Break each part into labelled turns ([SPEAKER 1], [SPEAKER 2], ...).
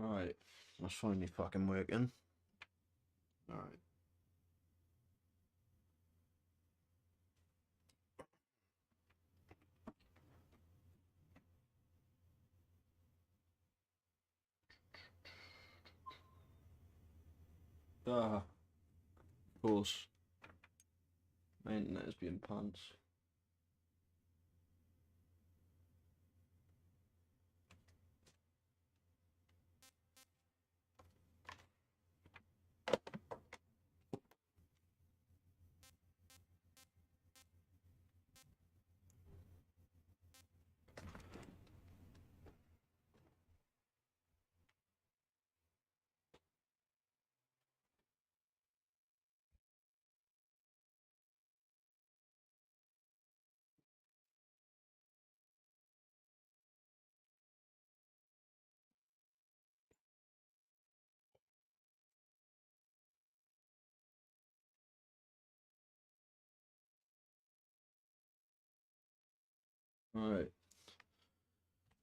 [SPEAKER 1] Alright, that's finally fucking working. Alright. Ah, of course. My internet is being pants. Alright.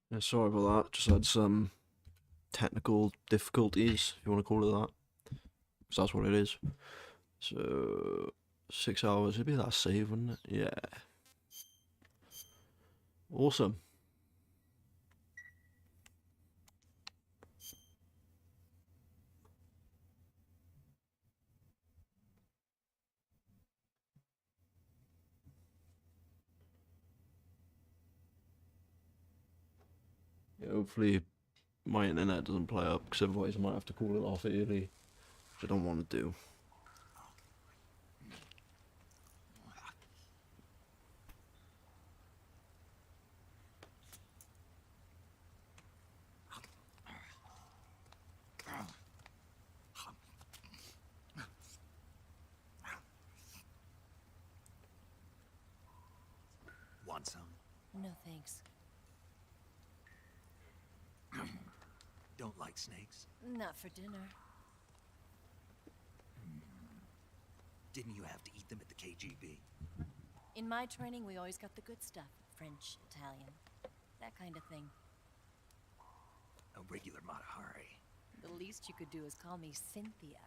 [SPEAKER 1] Yeah, sorry about that. Just had some technical difficulties, if you want to call it that. Because that's what it is. So, 6 hours, it'd be that save, wouldn't it? Yeah. Awesome. Yeah, hopefully my internet doesn't play up, because otherwise I might have to call it off early, which I don't want to do.
[SPEAKER 2] Want some?
[SPEAKER 3] No thanks.
[SPEAKER 2] Don't like snakes?
[SPEAKER 3] Not for dinner.
[SPEAKER 2] Didn't you have to eat them at the KGB?
[SPEAKER 3] In my training, we always got the good stuff. French, Italian, that kind of thing.
[SPEAKER 2] A regular Matahari.
[SPEAKER 3] The least you could do is call me Cynthia.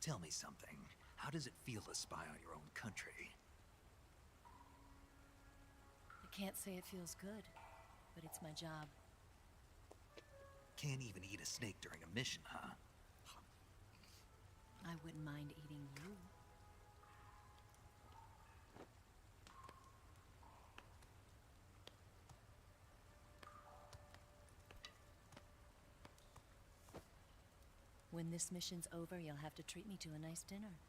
[SPEAKER 2] Tell me something. How does it feel to spy on your own country?
[SPEAKER 3] I can't say it feels good, but it's my job.
[SPEAKER 2] Can't even eat a snake during a mission, huh?
[SPEAKER 3] I wouldn't mind eating you. When this mission's over, you'll have to treat me to a nice dinner.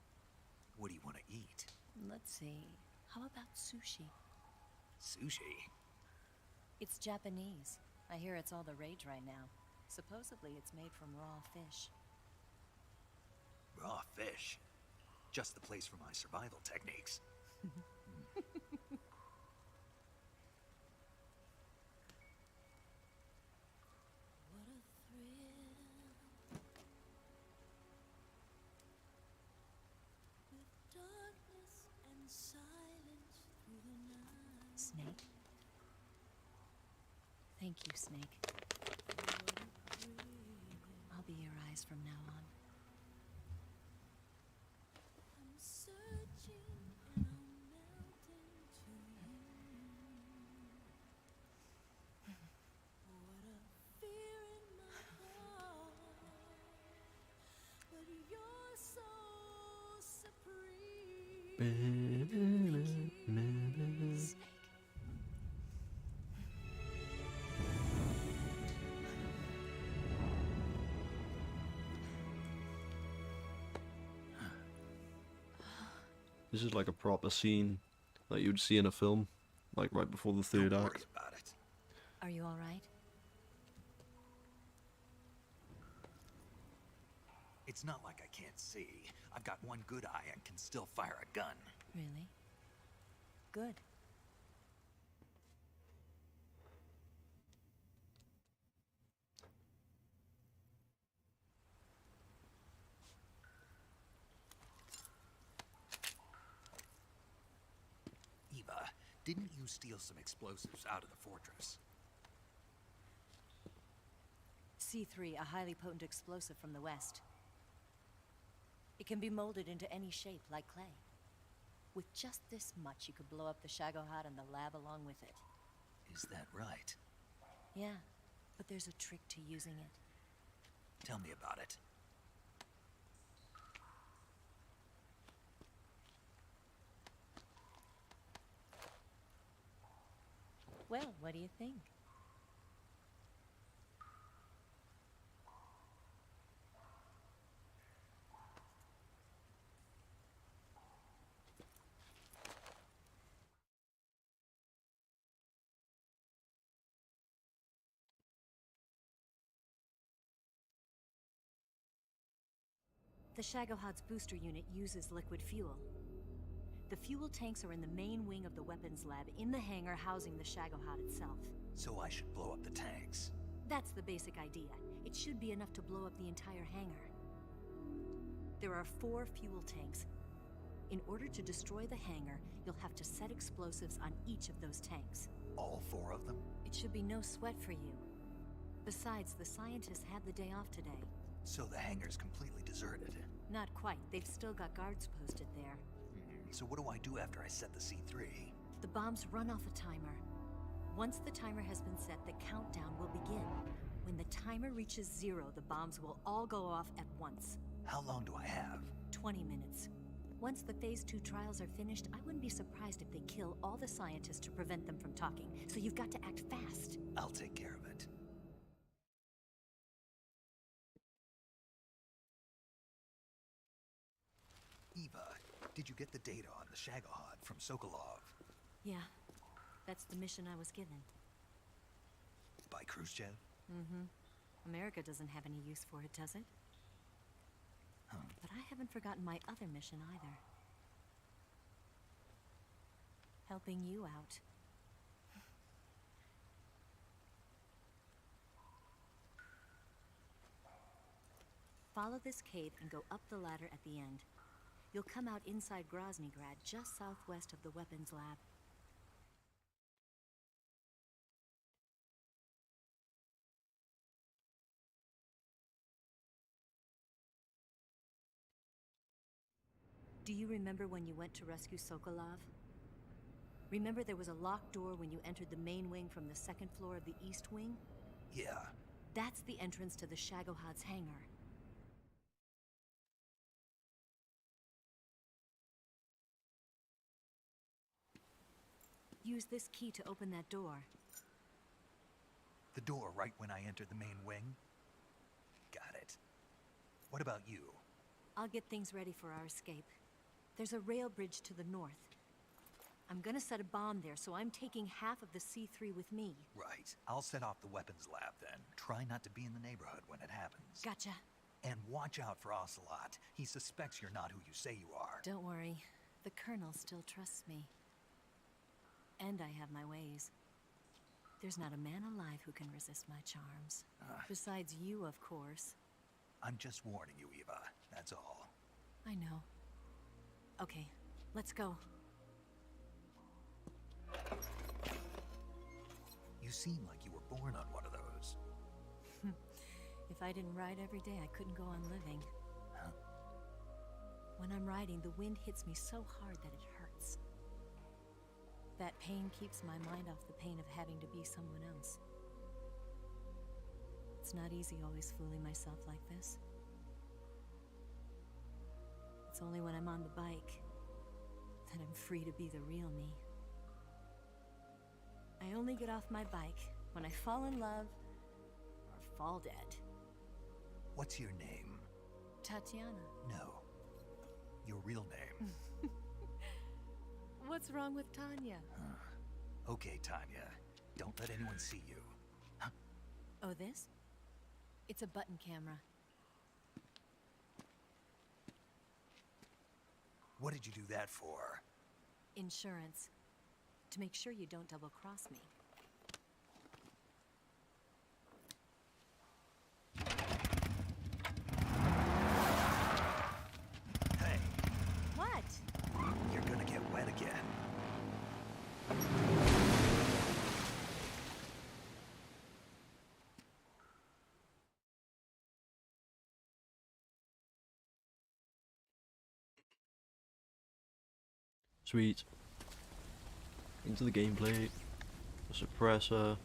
[SPEAKER 2] What do you want to eat?
[SPEAKER 3] Let's see. How about sushi?
[SPEAKER 2] Sushi?
[SPEAKER 3] It's Japanese. I hear it's all the rage right now. Supposedly, it's made from raw fish.
[SPEAKER 2] Raw fish? Just the place for my survival techniques.
[SPEAKER 3] What a thrill. With darkness and silence through the night. Snake? Thank you, Snake. I'll be your eyes from now on. I'm searching and I'm melting to you. What a fear in my heart, but you're so supreme. Snake.
[SPEAKER 1] This is like a proper scene that you'd see in a film, like right before the third
[SPEAKER 2] Don't worry
[SPEAKER 1] act.
[SPEAKER 2] about it.
[SPEAKER 3] Are you all right?
[SPEAKER 2] It's not like I can't see. I've got one good eye and can still fire a gun.
[SPEAKER 3] Really? Good.
[SPEAKER 2] Eva, didn't you steal some explosives out of the fortress?
[SPEAKER 3] C3, a highly potent explosive from the west. It can be molded into any shape, like clay. With just this much, you could blow up the Shagohod and the lab along with it.
[SPEAKER 2] Is that right?
[SPEAKER 3] Yeah, but there's a trick to using it.
[SPEAKER 2] Tell me about it.
[SPEAKER 3] Well, what do you think? The Shagohod's booster unit uses liquid fuel. The fuel tanks are in the main wing of the weapons lab in the hangar housing the Shagohod itself.
[SPEAKER 2] So I should blow up the tanks.
[SPEAKER 3] That's the basic idea. It should be enough to blow up the entire hangar. There are 4 fuel tanks. In order to destroy the hangar, you'll have to set explosives on each of those tanks.
[SPEAKER 2] All 4 of them?
[SPEAKER 3] It should be no sweat for you. Besides, the scientists had the day off today.
[SPEAKER 2] So the hangar's completely deserted.
[SPEAKER 3] Not quite. They've still got guards posted there.
[SPEAKER 2] So what do I do after I set the C3?
[SPEAKER 3] The bombs run off a timer. Once the timer has been set, the countdown will begin. When the timer reaches 0, the bombs will all go off at once.
[SPEAKER 2] How long do I have?
[SPEAKER 3] 20 minutes. Once the Phase 2 trials are finished, I wouldn't be surprised if they kill all the scientists to prevent them from talking. So you've got to act fast.
[SPEAKER 2] I'll take care of it. Eva, did you get the data on the Shagohod from Sokolov?
[SPEAKER 3] Yeah, that's the mission I was given.
[SPEAKER 2] By Khrushchev?
[SPEAKER 3] Mm-hmm. America doesn't have any use for it, does it? But I haven't forgotten my other mission either. Helping you out. Follow this cave and go up the ladder at the end. You'll come out inside Groznyj, just southwest of the weapons lab. Do you remember when you went to rescue Sokolov? Remember there was a locked door when you entered the main wing from the 2nd floor of the east wing?
[SPEAKER 2] Yeah.
[SPEAKER 3] That's the entrance to the Shagohod's hangar. Use this key to open that door.
[SPEAKER 2] The door right when I entered the main wing? Got it. What about you?
[SPEAKER 3] I'll get things ready for our escape. There's a rail bridge to the north. I'm gonna set a bomb there, so I'm taking half of the C3 with me.
[SPEAKER 2] Right. I'll set off the weapons lab then. Try not to be in the neighborhood when it happens.
[SPEAKER 3] Gotcha.
[SPEAKER 2] And watch out for Ocelot. He suspects you're not who you say you are.
[SPEAKER 3] Don't worry. The Colonel still trusts me. And I have my ways. There's not a man alive who can resist my charms. Besides you, of course.
[SPEAKER 2] I'm just warning you, Eva. That's all.
[SPEAKER 3] I know. Okay, let's go.
[SPEAKER 2] You seem like you were born on one of those.
[SPEAKER 3] If I didn't ride every day, I couldn't go on living.
[SPEAKER 2] Huh?
[SPEAKER 3] When I'm riding, the wind hits me so hard that it hurts. That pain keeps my mind off the pain of having to be someone else. It's not easy always fooling myself like this. It's only when I'm on the bike that I'm free to be the real me. I only get off my bike when I fall in love or fall dead.
[SPEAKER 2] What's your name?
[SPEAKER 3] Tatiana.
[SPEAKER 2] No. Your real name.
[SPEAKER 3] What's wrong with Tanya?
[SPEAKER 2] Okay, Tanya. Don't let anyone see you. Huh?
[SPEAKER 3] Oh, this? It's a button camera.
[SPEAKER 2] What did you do that for?
[SPEAKER 3] Insurance. To make sure you don't double-cross me.
[SPEAKER 2] Hey,
[SPEAKER 3] What?
[SPEAKER 2] you're gonna get wet again.
[SPEAKER 1] Sweet. Into the gameplay. A suppressor.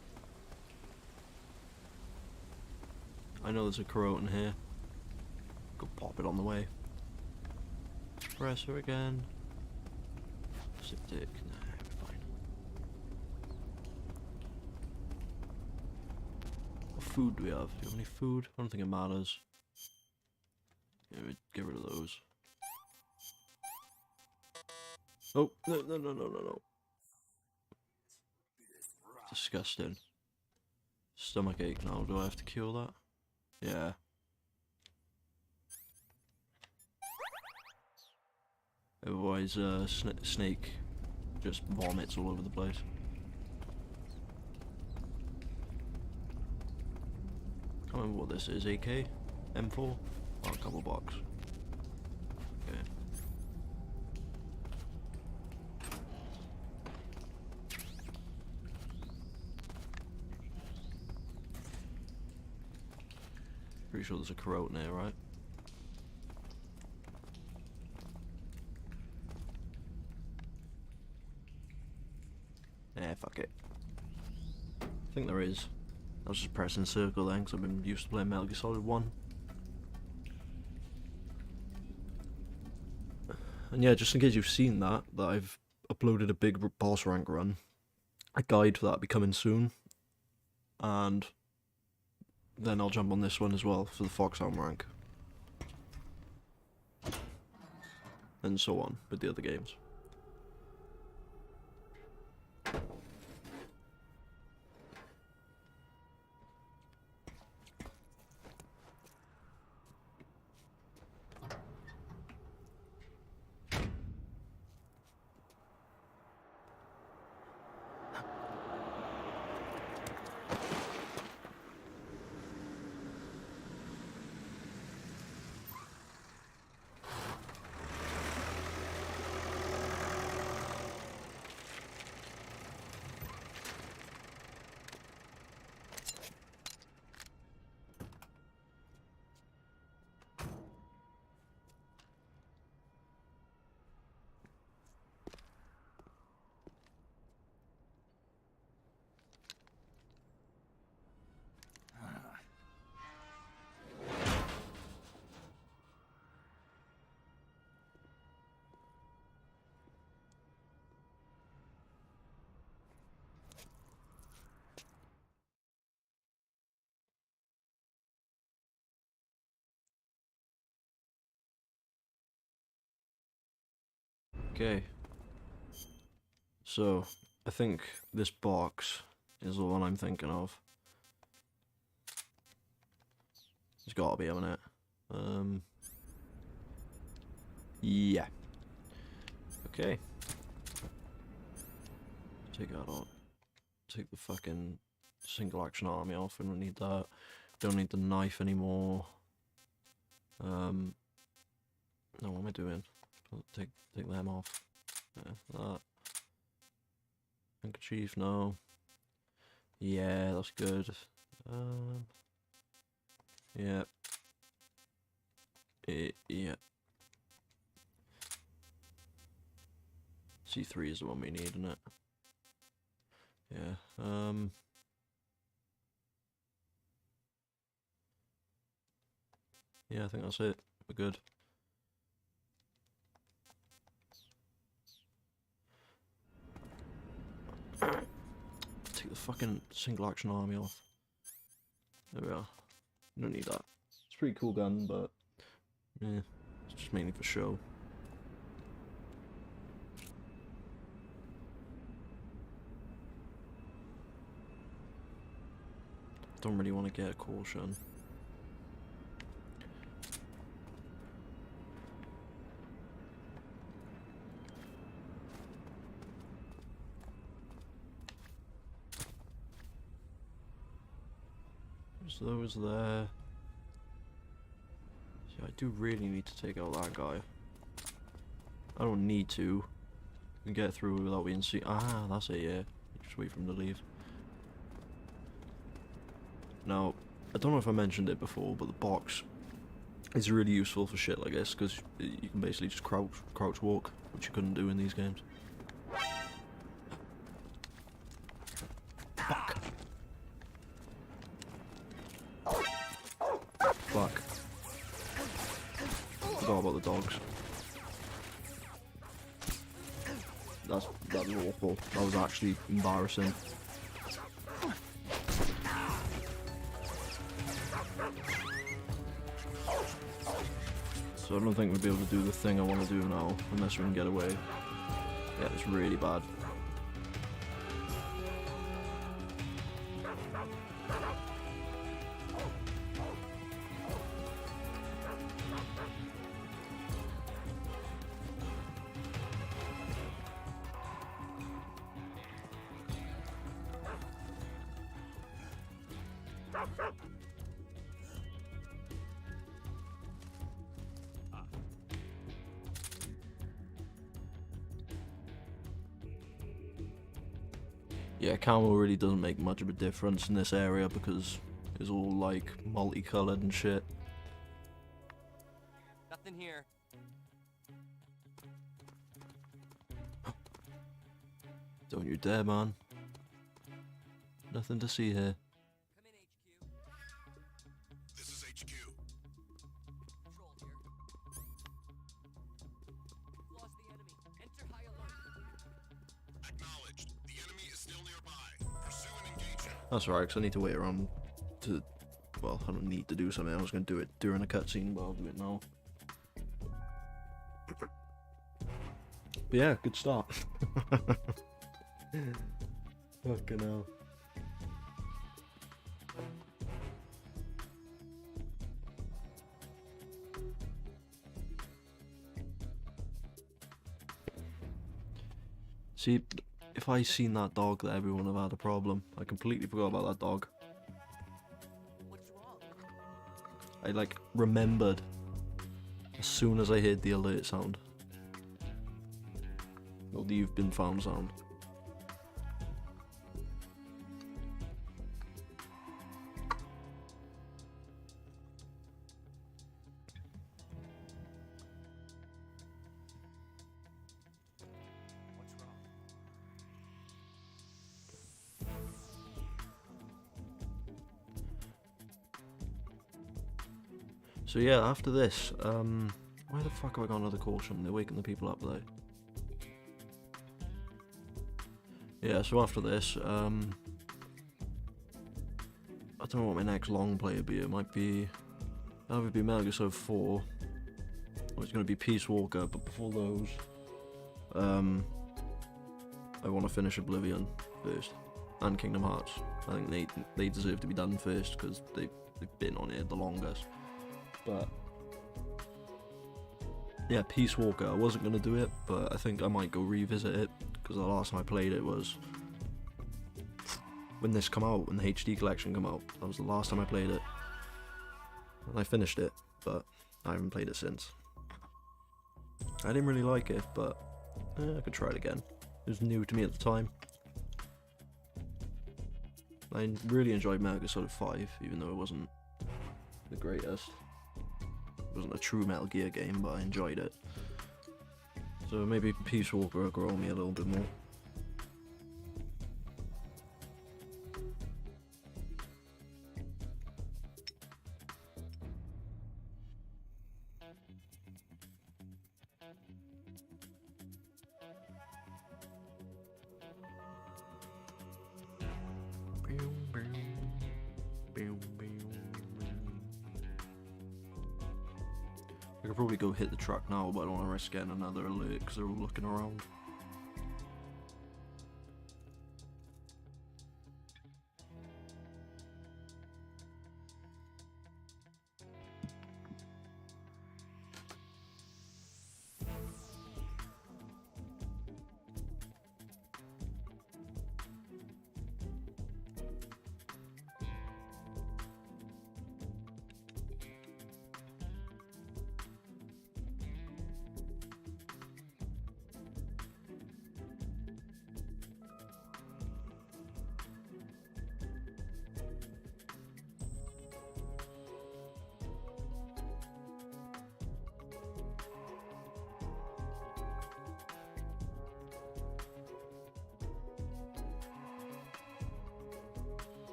[SPEAKER 1] I know there's a corrode in here. Go pop it on the way. Suppressor again. Septic. Nah, we're fine. What food do we have? Do you have any food? I don't think it matters. Yeah, we get rid of those. Oh, no. Disgusting. Stomach ache now. Do I have to kill that? Yeah. Otherwise, snake just vomits all over the place. Can't remember what this is. AK? M4? Oh, a couple bucks. Okay. Pretty sure there's a corrode in here, right? Fuck it. I think there is. I was just pressing circle then because I've been used to playing Metal Gear Solid 1. And yeah, just in case you've seen that I've uploaded a big boss rank run. A guide for that will be coming soon. And then I'll jump on this one as well for the Foxhound rank. And so on with the other games. Okay. So, I think this box is the one I'm thinking of. It's gotta be, hasn't it? Yeah. Okay. Take that off. Take the fucking single action army off. We don't need that. Don't need the knife anymore. No, what am I doing? Take them off. Yeah, that. Handkerchief, no. Yeah, that's good. Yeah. Yeah. C3 is the one we need, isn't it? Yeah. Yeah, I think that's it. We're good. Take the fucking single action army off. There we are. Don't need that. It's a pretty cool gun, but yeah, it's just mainly for show. Don't really want to get a caution. Those there. See, I do really need to take out that guy. I don't need to. I can get through without being seen. Ah, that's it, yeah. Just wait for him to leave. Now, I don't know if I mentioned it before, but the box is really useful for shit like this, because you can basically just crouch walk, which you couldn't do in these games. forgot about the dogs. That was awful. That was actually embarrassing. So I don't think we'll be able to do the thing I want to do now, unless we can get away. Yeah, it's really bad. Yeah, camo really doesn't make much of a difference in this area because it's all like multicolored and shit.
[SPEAKER 4] Nothing here.
[SPEAKER 1] Don't you dare, man. Nothing to see here.
[SPEAKER 4] Come in, HQ.
[SPEAKER 5] This is HQ.
[SPEAKER 4] Control here. Lost the enemy. Enter high alert.
[SPEAKER 5] Acknowledged. The enemy is still nearby. Pursue and engage him.
[SPEAKER 1] That's alright, because I need to wait around to... Well, I don't need to do something. I was going to do it during a cutscene, but I'll do it now. But yeah, good start. Fucking hell. See, if I seen that dog there, everyone would have had a problem. I completely forgot about that dog.
[SPEAKER 4] What's wrong?
[SPEAKER 1] I like remembered as soon as I heard the alert sound. Or the "you've been found" sound.
[SPEAKER 2] What's wrong?
[SPEAKER 1] So yeah, after this, why the fuck have I got another caution? They're waking the people up though. Yeah, so after this, I don't know what my next long play would be. It might be, either be Metal Gear Solid 4, or it's going to be Peace Walker, but before those, I want to finish Oblivion first, and Kingdom Hearts. I think they deserve to be done first, because they've been on here the longest. But yeah, Peace Walker, I wasn't going to do it, but I think I might go revisit it, because the last time I played it was when this come out, when the HD collection come out. That was the last time I played it. And I finished it, but I haven't played it since. I didn't really like it, but I could try it again. It was new to me at the time. I really enjoyed Metal Gear Solid 5, even though it wasn't the greatest. It wasn't a true Metal Gear game, but I enjoyed it. So maybe Peace Walker will grow me a little bit more. I could probably go hit the truck now, but I don't want to risk getting another alert because they're all looking around.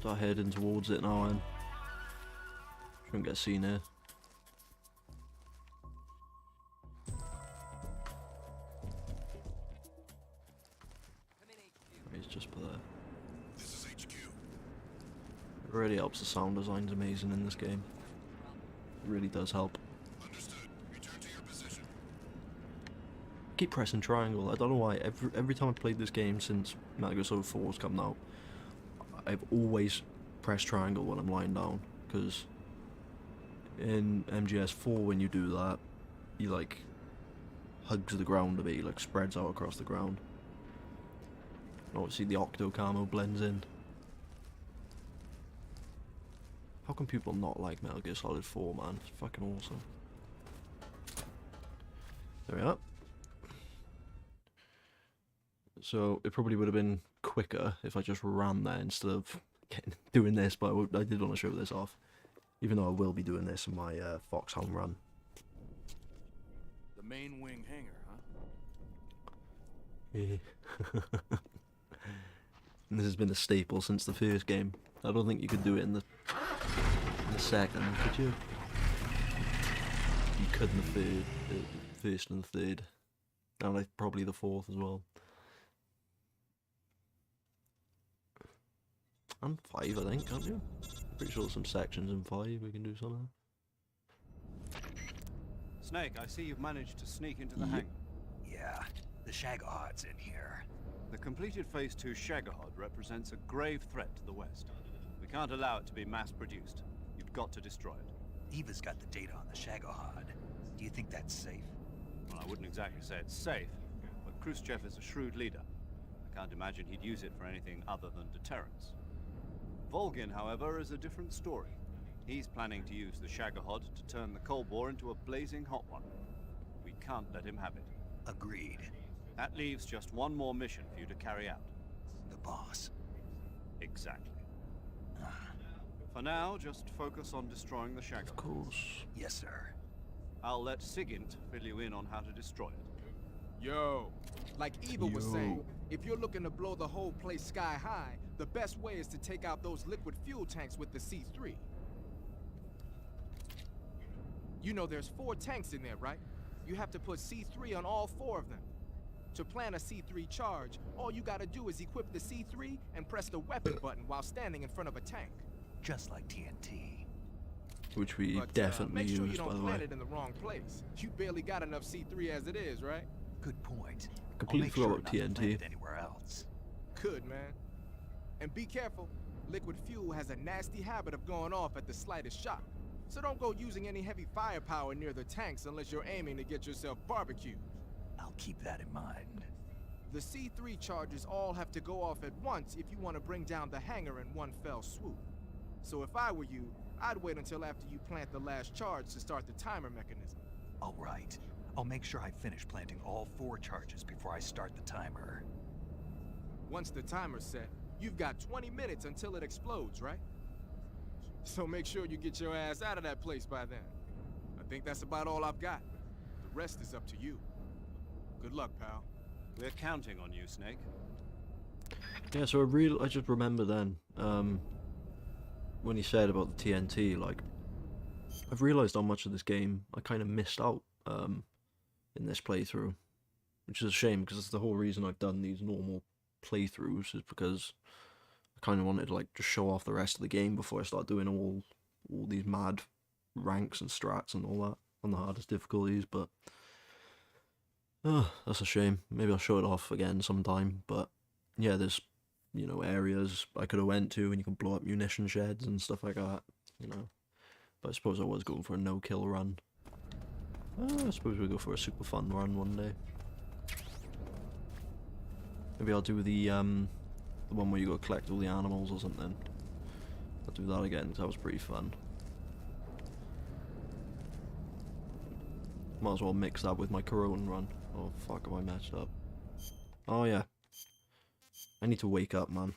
[SPEAKER 1] Start heading towards it now and shouldn't get seen here. He's just put there.
[SPEAKER 5] This is HQ.
[SPEAKER 1] It really helps. The sound design's amazing in this game. It really does help.
[SPEAKER 5] Understood. Return to your position.
[SPEAKER 1] Keep pressing triangle. I don't know why. Every time I played this game since Metal Gear Solid 4's come out, I've always pressed triangle when I'm lying down. Because in MGS4, when you do that, he like hugs the ground a bit. He like spreads out across the ground. Obviously, the Octo camo blends in. How can people not like Metal Gear Solid 4, man? It's fucking awesome. There we are. So it probably would have been quicker if I just ran there instead of doing this, but I did want to show this off. Even though I will be doing this in my Foxhound run.
[SPEAKER 6] The main wing hangar, huh?
[SPEAKER 1] And this has been a staple since the first game. I don't think you could do it in the second, could you? You could in the first and the third. And like probably the fourth as well. And 5, I think, can't you? Pretty sure there's some sections in 5 we can do something.
[SPEAKER 6] Snake, I see you've managed to sneak into the
[SPEAKER 1] Yep.
[SPEAKER 6] hangar.
[SPEAKER 2] Yeah, the Shagahod's in here.
[SPEAKER 6] The completed Phase 2 Shagahod represents a grave threat to the West. We can't allow it to be mass-produced. You've got to destroy it.
[SPEAKER 2] Eva's got the data on the Shagahod. Do you think that's safe?
[SPEAKER 6] Well, I wouldn't exactly say it's safe, but Khrushchev is a shrewd leader. I can't imagine he'd use it for anything other than deterrence. Volgin, however, is a different story. He's planning to use the Shagahod to turn the Cold War into a blazing hot one. We can't let him have it.
[SPEAKER 2] Agreed.
[SPEAKER 6] That leaves just one more mission for you to carry out.
[SPEAKER 2] The boss.
[SPEAKER 6] Exactly. For now, just focus on destroying the
[SPEAKER 1] Of
[SPEAKER 6] Shagahod.
[SPEAKER 1] course.
[SPEAKER 2] Yes, sir.
[SPEAKER 6] I'll let Sigint fill you in on how to destroy it.
[SPEAKER 7] Yo, like Eva was saying,
[SPEAKER 1] Yo.
[SPEAKER 7] if you're looking to blow the whole place sky high, the best way is to take out those liquid fuel tanks with the C3. You know there's 4 tanks in there, right? You have to put C3 on all 4 of them. To plan a C3 charge, all you gotta do is equip the C3 and press the weapon button while standing in front of a tank.
[SPEAKER 2] Just like TNT.
[SPEAKER 1] Which we
[SPEAKER 7] But
[SPEAKER 1] definitely
[SPEAKER 7] make sure you
[SPEAKER 1] used, by
[SPEAKER 7] don't
[SPEAKER 1] the way.
[SPEAKER 7] plant it in the wrong place. You barely got enough C3 as it is, right?
[SPEAKER 2] Good point.
[SPEAKER 1] Completely
[SPEAKER 2] I'll make
[SPEAKER 1] forgot
[SPEAKER 2] sure
[SPEAKER 1] about
[SPEAKER 2] not to plant
[SPEAKER 1] TNT.
[SPEAKER 2] it anywhere else.
[SPEAKER 7] Good, man. And be careful. Liquid fuel has a nasty habit of going off at the slightest shock. So don't go using any heavy firepower near the tanks unless you're aiming to get yourself barbecued.
[SPEAKER 2] I'll keep that in mind.
[SPEAKER 7] The C3 charges all have to go off at once if you want to bring down the hangar in one fell swoop. So if I were you, I'd wait until after you plant the last charge to start the timer mechanism.
[SPEAKER 2] All right. I'll make sure I finish planting all 4 charges before I start the timer.
[SPEAKER 7] Once the timer's set, you've got 20 minutes until it explodes, right? So make sure you get your ass out of that place by then. I think that's about all I've got. The rest is up to you. Good luck, pal.
[SPEAKER 6] We're counting on you, Snake.
[SPEAKER 1] Yeah, so I just remember then, when he said about the TNT, like, I've realised how much of this game I kind of missed out, in this playthrough. Which is a shame, because it's the whole reason I've done these normal playthroughs, is because I kind of wanted to, like, just show off the rest of the game before I start doing all these mad ranks and strats and all that on the hardest difficulties, but that's a shame. Maybe I'll show it off again sometime, but yeah, there's, you know, areas I could have went to and you can blow up munition sheds and stuff like that, you know. But I suppose I was going for a no-kill run. I suppose we'll go for a super fun run one day. Maybe I'll do the one where you go collect all the animals or something. I'll do that again, 'cause that was pretty fun. Might as well mix that with my Corona run. Oh fuck, am I messed up? Oh yeah. I need to wake up, man.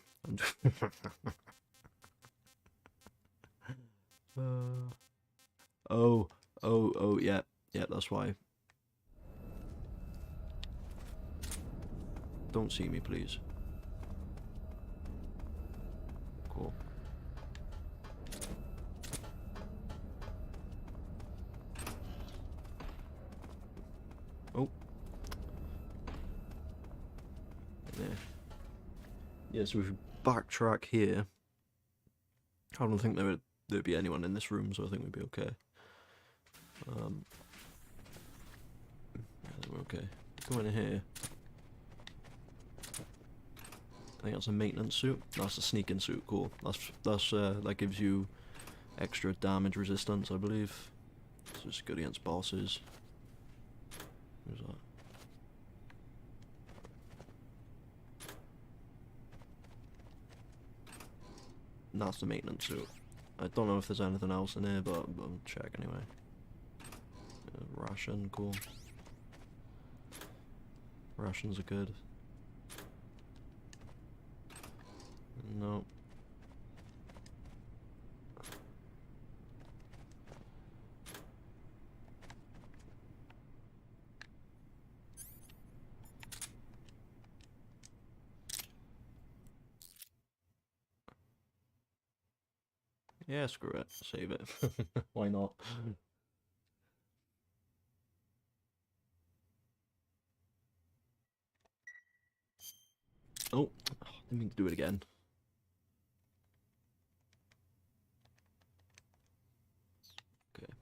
[SPEAKER 1] Oh, yeah, that's why. Don't see me, please. Cool. Yeah. Yeah, so if we backtrack here, I don't think there'd be anyone in this room, so I think we'd be okay. Yeah, we're okay. Go in here. I think that's a maintenance suit. That's a sneaking suit. Cool. That gives you extra damage resistance, I believe. So it's good against bosses. Who's that? And that's the maintenance suit. I don't know if there's anything else in here, but I'll check anyway. Ration, cool. Rations are good. No. Yeah, screw it. Save it. Why not? Oh, didn't mean to do it again. Okay.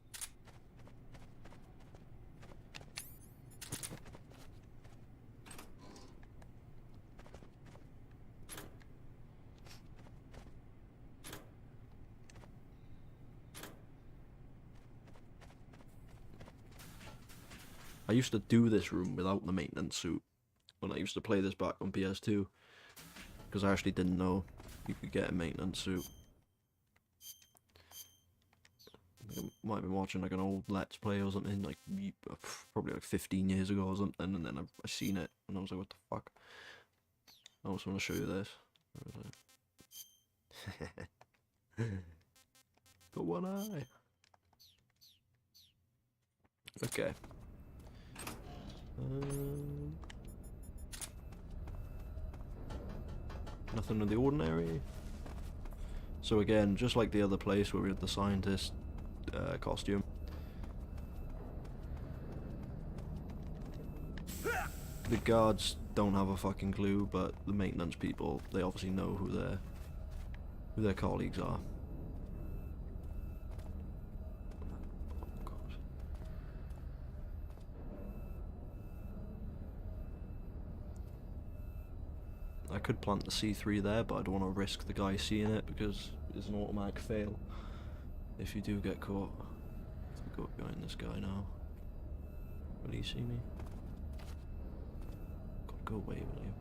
[SPEAKER 1] I used to do this room without the maintenance suit when I used to play this back on PS2, because I actually didn't know you could get a maintenance suit. I might have been watching like an old Let's Play or something, like probably like 15 years ago or something, and then I seen it and I was like, what the fuck? I also want to show you this. Got one eye. Okay. Nothing of the ordinary. So again, just like the other place where we had the scientist costume. The guards don't have a fucking clue, but the maintenance people, they obviously know who their colleagues are. I could plant the C3 there, but I don't want to risk the guy seeing it because it's an automatic fail if you do get caught. Let's go behind this guy now. Will he see me? God, go away, will you?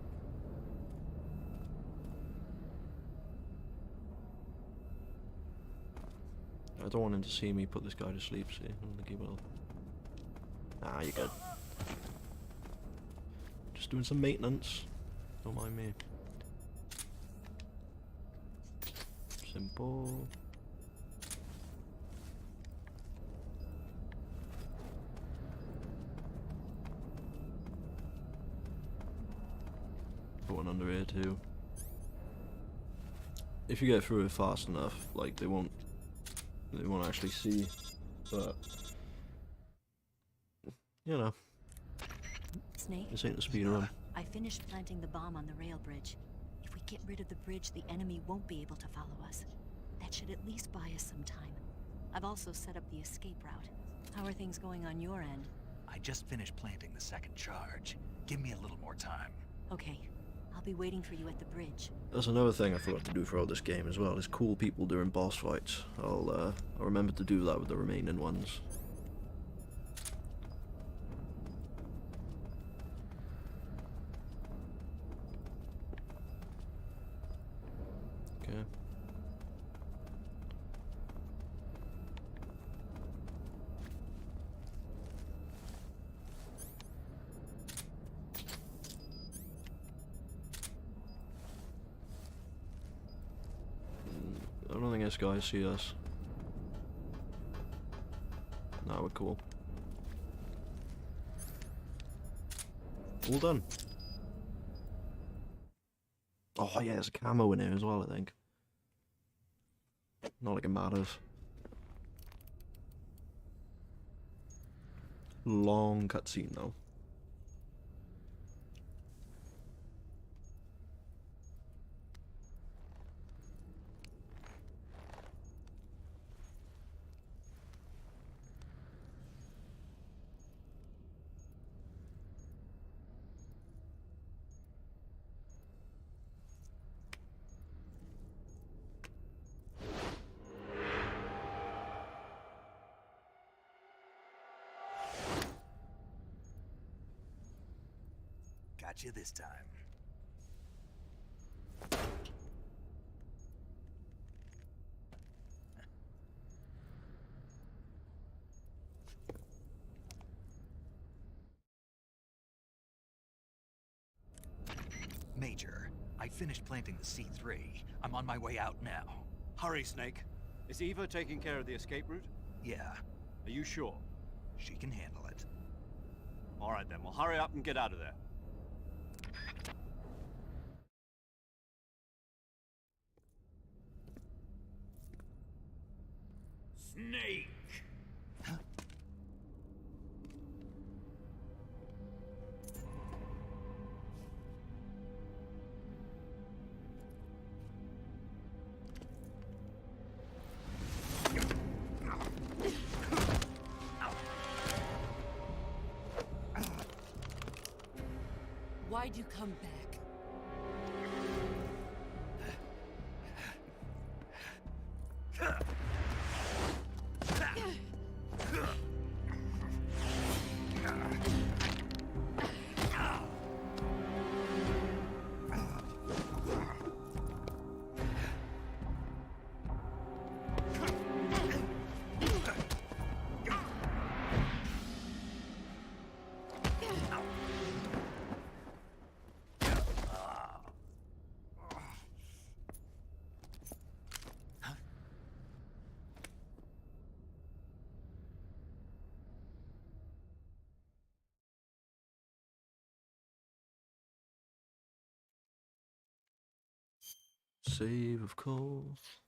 [SPEAKER 1] I don't want him to see me put this guy to sleep, see? I don't think he will. Ah, you're good. Just doing some maintenance. Don't mind me. Simple. Put one under here too. If you get through it fast enough, like they won't actually see, but you know,
[SPEAKER 3] Snake?
[SPEAKER 1] this ain't the speed run.
[SPEAKER 3] I finished planting the bomb on the rail bridge. If we get rid of the bridge, the enemy won't be able to follow us. That should at least buy us some time. I've also set up the escape route. How are things going on your end?
[SPEAKER 2] I just finished planting the second charge. Give me a little more time.
[SPEAKER 3] Okay. I'll be waiting for you at the bridge.
[SPEAKER 1] That's another thing I forgot to do throughout this game as well, is cool people during boss fights. I'll remember to do that with the remaining ones. Okay. I don't think this guy see us. No, we're cool. All done. Oh yeah, there's a camo in here as well, I think. Not like it matters. Long cutscene though.
[SPEAKER 2] Got you this time. Major, I finished planting the C3. I'm on my way out now.
[SPEAKER 6] Hurry, Snake. Is Eva taking care of the escape route?
[SPEAKER 2] Yeah,
[SPEAKER 6] Are you sure?
[SPEAKER 2] she can handle it.
[SPEAKER 6] All right then, well hurry up and get out of there.
[SPEAKER 5] Snake!
[SPEAKER 8] Why'd you come back?
[SPEAKER 1] Save, of course.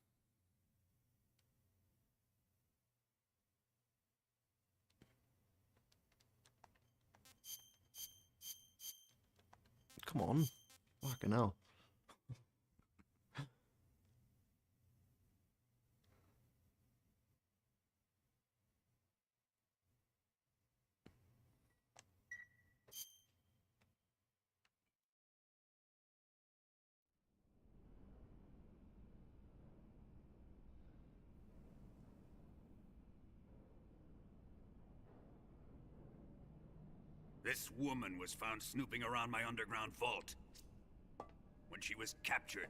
[SPEAKER 1] Come on. Fucking hell.
[SPEAKER 5] This woman was found snooping around my underground vault. When she was captured,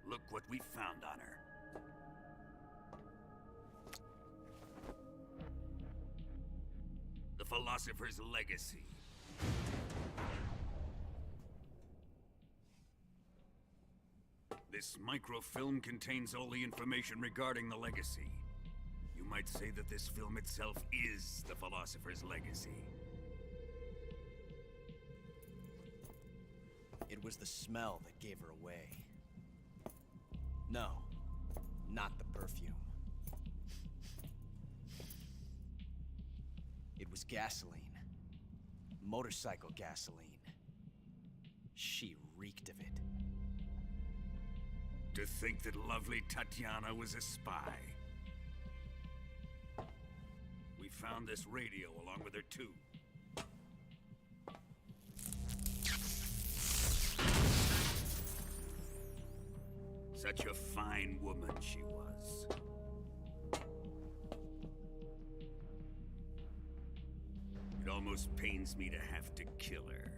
[SPEAKER 5] look what we found on her. The Philosopher's Legacy. This microfilm contains all the information regarding the Legacy. You might say that this film itself is the Philosopher's Legacy.
[SPEAKER 9] It was the smell that gave her away. No, not the perfume. It was gasoline. Motorcycle gasoline. She reeked of it.
[SPEAKER 5] To think that lovely Tatiana was a spy. We found this radio along with her too. Such a fine woman she was. It almost pains me to have to kill her.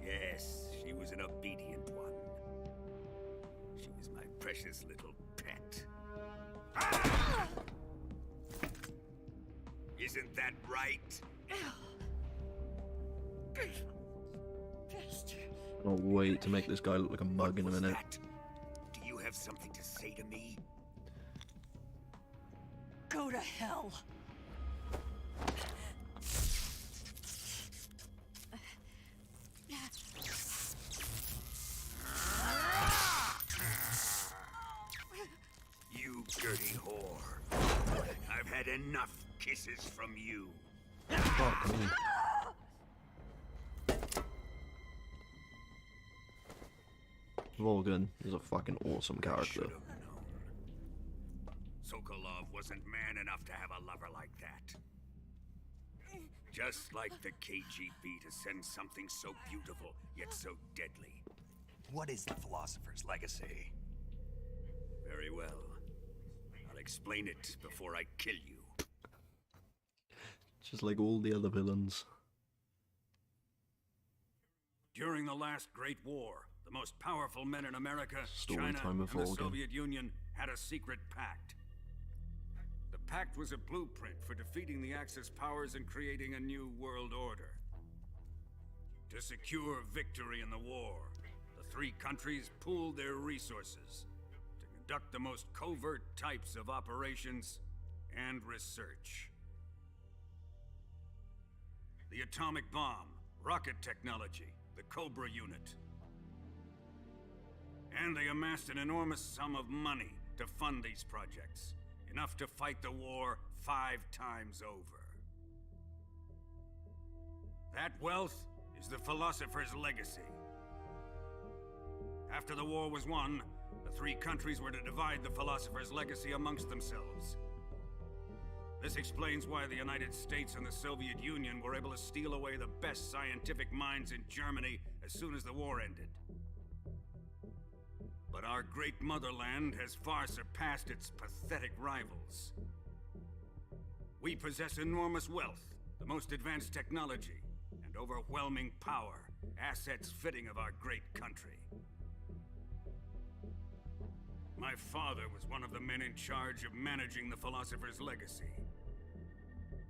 [SPEAKER 5] Yes, she was an obedient one. She was my precious little pet. Ah! Isn't that right?
[SPEAKER 1] I'll wait to make this guy look like a mug in a minute.
[SPEAKER 5] Do you have something to say to me?
[SPEAKER 8] Go to hell.
[SPEAKER 5] You dirty whore. I've had enough kisses from you.
[SPEAKER 1] Fuck me. Volgan is a fucking awesome character.
[SPEAKER 5] Should have known. Sokolov wasn't man enough to have a lover like that. Just like the KGB to send something so beautiful, yet so deadly.
[SPEAKER 2] What is the Philosopher's Legacy?
[SPEAKER 5] Very well. explain it before I kill you.
[SPEAKER 1] Just like all the other villains.
[SPEAKER 5] During the last Great War, the most powerful men in America,
[SPEAKER 1] Story
[SPEAKER 5] China,
[SPEAKER 1] time
[SPEAKER 5] and
[SPEAKER 1] with
[SPEAKER 5] the
[SPEAKER 1] Volgan.
[SPEAKER 5] Soviet Union had a secret pact. The pact was a blueprint for defeating the Axis powers and creating a new world order. To secure victory in the war, the three countries pooled their resources to conduct the most covert types of operations and research. The atomic bomb, rocket technology, the Cobra unit. And they amassed an enormous sum of money to fund these projects, enough to fight the war 5 times over. That wealth is the philosopher's legacy. After the war was won, the three countries were to divide the philosopher's legacy amongst themselves. This explains why the United States and the Soviet Union were able to steal away the best scientific minds in Germany as soon as the war ended. But our great motherland has far surpassed its pathetic rivals. We possess enormous wealth, the most advanced technology, and overwhelming power, assets fitting of our great country. My father was one of the men in charge of managing the philosopher's legacy.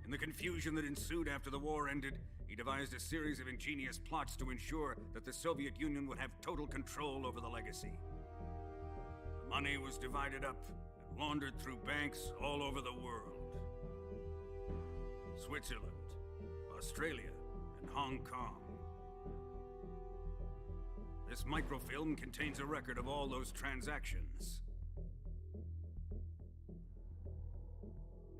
[SPEAKER 5] In the confusion that ensued after the war ended, he devised a series of ingenious plots to ensure that the Soviet Union would have total control over the legacy. The money was divided up and laundered through banks all over the world. Switzerland, Australia, and Hong Kong. This microfilm contains a record of all those transactions.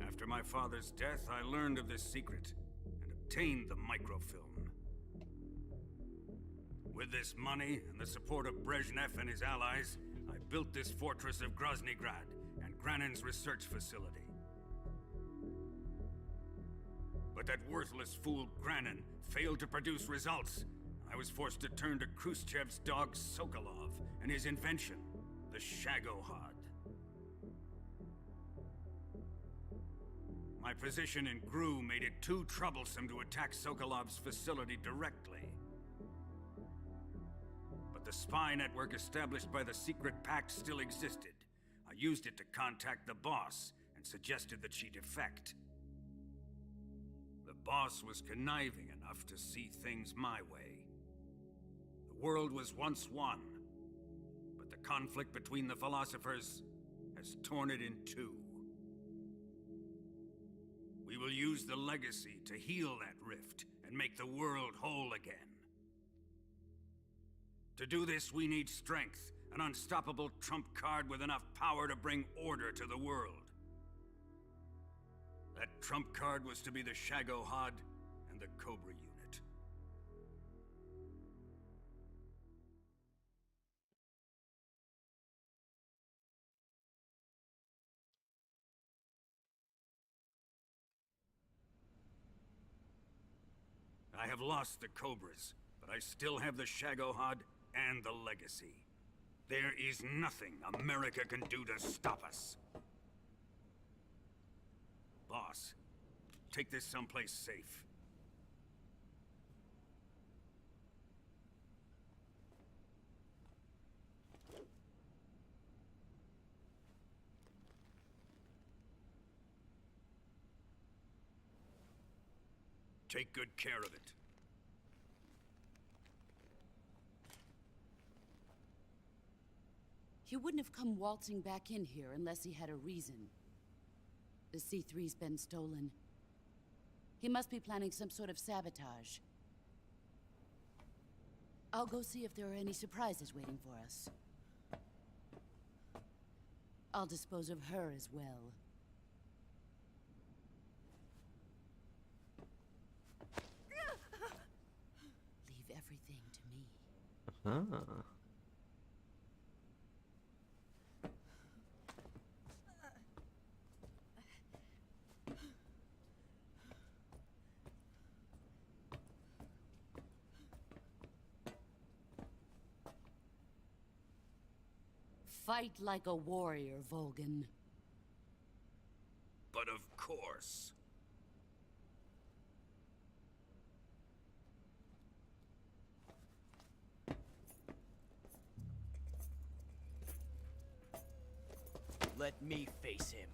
[SPEAKER 5] After my father's death, I learned of this secret and obtained the microfilm. With this money and the support of Brezhnev and his allies, I built this fortress of Groznyj and Granin's research facility. But that worthless fool Granin failed to produce results. I was forced to turn to Khrushchev's dog Sokolov and his invention, the Shagohod. My position in GRU made it too troublesome to attack Sokolov's facility directly. But the spy network established by the secret pact still existed. I used it to contact the boss and suggested that she defect. The boss was conniving enough to see things my way. The world was once one, but the conflict between the philosophers has torn it in two. We will use the legacy to heal that rift and make the world whole again. To do this, we need strength, an unstoppable trump card with enough power to bring order to the world. That trump card was to be the Shagohod and the Cobra unit. I have lost the Cobras, but I still have the Shagohod and the legacy. There is nothing America can do to stop us. Boss, take this someplace safe. Take good care of it.
[SPEAKER 8] He wouldn't have come waltzing back in here unless he had a reason. The C3's been stolen. He must be planning some sort of sabotage. I'll go see if there are any surprises waiting for us. I'll dispose of her as well. Leave everything to me.
[SPEAKER 1] Ah.
[SPEAKER 8] Fight like a warrior, Volgan.
[SPEAKER 5] but of course.
[SPEAKER 9] Let me face him.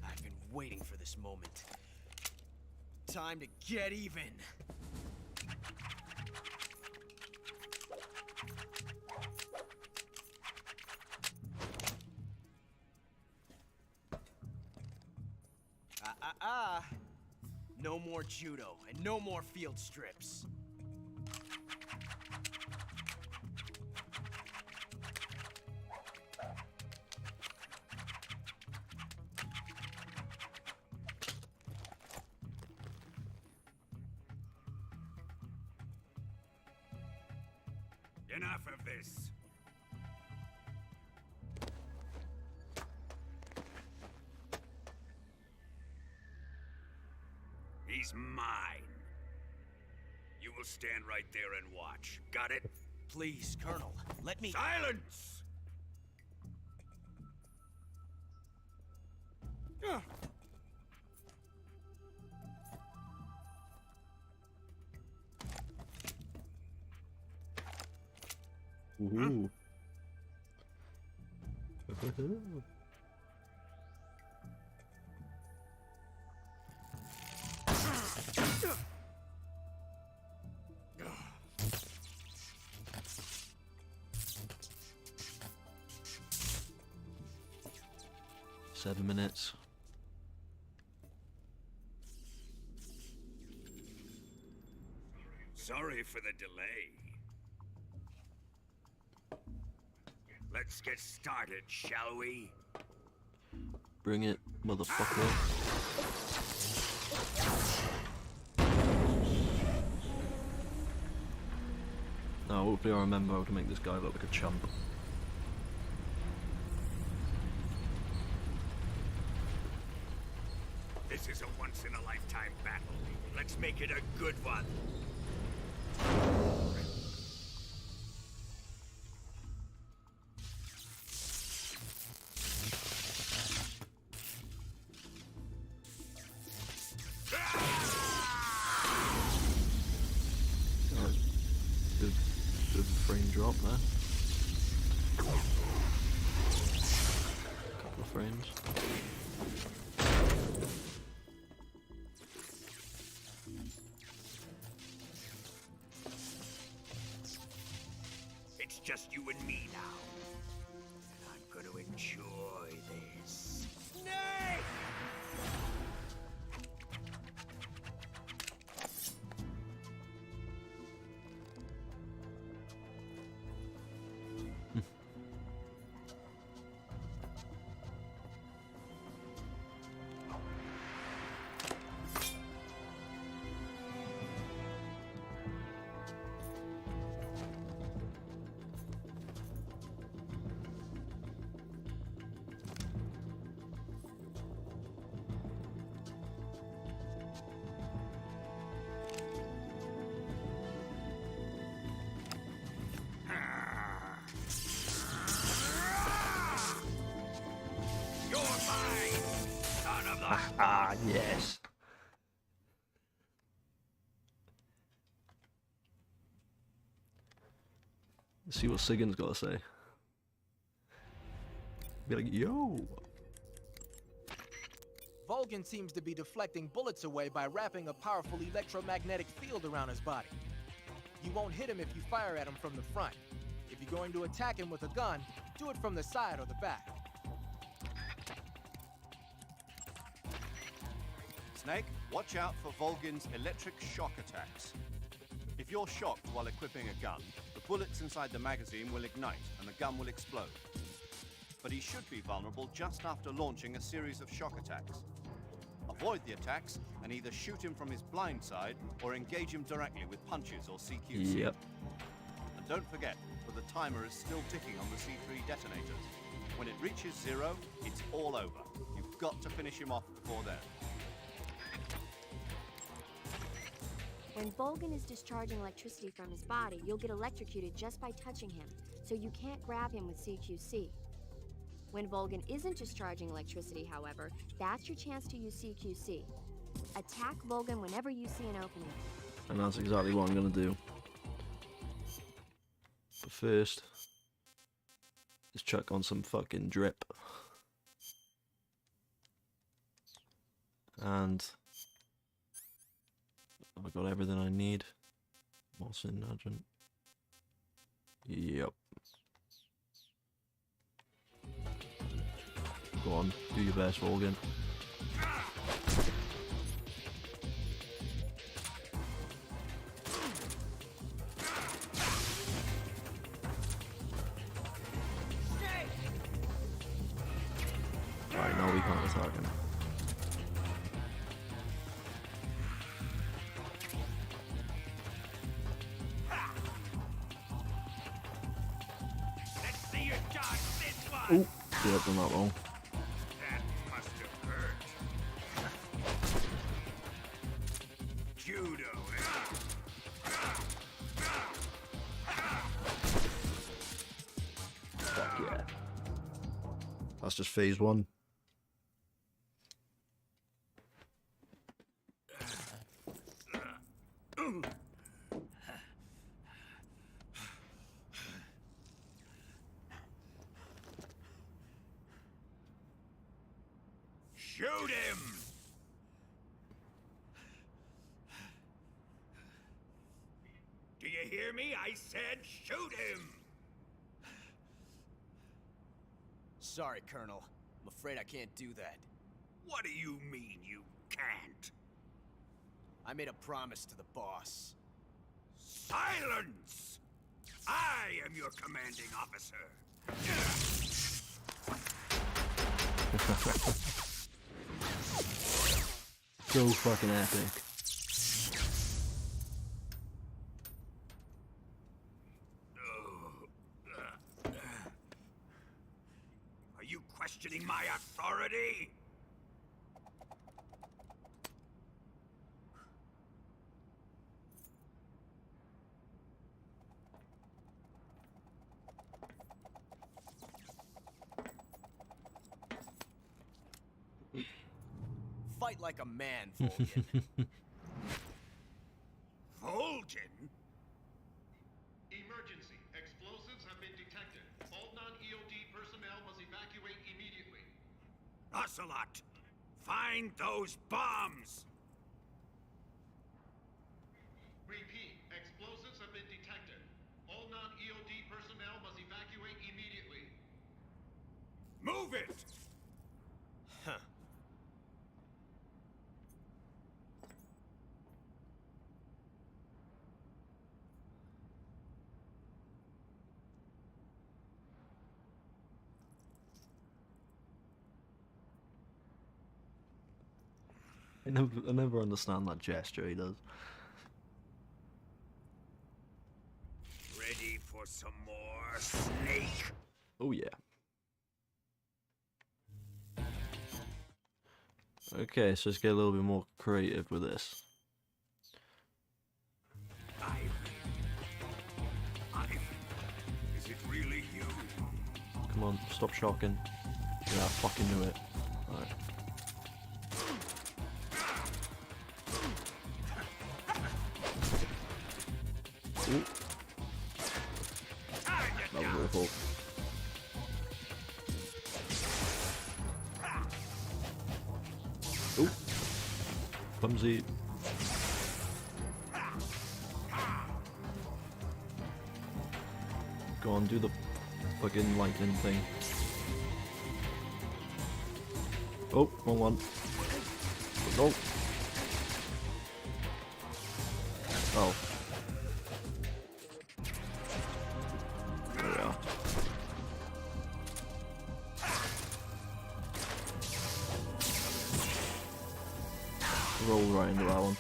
[SPEAKER 9] I've been waiting for this moment. Time to get even. No more judo and no more field strips.
[SPEAKER 5] Enough of this. He's mine. You will stand right there and watch. Got it?
[SPEAKER 9] Please, Colonel, let me—
[SPEAKER 5] Silence!
[SPEAKER 1] Ooh. 7 minutes.
[SPEAKER 5] Sorry for the delay. Let's get started, shall we?
[SPEAKER 1] Bring it, motherfucker. Now, hopefully I remember how to make this guy look like a chump.
[SPEAKER 5] This is a once-in-a-lifetime battle. Let's make it a good one.
[SPEAKER 1] Good frame drop there. Couple of frames.
[SPEAKER 5] It's just you and me now. And I'm going to enjoy this. Snake!
[SPEAKER 1] Ah, yes. Let's see what Sigan's got to say. Be like, yo!
[SPEAKER 7] Volgin seems to be deflecting bullets away by wrapping a powerful electromagnetic field around his body. You won't hit him if you fire at him from the front. If you're going to attack him with a gun, do it from the side or the back.
[SPEAKER 6] Snake, watch out for Volgin's electric shock attacks. If you're shocked while equipping a gun, the bullets inside the magazine will ignite and the gun will explode. But he should be vulnerable just after launching a series of shock attacks. Avoid the attacks and either shoot him from his blind side or engage him directly with punches or CQC.
[SPEAKER 1] Yep.
[SPEAKER 6] And don't forget that the timer is still ticking on the C3 detonators. When it reaches 0, it's all over. You've got to finish him off before then.
[SPEAKER 10] When Volgin is discharging electricity from his body, you'll get electrocuted just by touching him, so you can't grab him with CQC. When Volgin isn't discharging electricity, however, that's your chance to use CQC. Attack Volgin whenever you see an opening.
[SPEAKER 1] And that's exactly what I'm gonna do. But first, let's chuck on some fucking drip. And I got everything I need. What's in Nugent? Yep. Go on, do your best, Volgin. Alright, now we can't attack him. Oh, yeah, done that wrong.
[SPEAKER 5] That must have hurt. Judo,
[SPEAKER 1] Fuck yeah. That's just phase 1.
[SPEAKER 5] Shoot him! Do you hear me? I said shoot him!
[SPEAKER 9] Sorry, Colonel. I'm afraid I can't do that.
[SPEAKER 5] What do you mean you can't?
[SPEAKER 9] I made a promise to the boss.
[SPEAKER 5] Silence! I am your commanding officer.
[SPEAKER 1] So fucking epic.
[SPEAKER 5] Are you questioning my authority?
[SPEAKER 9] Fight like a man, Volgin.
[SPEAKER 5] Volgin?
[SPEAKER 11] Emergency. Explosives have been detected. All non-EOD personnel must evacuate immediately.
[SPEAKER 5] Ocelot, find those bombs!
[SPEAKER 11] Repeat. Explosives have been detected. All non-EOD personnel must evacuate immediately.
[SPEAKER 5] Move it!
[SPEAKER 9] Huh.
[SPEAKER 1] I never understand that gesture he does.
[SPEAKER 5] Ready for some more, Snake?
[SPEAKER 1] Oh yeah. Okay, so let's get a little bit more creative with this.
[SPEAKER 5] Is it really you?
[SPEAKER 1] Come on, stop shocking. Yeah, I fucking knew it. Alright. Ooh. That was awful. Ooh. Clumsy. Go on, do the fucking lightning thing. Oh, wrong one. No. Oh. There we are. Roll right into that one.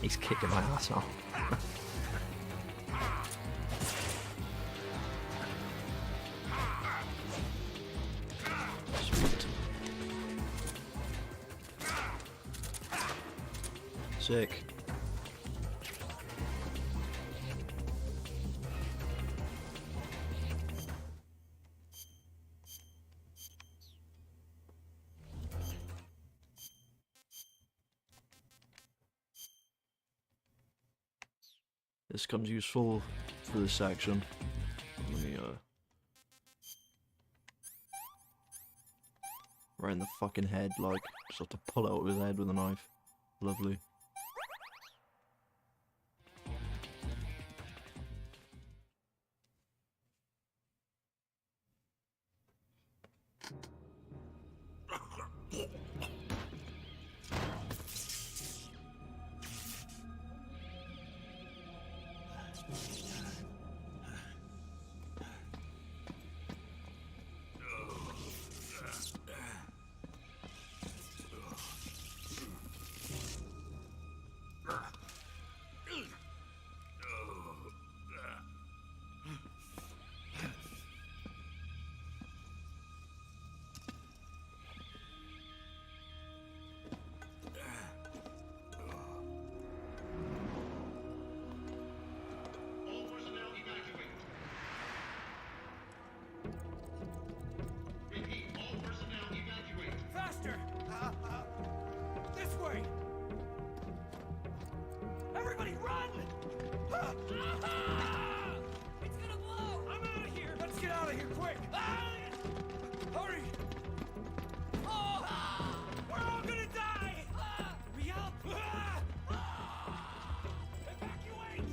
[SPEAKER 1] He's kicking my ass now. Sweet. Sick. this comes useful for this section. Let me, right in the fucking head, like, just have to pull it out of his head with a knife. Lovely.
[SPEAKER 11] All personnel evacuate. Repeat, all personnel evacuate.
[SPEAKER 4] Faster! This way! Everybody run! It's gonna blow! I'm out of here! Let's get out of here quick! Hurry! Oh! We're all gonna die! Hurry up! Evacuate!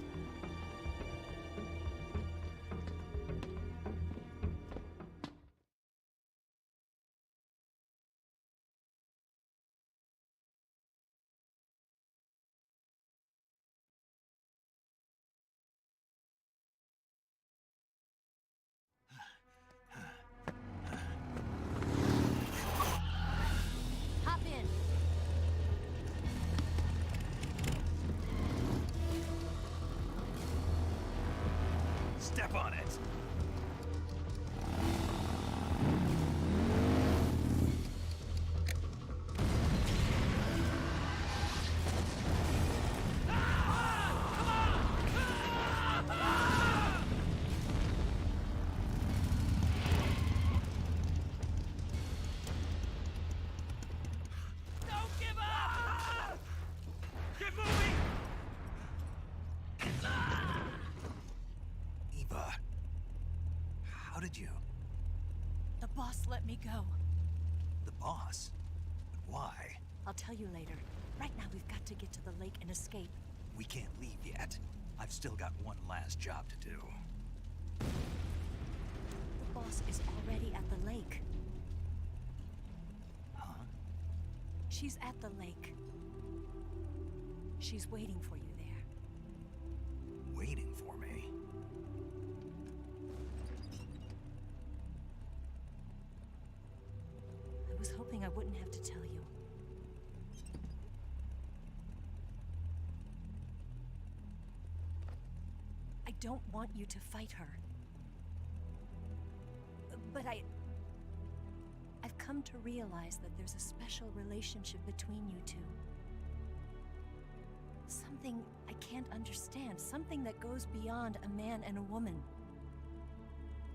[SPEAKER 3] Hop in.
[SPEAKER 2] Step on it.
[SPEAKER 4] Don't give up! Get moving!
[SPEAKER 2] Eva, how did you?
[SPEAKER 3] The boss let me go.
[SPEAKER 2] The boss? But why?
[SPEAKER 3] I'll tell you later. Right now, we've got to get to the lake and escape.
[SPEAKER 2] We can't leave yet. I've still got one last job to do.
[SPEAKER 3] The boss is already at the lake.
[SPEAKER 2] Huh?
[SPEAKER 3] She's at the lake. She's waiting for you there.
[SPEAKER 2] Waiting for me?
[SPEAKER 3] I was hoping I wouldn't have to tell you. I don't want you to fight her. But I've come to realize that there's a special relationship between you two. Something I can't understand. Something that goes beyond a man and a woman.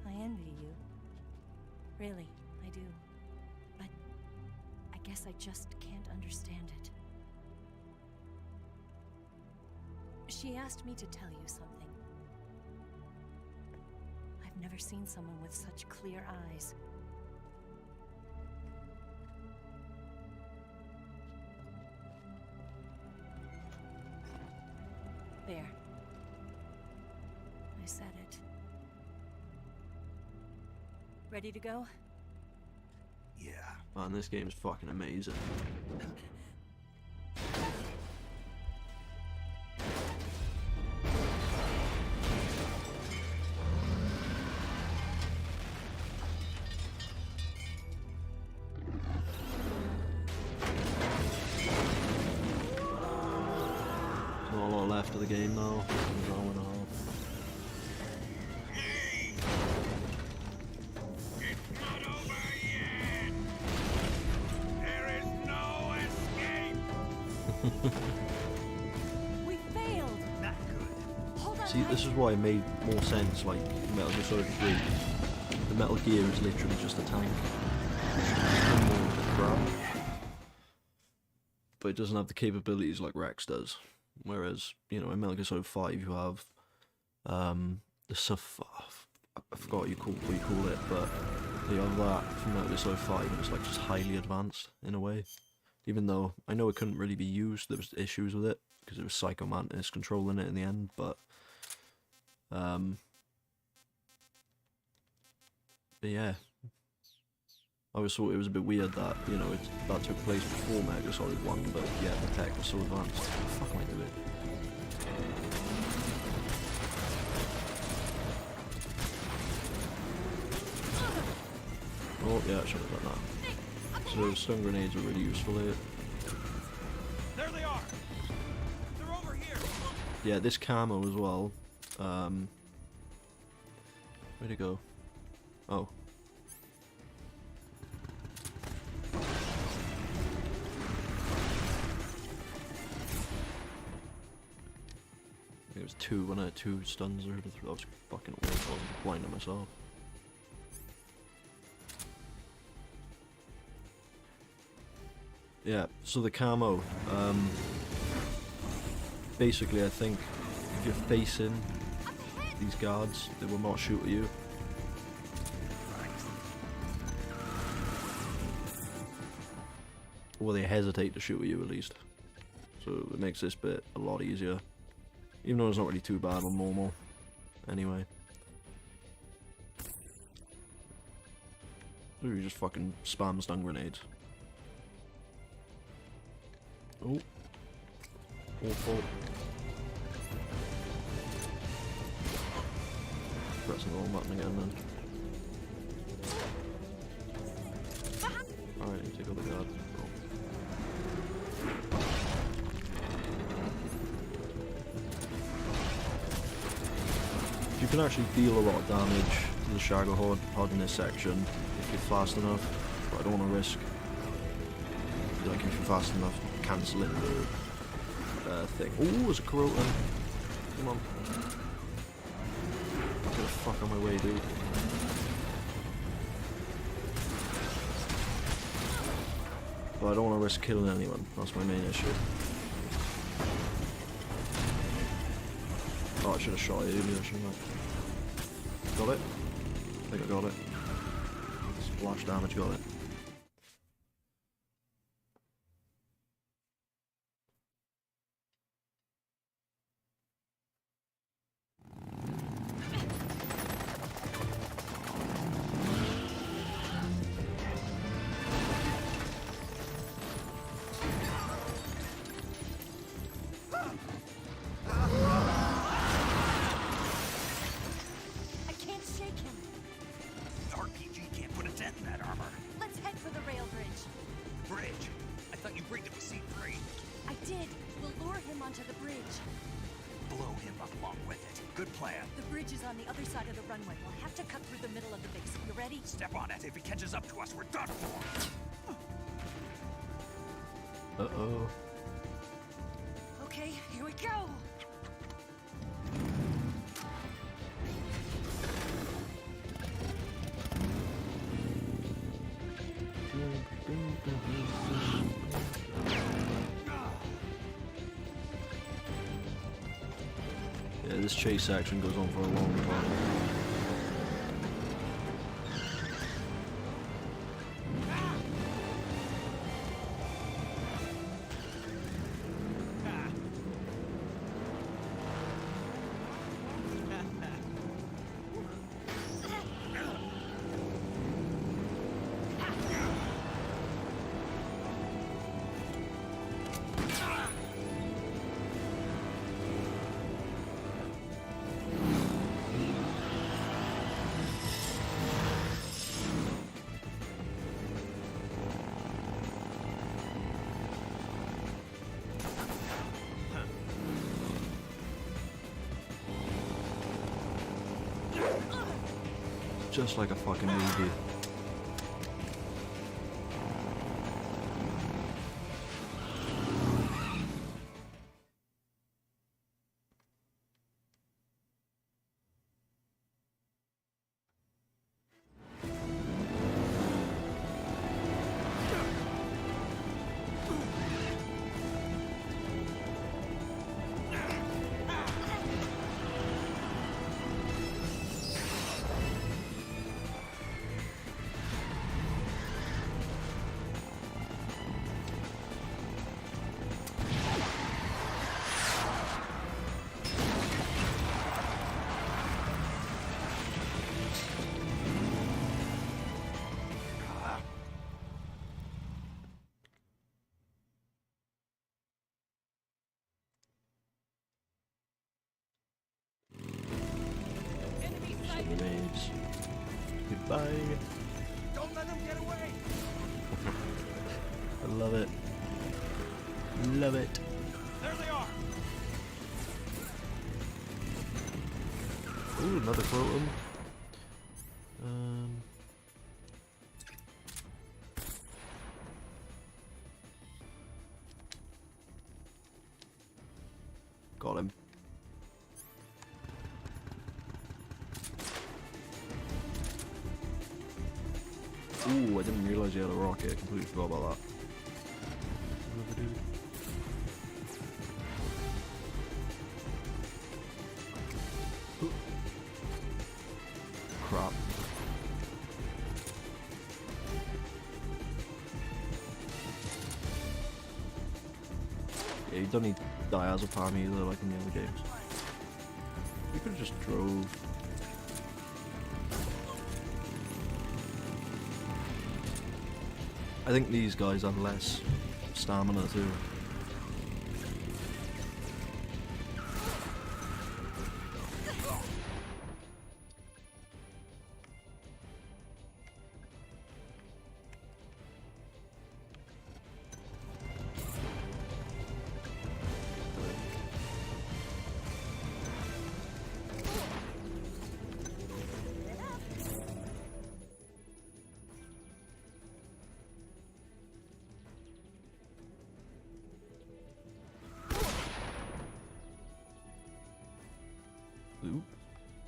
[SPEAKER 3] I envy you. Really, I do. But I guess I just can't understand it. She asked me to tell you something. I've never seen someone with such clear eyes. There. I said it. Ready to go?
[SPEAKER 2] Yeah.
[SPEAKER 1] Man, this game's fucking amazing. Not a lot left of the game now. An hour and a half.
[SPEAKER 5] It's not over yet! There is no escape!
[SPEAKER 3] We failed!
[SPEAKER 2] Not good.
[SPEAKER 3] Hold on
[SPEAKER 1] See,
[SPEAKER 3] tight.
[SPEAKER 1] this is why it made more sense, like, Metal Gear Solid 3. The Metal Gear is literally just a tank. And more of a Grad. But it doesn't have the capabilities like Rex does. Whereas, you know, in Metal Gear Solid 5 you have the stuff. I forgot what you call it, but you have that from Metal Gear Solid 5, and it's like just highly advanced in a way. Even though I know it couldn't really be used, there was issues with it because it was Psycho Mantis controlling it in the end. But yeah, I always thought it was a bit weird that that took place before Metal Gear Solid 1, but yeah, the tech was so advanced. What the fuck am I doing? Oh yeah, I should have done that. So stun grenades are really useful here.
[SPEAKER 4] There they are. They're over here.
[SPEAKER 1] Yeah, this camo as well. Where'd it go? Oh. It was two when I had two stuns. I was fucking away. I was blinding myself. Yeah, so the camo, basically I think if you're facing these guards, they will not shoot at you. Or they hesitate to shoot at you at least. So it makes this bit a lot easier. Even though it's not really too bad on normal. Anyway. Ooh, you just fucking spam stun grenades. Oh. Awful. Pressing the wrong button again then. Alright, you take all the guards. You can actually deal a lot of damage to the Shago Horde in this section if you're fast enough, but I don't want to risk, like, if you're fast enough, cancelling the thing. Oh, there's a Kurotan. Come on. Get the fuck on my way, dude. But I don't want to risk killing anyone, that's my main issue. Oh, I should have shot it earlier, shouldn't I? Got it? I think I got it. Splash damage, got it. Uh-oh.
[SPEAKER 3] Okay, here we go!
[SPEAKER 1] Yeah, this chase action goes on for a long time. Just like a fucking movie. Peace. Goodbye.
[SPEAKER 4] Don't let them get away!
[SPEAKER 1] I love it. Love it.
[SPEAKER 4] There they are!
[SPEAKER 1] Ooh, another Croton. Got him. Ooh, I didn't realise he had a rocket. I completely forgot about that. Ooh. Crap. Yeah, you don't need diazepam either like in the other games. You could have just drove. I think these guys have less stamina too.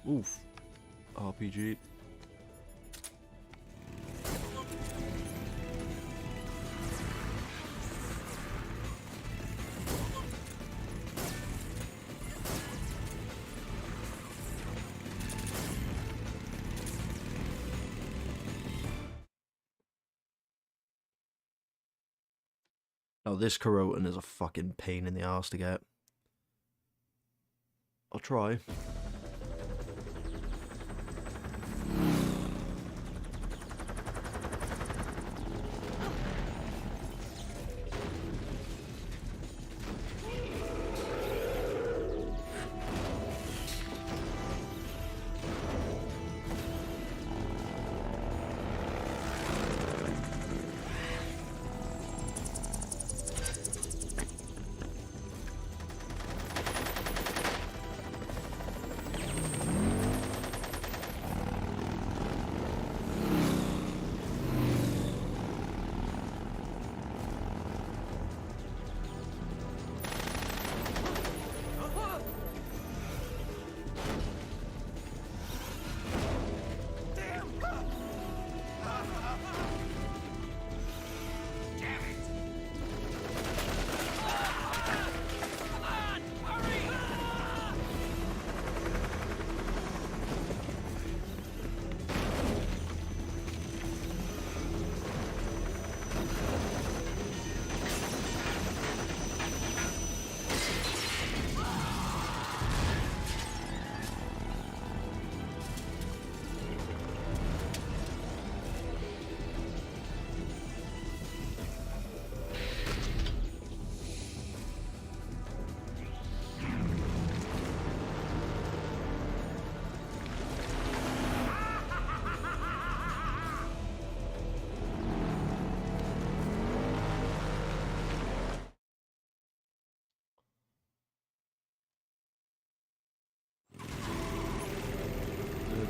[SPEAKER 1] Oof. RPG. Now this Croton is a fucking pain in the ass to get. I'll try.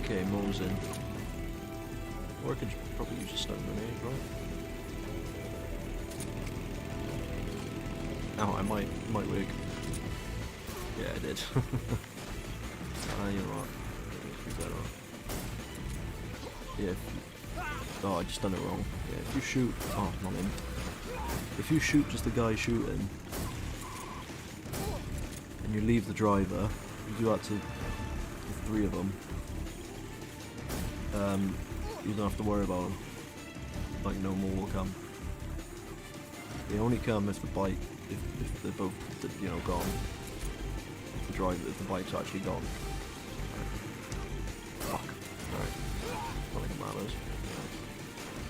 [SPEAKER 1] Okay, Mo's in. Or I could probably use a stun grenade, right? Oh, I might wig. Yeah, I did. You know what? Be better. Yeah. Oh, I just done it wrong. Yeah, if you shoot, oh, not him. If you shoot just the guy shooting, and you leave the driver, you do that to the three of them. You don't have to worry about them. Like, no more will come. They only come if the bike, if they're both, you know, gone. If the bike's actually gone. Fuck. Alright. Not like it matters.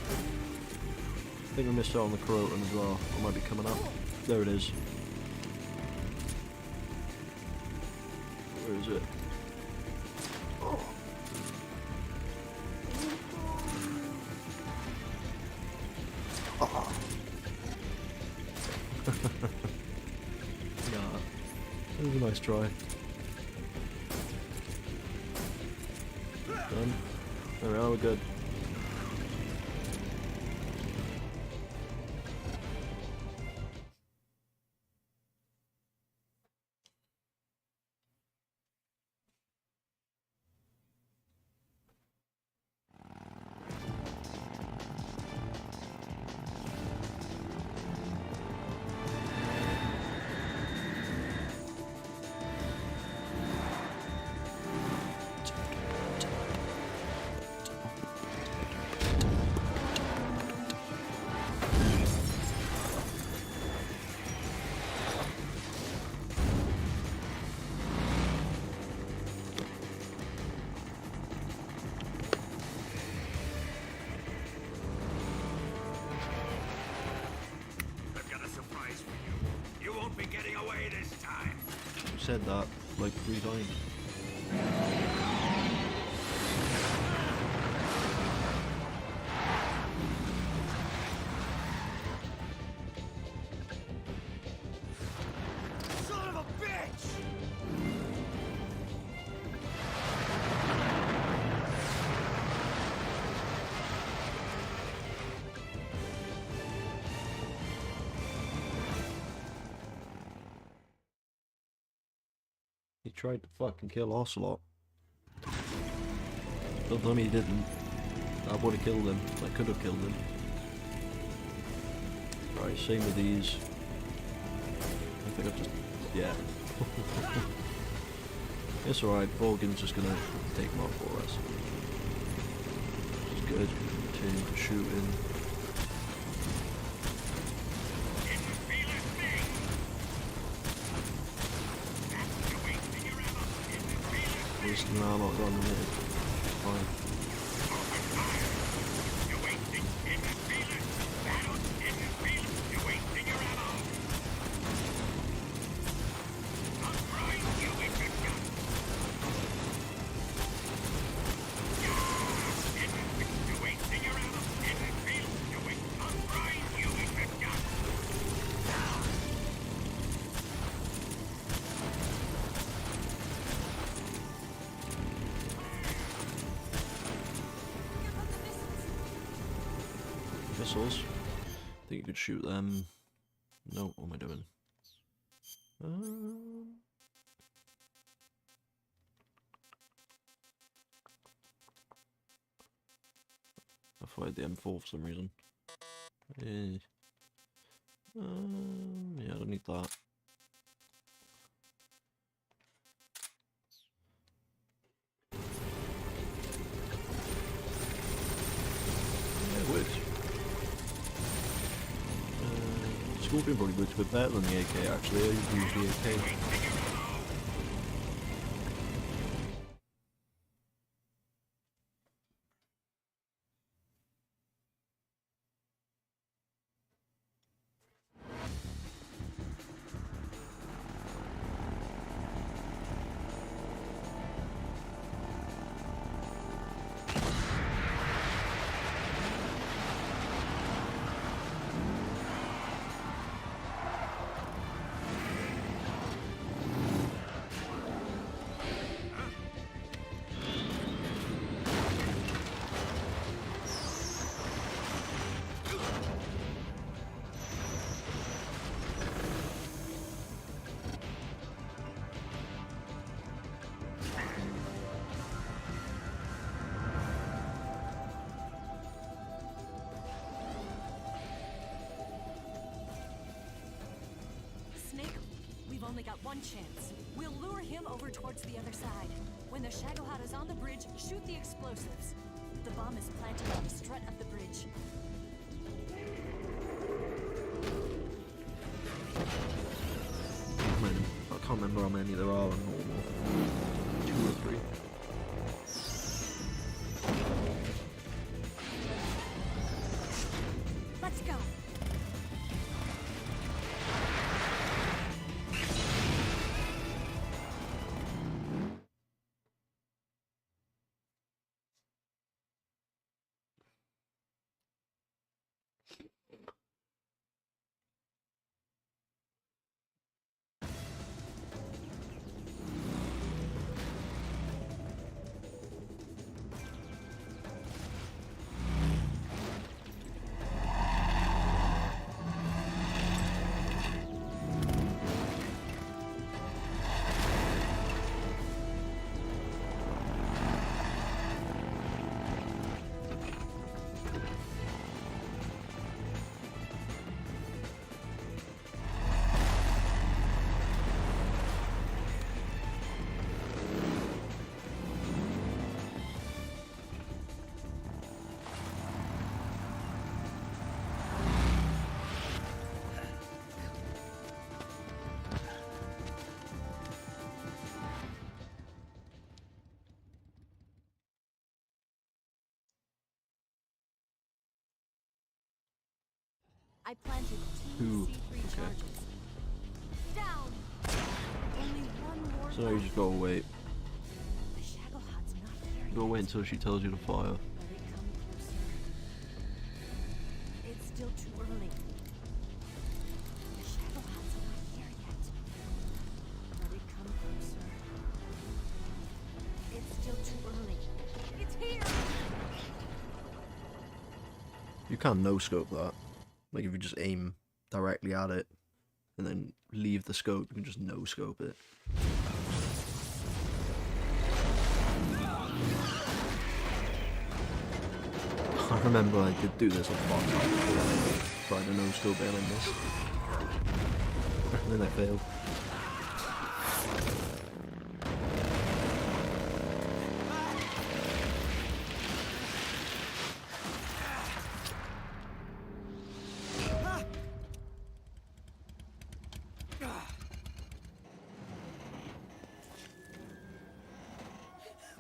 [SPEAKER 1] I think I missed out on the Croton as well. It might be coming up. There it is. Where is it? Oh. Yeah, it was a nice try. Done. There we are, we're good.
[SPEAKER 5] I've got a surprise for you. You won't be getting away this time.
[SPEAKER 1] You said that like 3 times.
[SPEAKER 4] Son of a bitch!
[SPEAKER 1] He tried to fucking kill Ocelot. Don't tell me he didn't. I would have killed him. I could have killed him. Right, same with these. I think I've just... yeah. It's alright, Volgan's just gonna take him out for us. Which is good. Continue to shoot in. Wasting ammo, not running it. Fine. Missiles. I think you could shoot them. No, what am I doing? I fired the M4 for some reason. Yeah, I don't need that. Yeah, it works. Scorpion probably works a bit better than the AK actually. I use the AK.
[SPEAKER 3] We've only got one chance. We'll lure him over towards the other side. When the Shagohod is on the bridge, shoot the explosives. The bomb is planted on the strut of the bridge.
[SPEAKER 1] I can't remember how many there are in normal. 2 or 3.
[SPEAKER 3] Let's go. I planted 2
[SPEAKER 1] Ooh,
[SPEAKER 3] C3
[SPEAKER 1] okay.
[SPEAKER 3] charges. Down! Only one more
[SPEAKER 1] So now you
[SPEAKER 3] left.
[SPEAKER 1] just gotta wait.
[SPEAKER 3] The Shagohod's not there
[SPEAKER 1] You gotta
[SPEAKER 3] yet.
[SPEAKER 1] wait until she tells you to fire.
[SPEAKER 3] Let it come closer. It's still too early. The Shagohod's not here yet. Let it come closer. It's still too early. It's here!
[SPEAKER 1] You can't no-scope that. Like, if you just aim directly at it, and then leave the scope, you can just no-scope it. I remember I did do this a lot before I tried to no-scope it like this. And then I failed.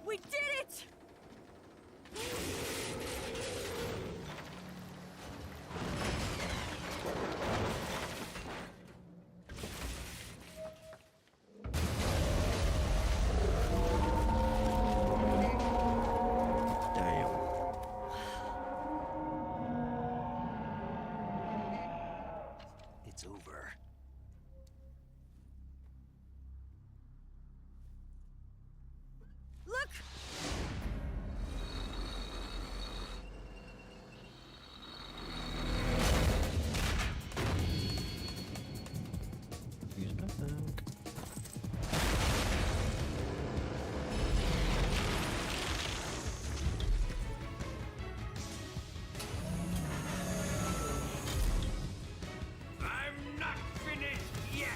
[SPEAKER 3] We did it!
[SPEAKER 1] Damn.
[SPEAKER 2] It's over.
[SPEAKER 3] Look!
[SPEAKER 1] He's back.
[SPEAKER 5] I'm not finished yet!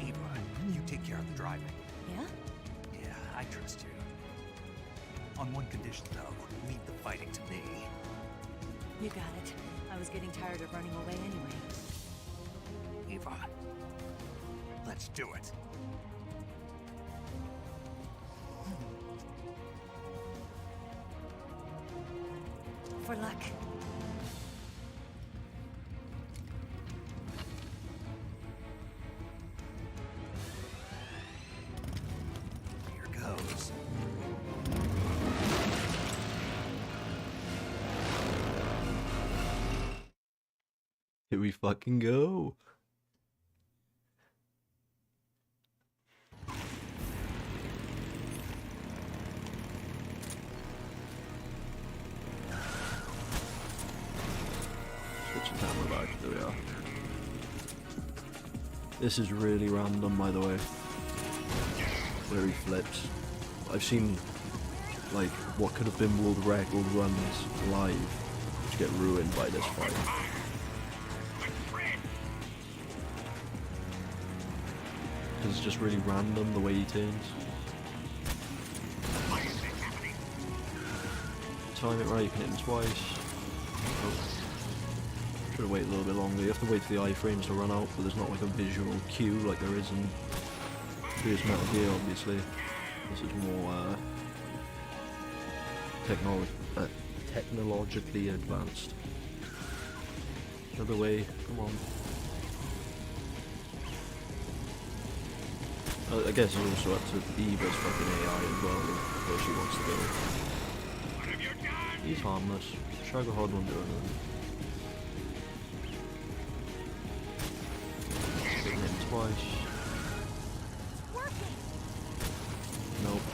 [SPEAKER 2] Eva, you take care of the driving.
[SPEAKER 3] Yeah?
[SPEAKER 2] Yeah, I trust you. On one condition, though, leave the fighting to me.
[SPEAKER 3] You got it. I was getting tired of running away anyway.
[SPEAKER 2] Eva, let's do it.
[SPEAKER 3] For luck.
[SPEAKER 2] Here goes.
[SPEAKER 1] Here we fucking go. Switch the camera back. There we are. This is really random, by the way. Where he flips. I've seen, like, what could have been world record runs live, which get ruined by this fight. Because it's just really random the way he turns. Time it right, you can hit him twice. Oh. Should have waited a little bit longer. You have to wait for the iframes to run out, but there's not like a visual cue like there is in previous Metal Gear, obviously. This is more technologically advanced. Another way, come on. I guess it's also up to Eva's fucking AI as well, where she wants to go. He's harmless. Shagohod won't do anything. Hitting him twice. Nope.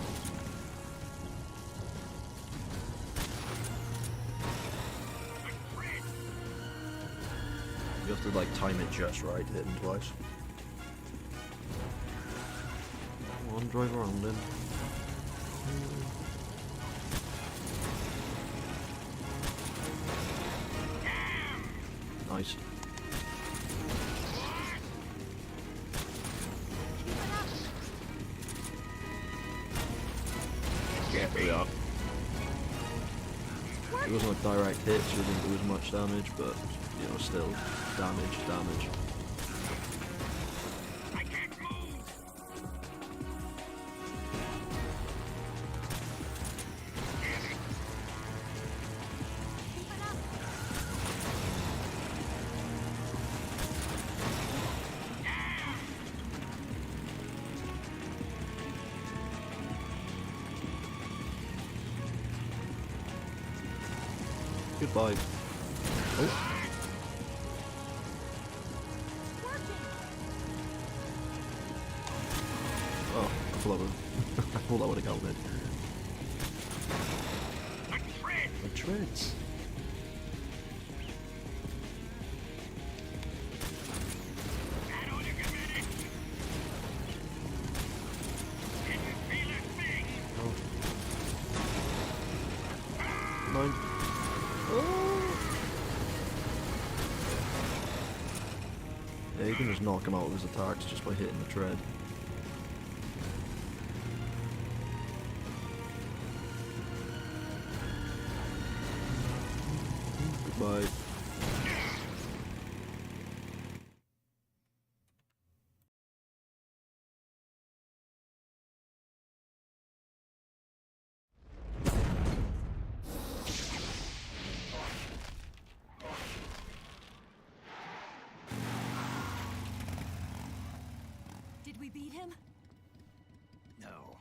[SPEAKER 1] You have to like time it just right to hit him twice. Come on, drive around him. Nice. Yeah, there we are. It wasn't a direct hit, so it didn't do as much damage, but, you know, still, damage. Goodbye. Oh. Oh, I thought that would have counted. The treads. Mine. Oh. Yeah, you can just knock him out with his attacks just by hitting the tread. Goodbye.
[SPEAKER 3] Did we beat him?
[SPEAKER 2] No.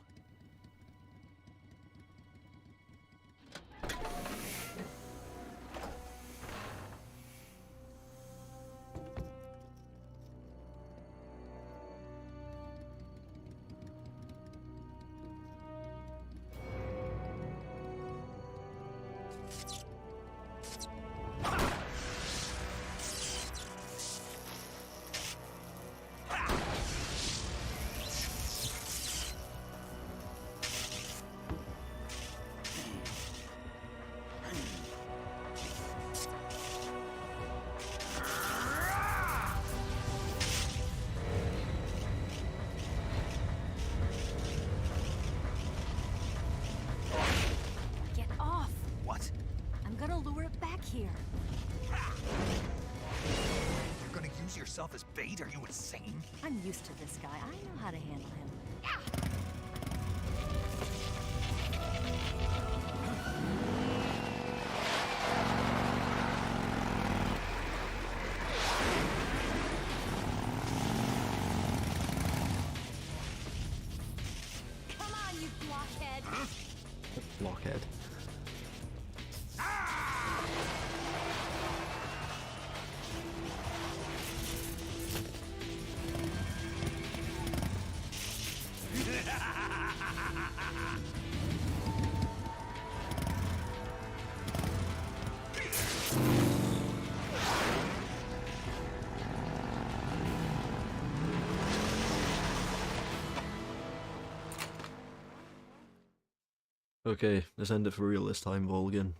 [SPEAKER 3] Get off!
[SPEAKER 2] What?
[SPEAKER 3] I'm gonna lure it back here.
[SPEAKER 2] You're gonna use yourself as bait? Are you insane?
[SPEAKER 3] I'm used to this guy. I know how to handle him. Come on, you blockhead!
[SPEAKER 1] Blockhead. Okay, let's end it for real this time, Volgin.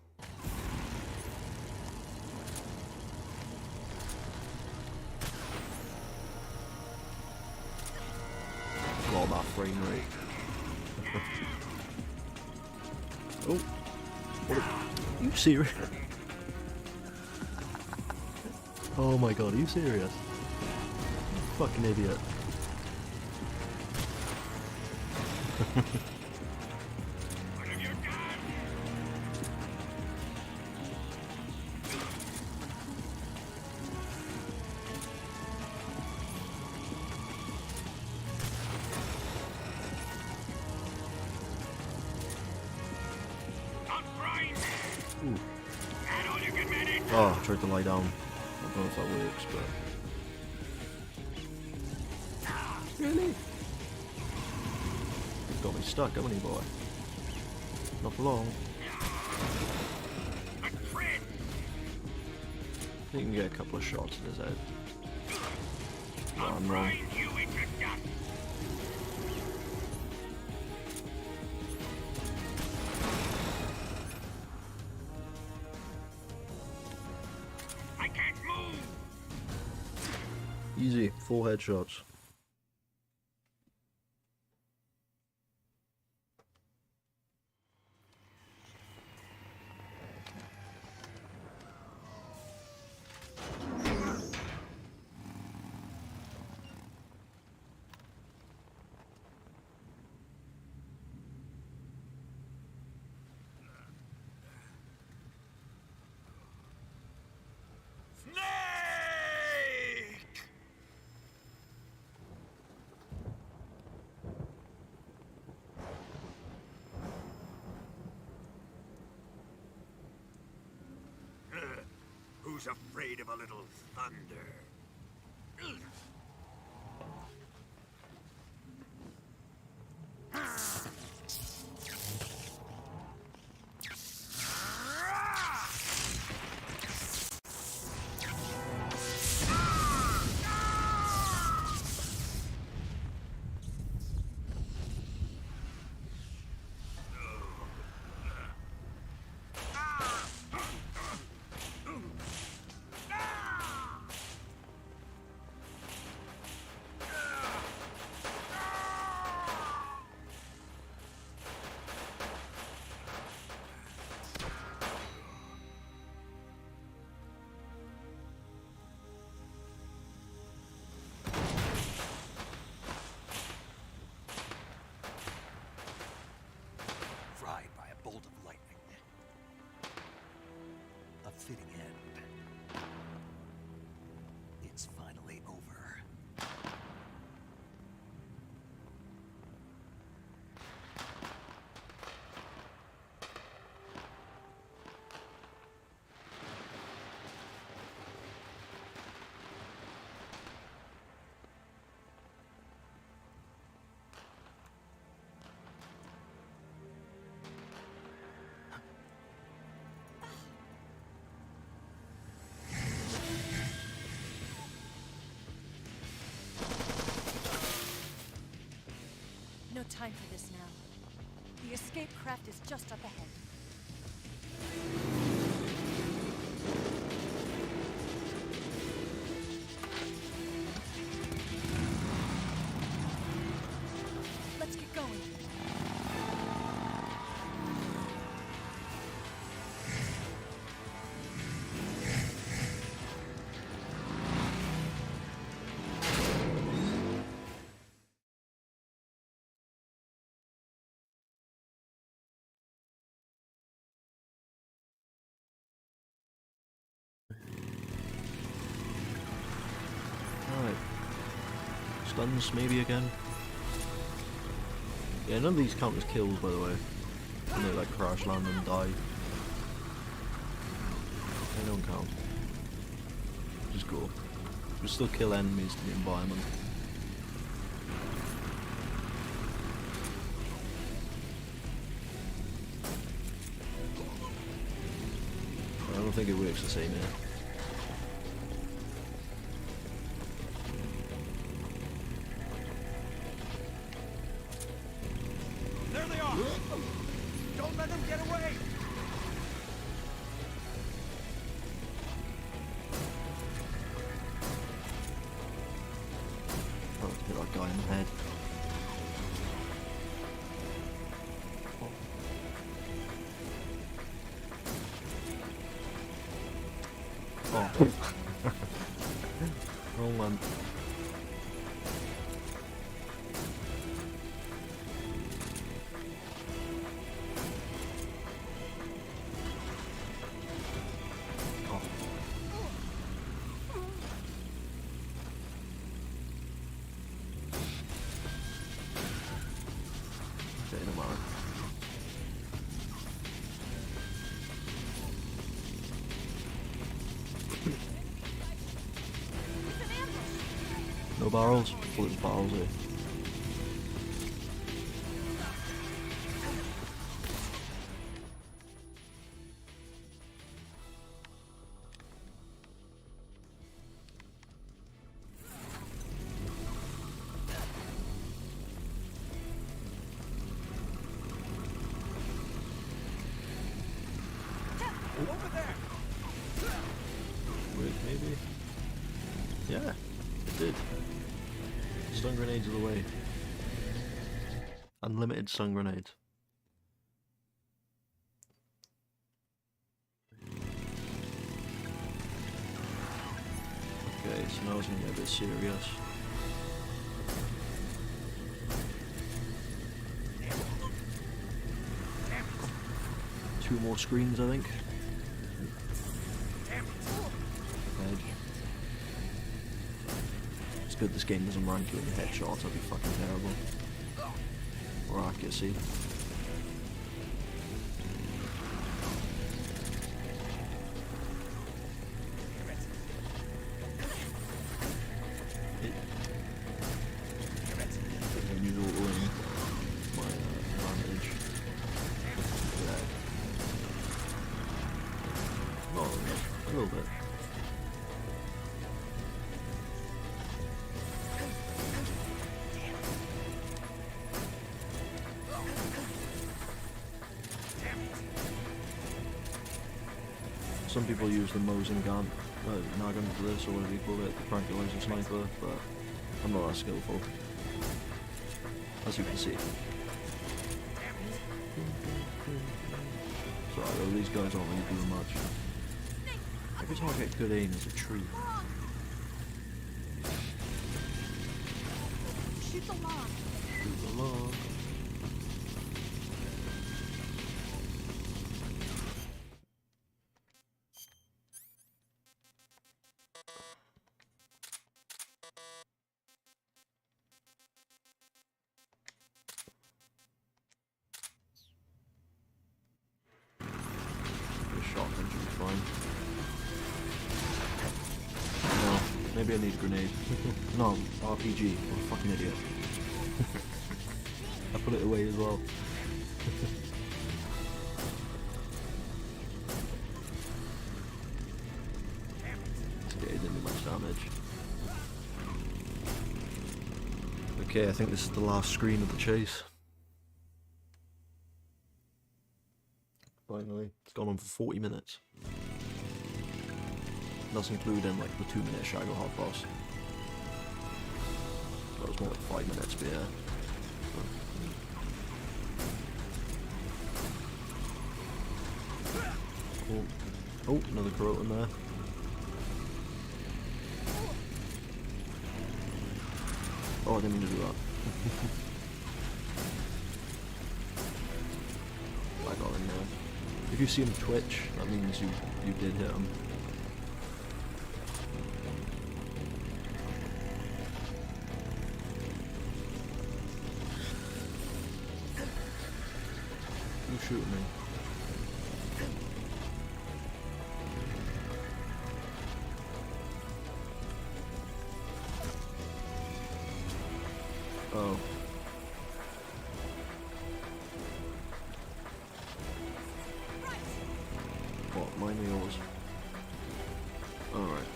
[SPEAKER 1] Oh, that frame rate. Oh, what are you serious? Oh my god, are you serious? You fucking idiot. Ooh. Oh, I tried to lie down. I don't know if that works, but... Really? You've got me stuck, haven't you, boy? Not for long. I think you can get a couple of shots in his head. No, I'm wrong. Easy, 4 headshots.
[SPEAKER 5] Who's afraid of a little thunder?
[SPEAKER 2] Fried by a bolt of lightning. A fitting end. It's finally over.
[SPEAKER 3] No time for this now. The escape craft is just up ahead. Let's get going.
[SPEAKER 1] Alright. Stuns maybe again. Yeah, none of these count as kills, by the way. When they like crash land and die. They don't count. Which is cool. You still kill enemies to the environment. I don't think it works the same here.
[SPEAKER 4] There they are! Don't let them get away!
[SPEAKER 1] Oh, hit that guy in the head. Oh. Wrong one. Oh. Okay, no matter. No barrels? Full of barrels here.
[SPEAKER 4] Over there!
[SPEAKER 1] Wait, maybe? Yeah, it did. Stun grenades are the way. Unlimited stun grenades. Okay, so now it's gonna get a bit serious. Two more screens, I think. Head. It's good this game doesn't rank you in headshots, that'd be fucking terrible. Or accuracy. Some people use the Mosin gun, Nagan for this, or whatever you call it, the tranquilizer sniper, but I'm not that skillful. As you can see. Sorry though, these guys aren't really doing much. Every time I get good aim, it's a treat.
[SPEAKER 3] Shoot the log.
[SPEAKER 1] Shoot the log. Shotgun should be fine. No, maybe I need a grenade. No, RPG. What a fucking idiot. I put it away as well. Yeah, it didn't do much damage. Okay, I think this is the last screen of the chase. Finally, it's gone on for 40 minutes. That's including like the 2-minute Shadow Hot Boss. Well, it's more like 5 minutes, but yeah. Oh, another Croton there. Oh, I didn't mean to do that. I got in there. If you see him twitch, that means you did hit him. Who's shooting me? Oh. What, mine or yours? Alright.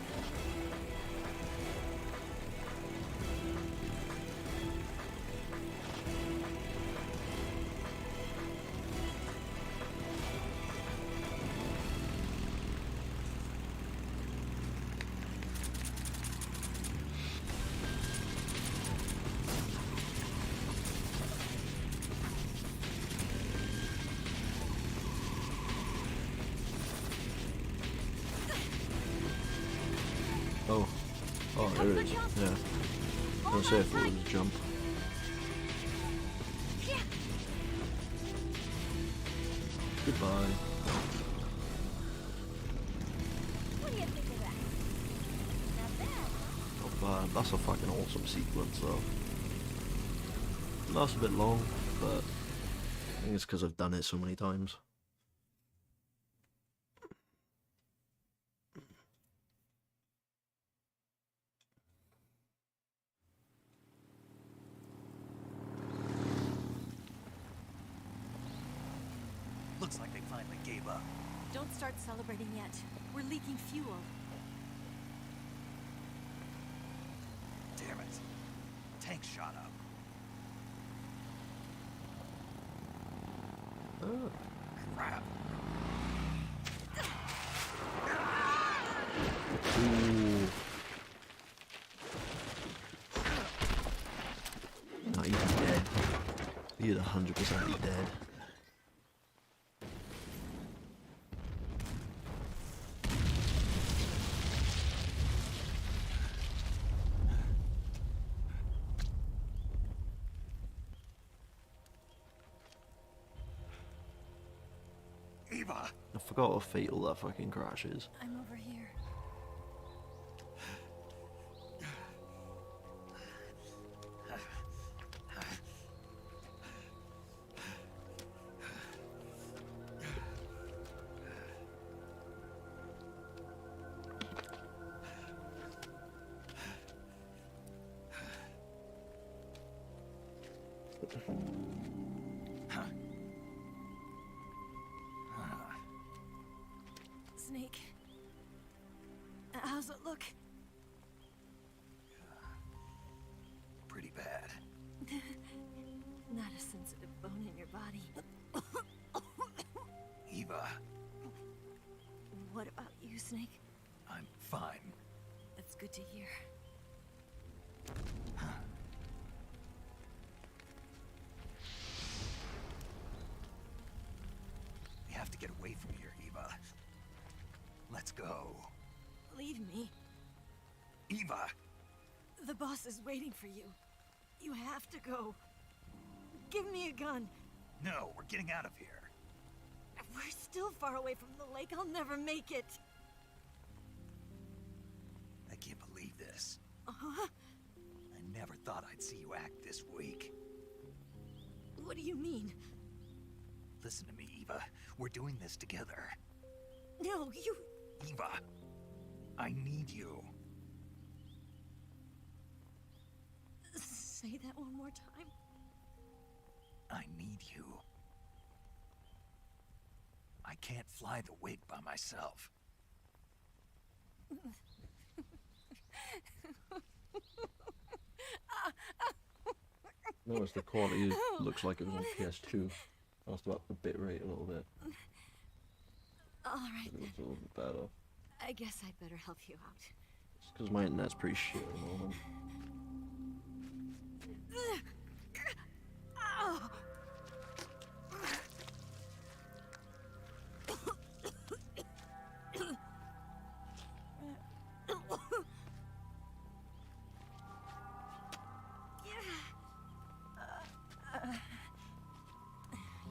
[SPEAKER 1] Oh. Oh, there it is. Yeah. I was gonna say if it was a jump. Goodbye.
[SPEAKER 3] What do you think of that? Not bad.
[SPEAKER 1] Not bad. That's a fucking awesome sequence though. That's a bit long, but I think it's because I've done it so many times.
[SPEAKER 2] Looks like they finally gave up.
[SPEAKER 3] Don't start celebrating yet. We're leaking fuel.
[SPEAKER 2] Damn it. Tank shot up.
[SPEAKER 1] Oh.
[SPEAKER 2] Crap.
[SPEAKER 1] Ooh. No, you'd be dead. You'd 100% be dead.
[SPEAKER 2] Eva!
[SPEAKER 1] I forgot how fatal that fucking crash is.
[SPEAKER 3] I'm over here. Snake. How's it look?
[SPEAKER 2] Pretty bad.
[SPEAKER 3] Not a sensitive bone in your body.
[SPEAKER 2] Eva.
[SPEAKER 3] What about you, Snake?
[SPEAKER 2] I'm fine.
[SPEAKER 3] That's good to hear.
[SPEAKER 2] We have to get away from here, Eva. Let's go.
[SPEAKER 3] Leave me.
[SPEAKER 2] Eva!
[SPEAKER 3] The boss is waiting for you. You have to go. Give me a gun.
[SPEAKER 2] No, we're getting out of here.
[SPEAKER 3] We're still far away from the lake. I'll never make it.
[SPEAKER 2] I can't believe this.
[SPEAKER 3] Uh-huh.
[SPEAKER 2] I never thought I'd see you act this weak.
[SPEAKER 3] What do you mean?
[SPEAKER 2] Listen to me, Eva. We're doing this together.
[SPEAKER 3] No, you...
[SPEAKER 2] Eva, I need you.
[SPEAKER 3] Say that one more time.
[SPEAKER 2] I need you. I can't fly the wig by myself.
[SPEAKER 1] Notice the quality looks like it was on PS2. I asked about the bit rate a little bit.
[SPEAKER 3] Alright
[SPEAKER 1] It
[SPEAKER 3] then.
[SPEAKER 1] looks a little bit better.
[SPEAKER 3] I guess I'd better help you out.
[SPEAKER 1] It's because my internet's pretty shit at the moment.
[SPEAKER 3] Ow!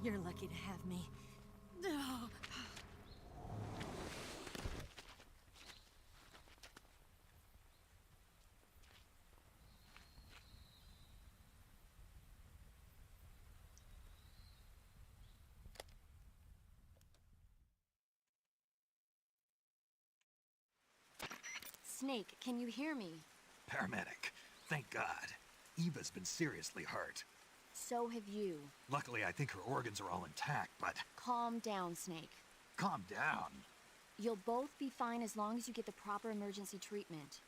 [SPEAKER 3] You're lucky to have me. No.
[SPEAKER 10] Snake, can you hear me?
[SPEAKER 2] Paramedic, thank God. Eva's been seriously hurt.
[SPEAKER 10] So have you.
[SPEAKER 2] Luckily, I think her organs are all intact, but
[SPEAKER 10] Calm down, Snake.
[SPEAKER 2] calm down.
[SPEAKER 10] You'll both be fine as long as you get the proper emergency treatment.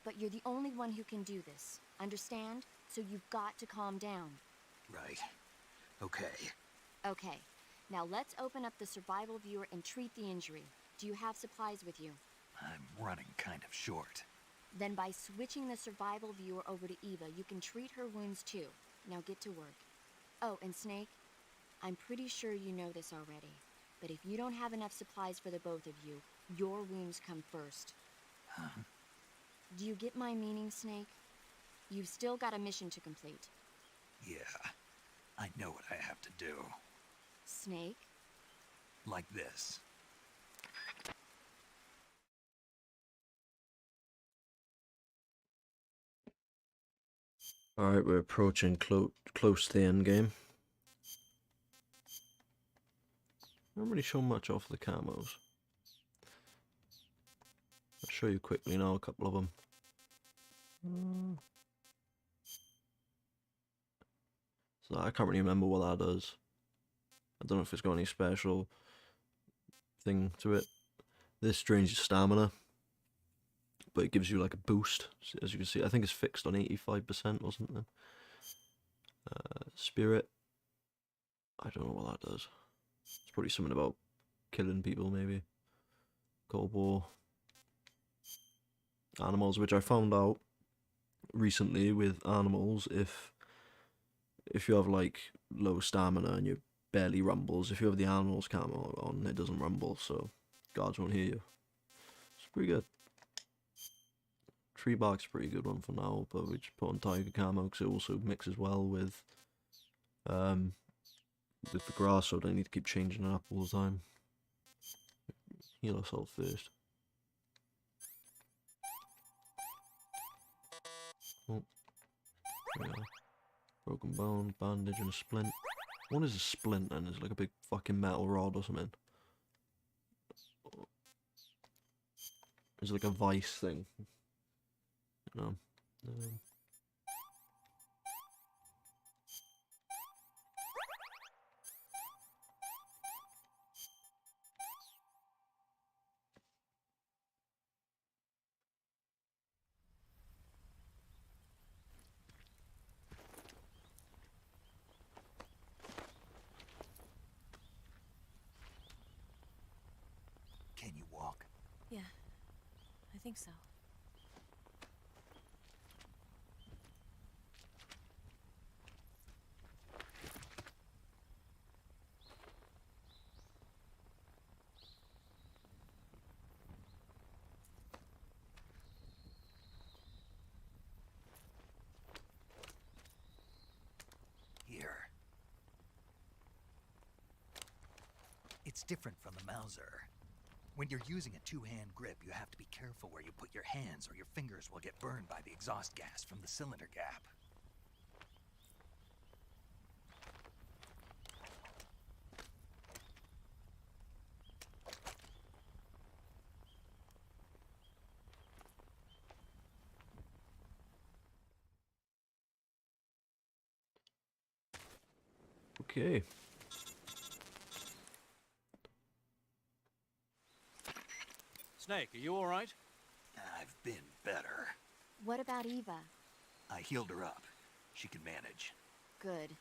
[SPEAKER 10] But you're the only one who can do this. Understand? So you've got to calm down.
[SPEAKER 2] Right. Okay.
[SPEAKER 10] Okay. Now let's open up the survival viewer and treat the injury. Do you have supplies with you?
[SPEAKER 2] I'm running kind of short.
[SPEAKER 10] Then by switching the survival viewer over to Eva, you can treat her wounds too. Now get to work. Oh, and Snake, I'm pretty sure you know this already, but if you don't have enough supplies for the both of you, your wounds come first.
[SPEAKER 2] Huh?
[SPEAKER 10] Do you get my meaning, Snake? You've still got a mission to complete.
[SPEAKER 2] Yeah. I know what I have to do.
[SPEAKER 10] Snake?
[SPEAKER 2] Like this.
[SPEAKER 1] Alright, we're approaching close to the end game. Not really sure much off the camos. I'll show you quickly now a couple of them. So I can't really remember what that does. I don't know if it's got any special thing to it. This drains your stamina, but it gives you like a boost. As you can see, I think it's fixed on 85% or something. Spirit. I don't know what that does. It's probably something about killing people, maybe. Cold War. Animals, which I found out recently with animals, if you have like low stamina and you barely rumbles, if you have the animals camo on, it doesn't rumble, so guards won't hear you. It's pretty good. Tree bark's a pretty good one for now, but we just put on tiger camo because it also mixes well with the grass, so I don't need to keep changing it up all the time. Heal ourselves first. Oh, yeah. Broken bone, bandage, and a splint. What is a splint then? It's like a big fucking metal rod or something. It's like a vice thing. You know.
[SPEAKER 2] Can you walk?
[SPEAKER 3] Yeah. think so.
[SPEAKER 2] Here. It's different from the Mauser. When you're using a two-hand grip, you have to be careful where you put your hands or your fingers will get burned by the exhaust gas from the cylinder gap.
[SPEAKER 1] Okay.
[SPEAKER 6] Snake, are you all right?
[SPEAKER 2] I've been better.
[SPEAKER 10] What about Eva?
[SPEAKER 2] I healed her up. She can manage.
[SPEAKER 10] Good.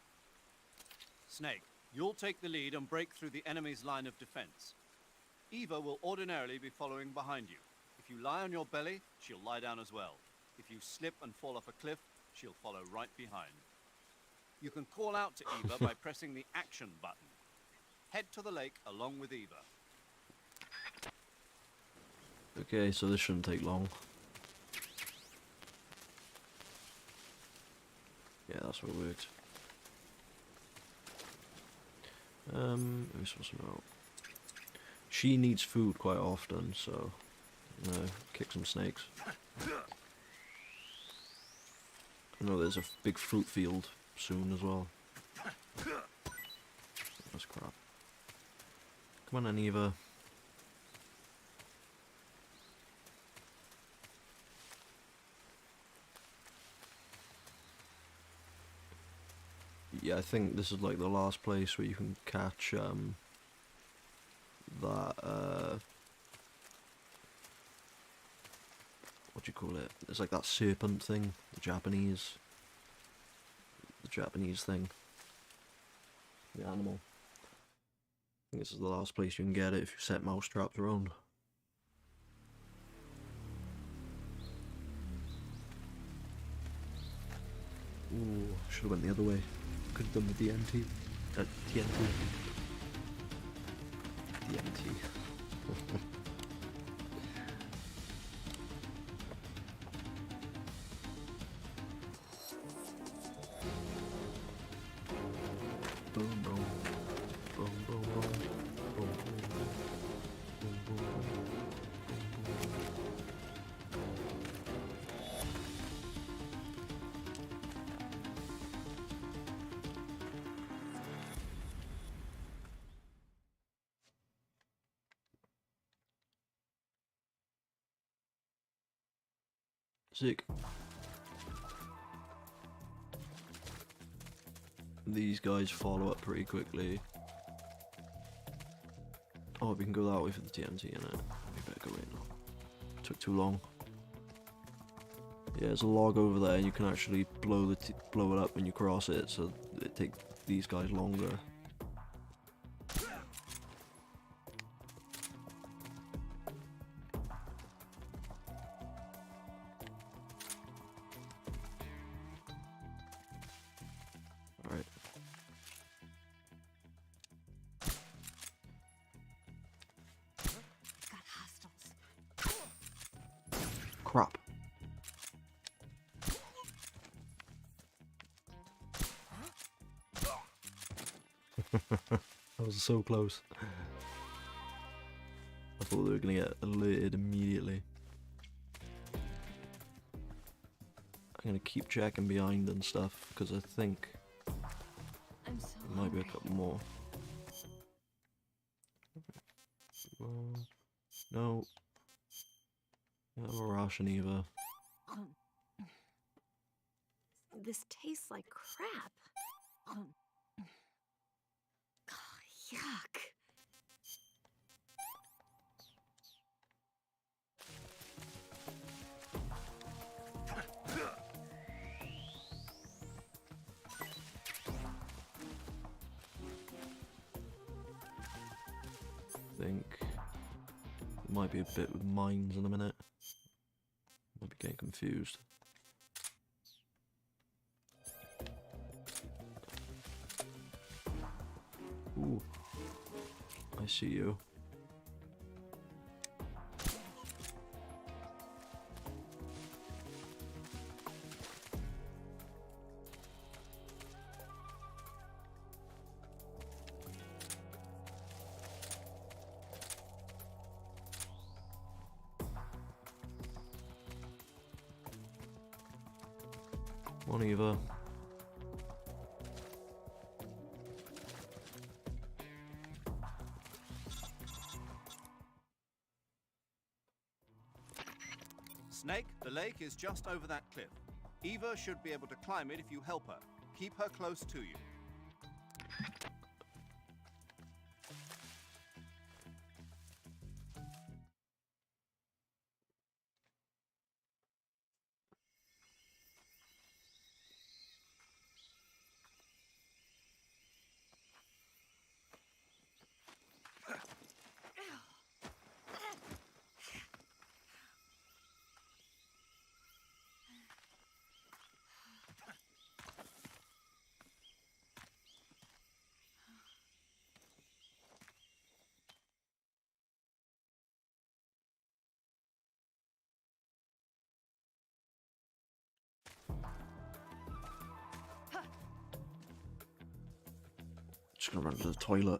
[SPEAKER 6] Snake, you'll take the lead and break through the enemy's line of defense. Eva will ordinarily be following behind you. If you lie on your belly, she'll lie down as well. If you slip and fall off a cliff, she'll follow right behind. You can call out to Eva by pressing the action button. Head to the lake along with Eva.
[SPEAKER 1] Okay, so this shouldn't take long. Yeah, that's what worked. Let me sort some out. She needs food quite often, so kick some snakes. I know there's a big fruit field soon as well. That's crap. Come on, Eva. Yeah, I think this is like the last place where you can catch that what do you call it? It's like that serpent thing, the Japanese thing. The animal. I think this is the last place you can get it if you set mouse traps around. Ooh, should have went the other way. Could have done the DNT. TNT. DNT. Boom, boom. Boom, boom, boom. Boom, boom, boom. Boom, boom, boom. Sick. These guys follow up pretty quickly. Oh, we can go that way for the TNT in it. We better go right now. Took too long. Yeah, there's a log over there. You can actually blow it up when you cross it, so it takes these guys longer. Alright.
[SPEAKER 3] Got hostiles.
[SPEAKER 1] Crap. That was so close. I thought they were gonna get alerted immediately. I'm gonna keep checking behind and stuff because I think
[SPEAKER 3] I'm so
[SPEAKER 1] there might be a
[SPEAKER 3] hungry.
[SPEAKER 1] couple more. No. Have a ration either.
[SPEAKER 3] This tastes like crap. Oh, yuck.
[SPEAKER 1] I think there might be a bit with mines in a minute. confused. Ooh. I see you. One either.
[SPEAKER 6] Snake, the lake is just over that cliff. Eva should be able to climb it if you help her. Keep her close to you.
[SPEAKER 1] Just gonna run to the toilet.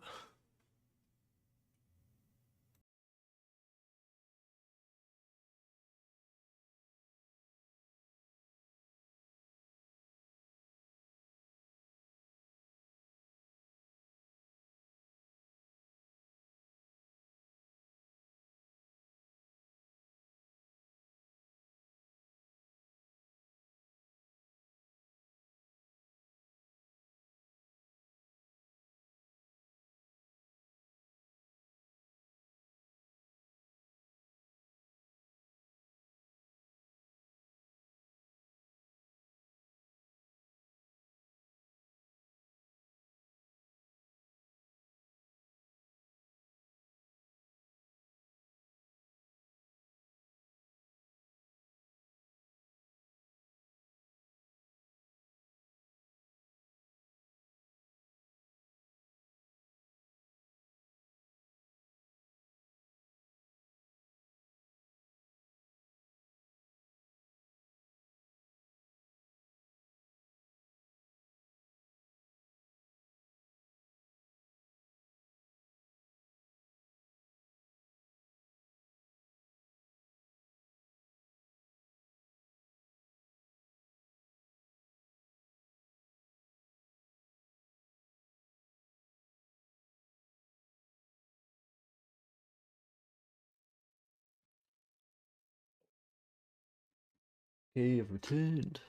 [SPEAKER 1] Hey, I've returned.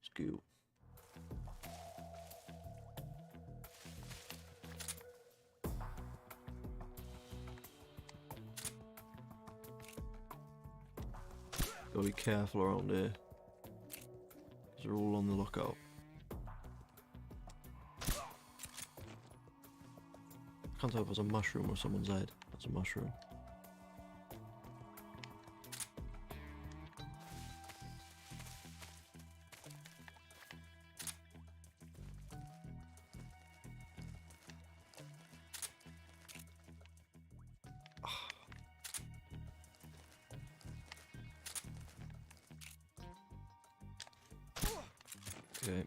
[SPEAKER 1] Let's go. Gotta be careful around here, because they're all on the lookout. I can't tell if it's a mushroom or someone's head. That's a mushroom. Okay.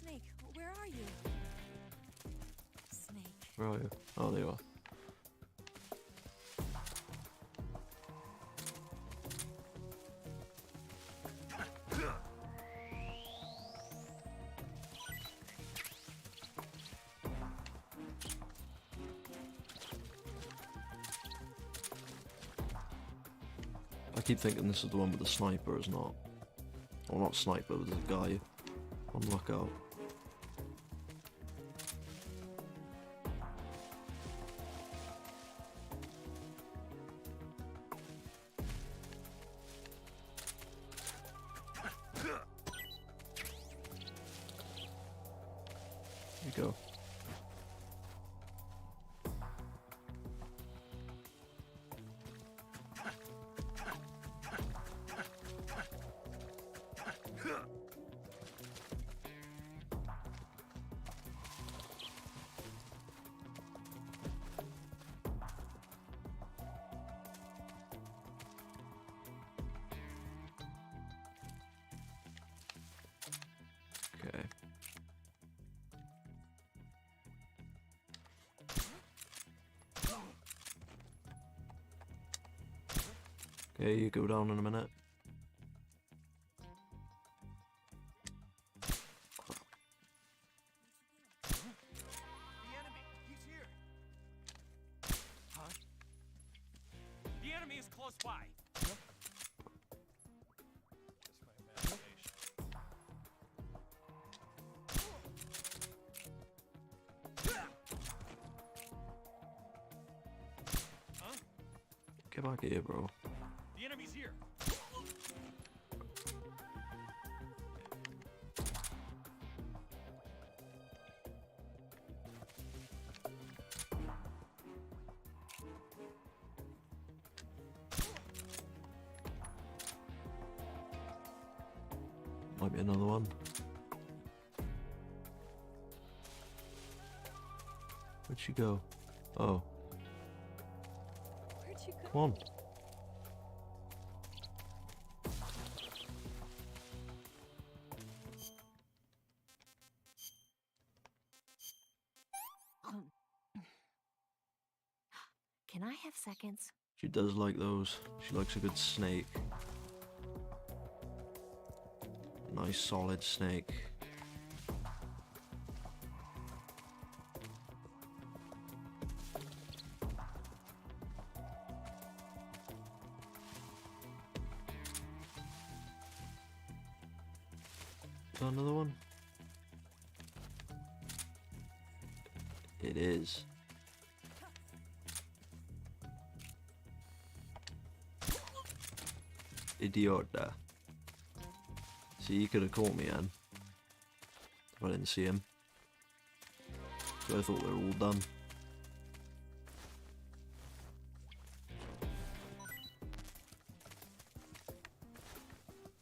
[SPEAKER 3] Snake, where are you? Snake.
[SPEAKER 1] Where are you? Oh, there you are. I keep thinking this is the one with the sniper, is not. Well, not sniper, but the guy on lookout. There you go. Okay, you go down in a minute.
[SPEAKER 4] The enemy! He's here! Huh? The enemy is close by!
[SPEAKER 9] Just my imagination.
[SPEAKER 4] Huh?
[SPEAKER 1] Get back here, bro.
[SPEAKER 4] The enemy's here!
[SPEAKER 1] Might be another one. Where'd she go? Oh,
[SPEAKER 3] Where'd you go?
[SPEAKER 1] come on.
[SPEAKER 3] Can I have seconds?
[SPEAKER 1] She does like those. She likes a good snake. Nice solid snake. Is that another one? It is. Idiota. See, he could have caught me, Anne. If I didn't see him. So I thought they were all done.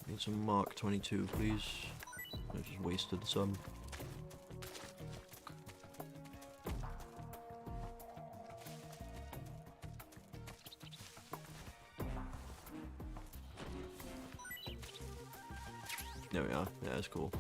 [SPEAKER 1] Need some Mark 22, please. I just wasted some. There we are. Yeah, that's cool.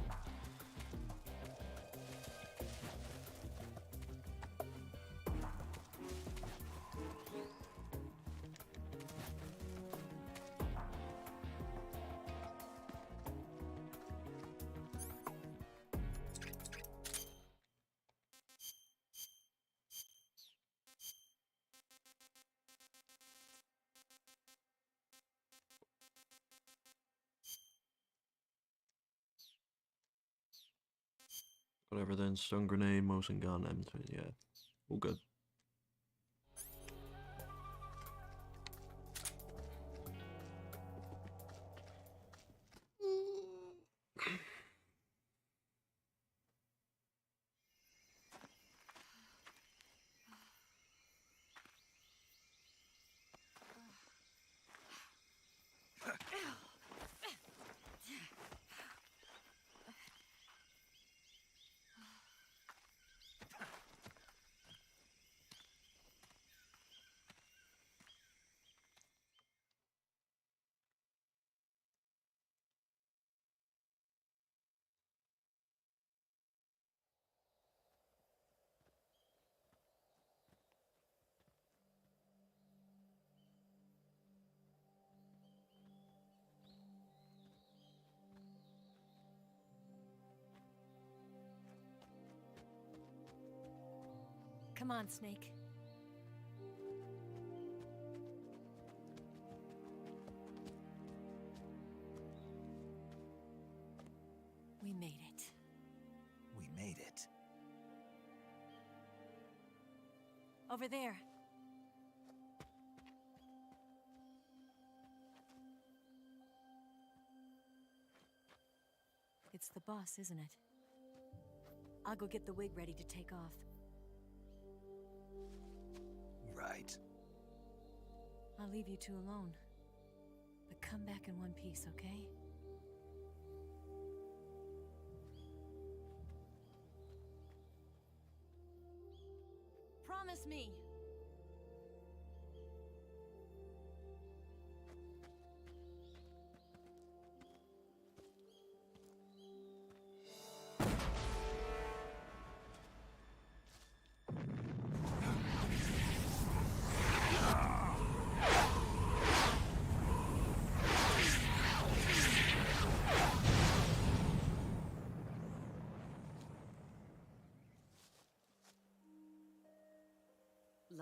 [SPEAKER 1] Whatever then, stun grenade, motion gun, M2, yeah. All good.
[SPEAKER 3] Come on, Snake. We made it.
[SPEAKER 2] We made it.
[SPEAKER 3] Over there. It's the boss, isn't it? I'll go get the wig ready to take off.
[SPEAKER 2] Right.
[SPEAKER 3] I'll leave you two alone. But come back in one piece, okay? Promise me!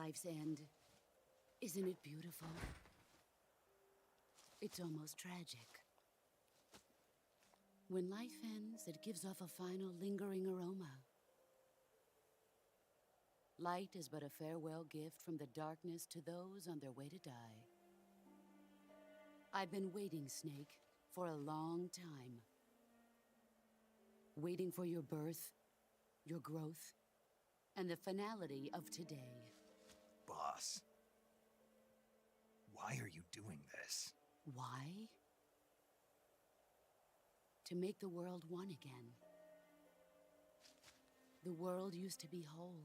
[SPEAKER 8] life's end. Isn't it beautiful? It's almost tragic. When life ends, it gives off a final lingering aroma. Light is but a farewell gift from the darkness to those on their way to die. I've been waiting, Snake, for a long time. Waiting for your birth, your growth, and the finality of today.
[SPEAKER 2] Boss, why are you doing this?
[SPEAKER 8] Why? To make the world one again. The world used to be whole.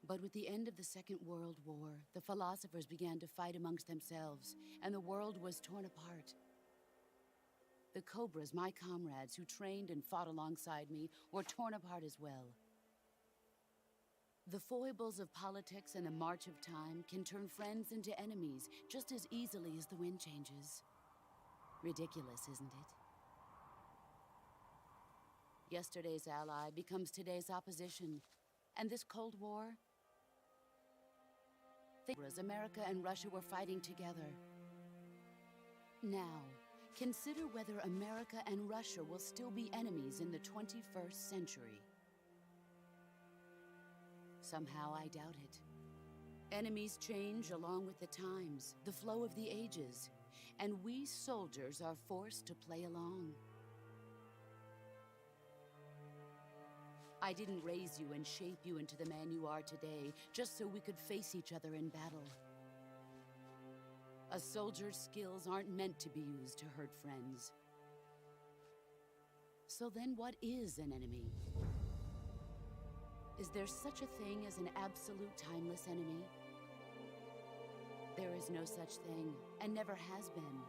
[SPEAKER 8] But with the end of the Second World War, the philosophers began to fight amongst themselves, and the world was torn apart. The Cobras, my comrades who trained and fought alongside me, were torn apart as well. The foibles of politics and the march of time can turn friends into enemies just as easily as the wind changes. Ridiculous, isn't it? Yesterday's ally becomes today's opposition, and this Cold War, America and Russia were fighting together. Now, consider whether America and Russia will still be enemies in the 21st century. Somehow I doubt it. Enemies change along with the times, the flow of the ages, and we soldiers are forced to play along. I didn't raise you and shape you into the man you are today just so we could face each other in battle. A soldier's skills aren't meant to be used to hurt friends. So then what is an enemy? Is there such a thing as an absolute timeless enemy? There is no such thing, and never has been.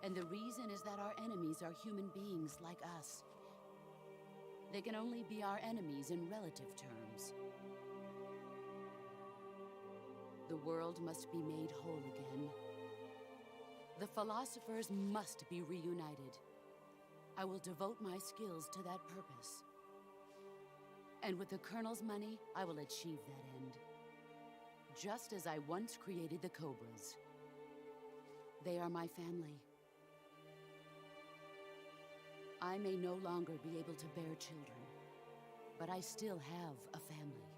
[SPEAKER 8] And the reason is that our enemies are human beings like us. They can only be our enemies in relative terms. The world must be made whole again. The philosophers must be reunited. I will devote my skills to that purpose. And with the Colonel's money, I will achieve that end. Just as I once created the Cobras. They are my family. I may no longer be able to bear children, but I still have a family.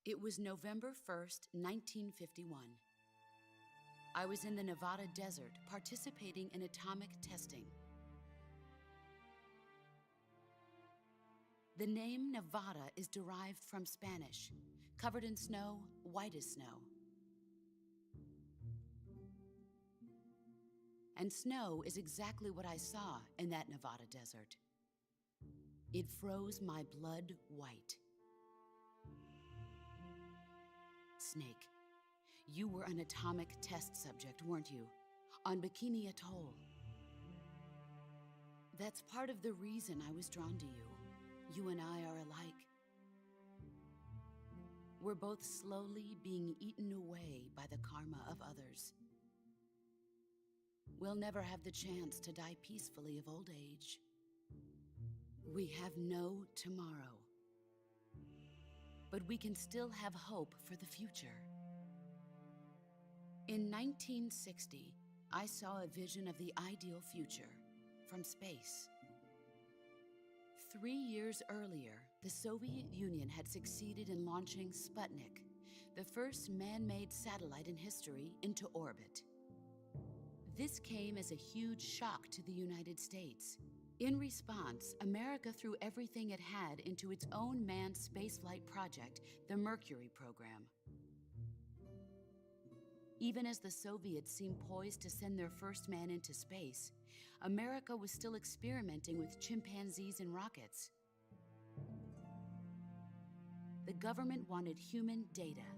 [SPEAKER 8] It was November 1st, 1951. I was in the Nevada desert participating in atomic testing. The name Nevada is derived from Spanish, covered in snow, white as snow. And snow is exactly what I saw in that Nevada desert. It froze my blood white. Snake, you were an atomic test subject, weren't you? On Bikini Atoll. That's part of the reason I was drawn to you. You and I are alike. We're both slowly being eaten away by the karma of others. We'll never have the chance to die peacefully of old age. We have no tomorrow. But we can still have hope for the future. In 1960, I saw a vision of the ideal future from space. 3 years earlier, the Soviet Union had succeeded in launching Sputnik, the first man-made satellite in history, into orbit. This came as a huge shock to the United States. In response, America threw everything it had into its own manned spaceflight project, the Mercury program. Even as the Soviets seemed poised to send their first man into space, America was still experimenting with chimpanzees and rockets. The government wanted human data.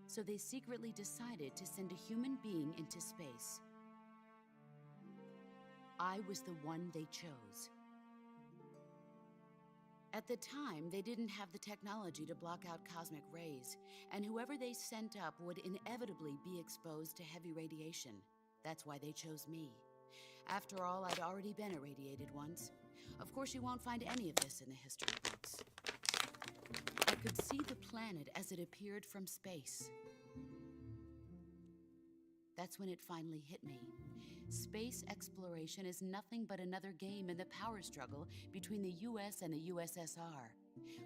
[SPEAKER 8] So they secretly decided to send a human being into space. I was the one they chose. At the time, they didn't have the technology to block out cosmic rays, and whoever they sent up would inevitably be exposed to heavy radiation. That's why they chose me. After all, I'd already been irradiated once. Of course, you won't find any of this in the history books. I could see the planet as it appeared from space. That's when it finally hit me. Space exploration is nothing but another game in the power struggle between the US and the USSR.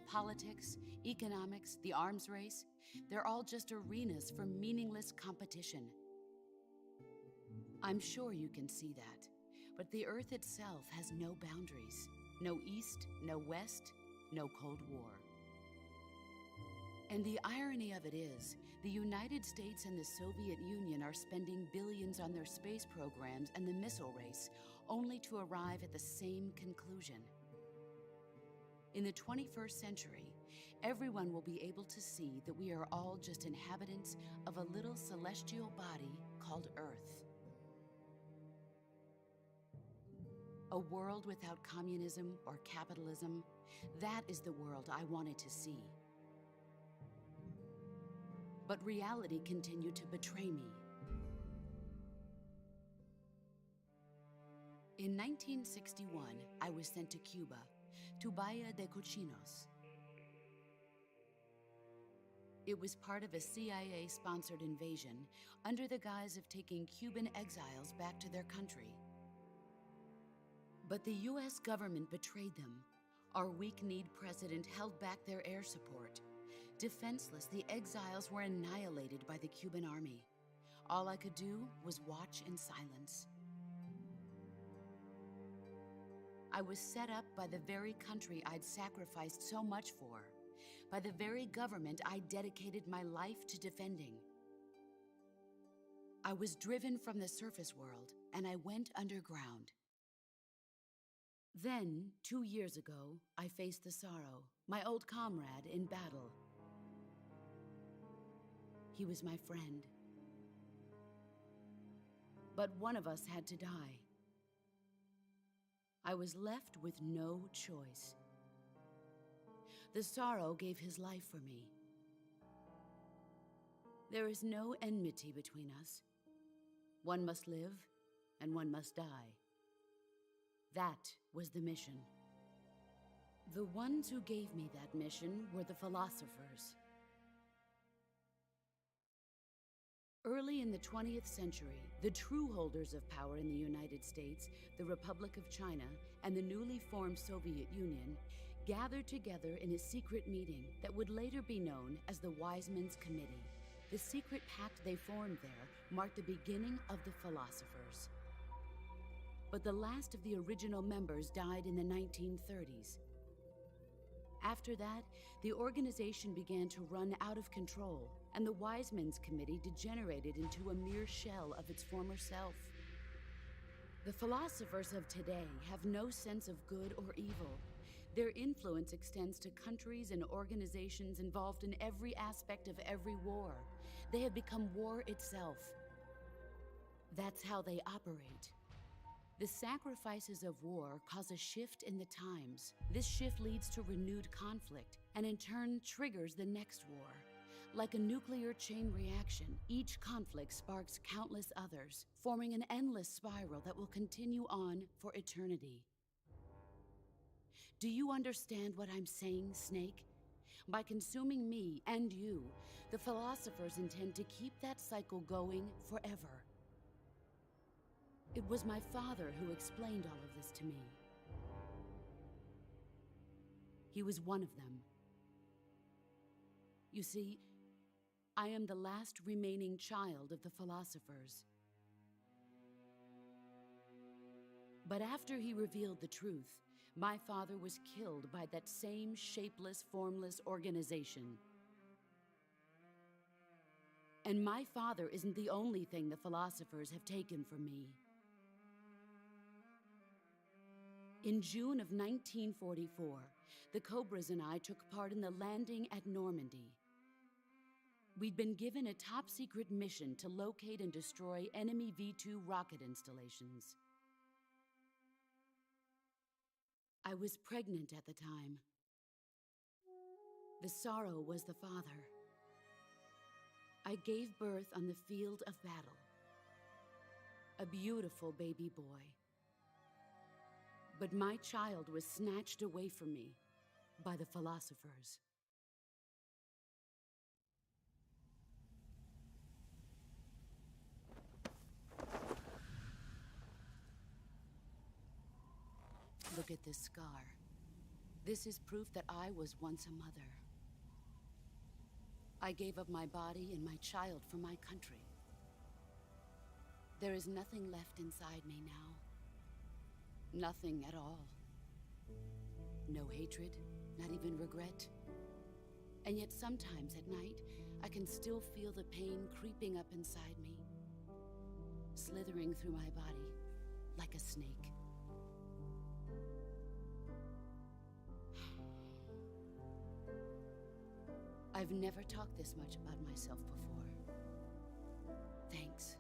[SPEAKER 8] Politics, economics, the arms race, they're all just arenas for meaningless competition. I'm sure you can see that, but the Earth itself has no boundaries. No East, no West, no Cold War. And the irony of it is, the United States and the Soviet Union are spending billions on their space programs and the missile race, only to arrive at the same conclusion. In the 21st century, everyone will be able to see that we are all just inhabitants of a little celestial body called Earth. A world without communism or capitalism, that is the world I wanted to see. But reality continued to betray me. In 1961, I was sent to Cuba, to Bahia de Cochinos. It was part of a CIA-sponsored invasion under the guise of taking Cuban exiles back to their country. But the US government betrayed them. Our weak-kneed president held back their air support. Defenseless, the exiles were annihilated by the Cuban army. All I could do was watch in silence. I was set up by the very country I'd sacrificed so much for, by the very government I dedicated my life to defending. I was driven from the surface world, and I went underground. Then, 2 years ago, I faced the sorrow, my old comrade in battle. He was my friend. But one of us had to die. I was left with no choice. The sorrow gave his life for me. There is no enmity between us. One must live, and one must die. That was the mission. The ones who gave me that mission were the philosophers. Early in the 20th century, the true holders of power in the United States, the Republic of China, and the newly formed Soviet Union gathered together in a secret meeting that would later be known as the Wise Men's Committee. The secret pact they formed there marked the beginning of the philosophers. But the last of the original members died in the 1930s. After that, the organization began to run out of control, and the Wise Men's Committee degenerated into a mere shell of its former self. The philosophers of today have no sense of good or evil. Their influence extends to countries and organizations involved in every aspect of every war. They have become war itself. That's how they operate. The sacrifices of war cause a shift in the times. This shift leads to renewed conflict, and in turn triggers the next war. Like a nuclear chain reaction, each conflict sparks countless others, forming an endless spiral that will continue on for eternity. Do you understand what I'm saying, Snake? By consuming me and you, the philosophers intend to keep that cycle going forever. It was my father who explained all of this to me. He was one of them. You see, I am the last remaining child of the philosophers. But after he revealed the truth, my father was killed by that same shapeless, formless organization. And my father isn't the only thing the philosophers have taken from me. In June of 1944, the Cobras and I took part in the landing at Normandy. We'd been given a top-secret mission to locate and destroy enemy V-2 rocket installations. I was pregnant at the time. The sorrow was the father. I gave birth on the field of battle. A beautiful baby boy, But my child was snatched away from me by the philosophers. Look at this scar. This is proof that I was once a mother. I gave up my body and my child for my country. There is nothing left inside me now. Nothing at all. No hatred, not even regret. And yet sometimes at night, I can still feel the pain creeping up inside me, slithering through my body like a snake. I've never talked this much about myself before. Thanks.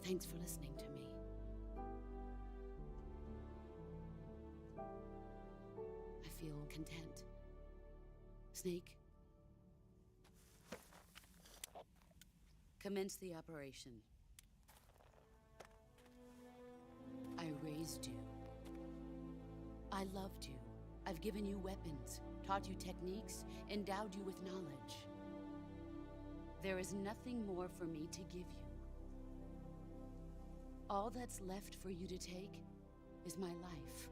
[SPEAKER 8] Thanks for listening to me. I feel content. Snake, commence the operation. I raised you. I loved you. I've given you weapons, taught you techniques, endowed you with knowledge. There is nothing more for me to give you. All that's left for you to take is my life,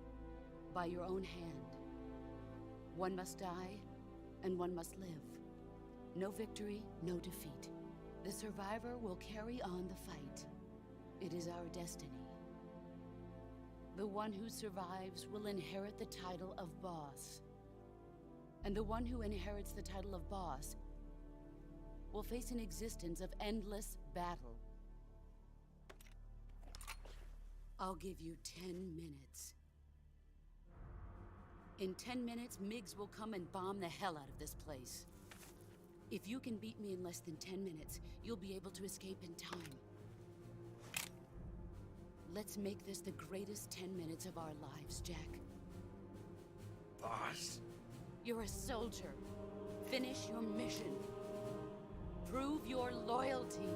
[SPEAKER 8] by your own hand. One must die, and one must live. No victory, no defeat. The survivor will carry on the fight. It is our destiny. The one who survives will inherit the title of boss. And the one who inherits the title of boss will face an existence of endless battle. I'll give you 10 minutes. In 10 minutes, MiGs will come and bomb the hell out of this place. If you can beat me in less than 10 minutes, you'll be able to escape in time. Let's make this the greatest 10 minutes of our lives, Jack.
[SPEAKER 5] Boss?
[SPEAKER 8] You're a soldier. Finish your mission. Prove your loyalty.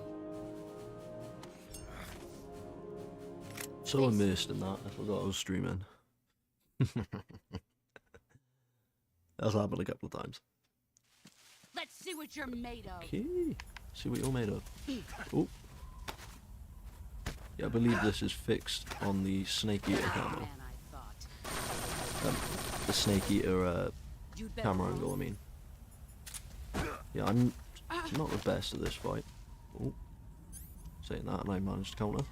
[SPEAKER 1] So immersed in that, I forgot I was streaming. That's happened a couple of times.
[SPEAKER 8] Let's see what you're made of.
[SPEAKER 1] Okay, see what you're made of. Oh. Yeah, I believe this is fixed on the Snake Eater camera. The Snake Eater camera angle, I mean. Yeah, I'm not the best at this fight. Oh. Saying that, and I managed to counter.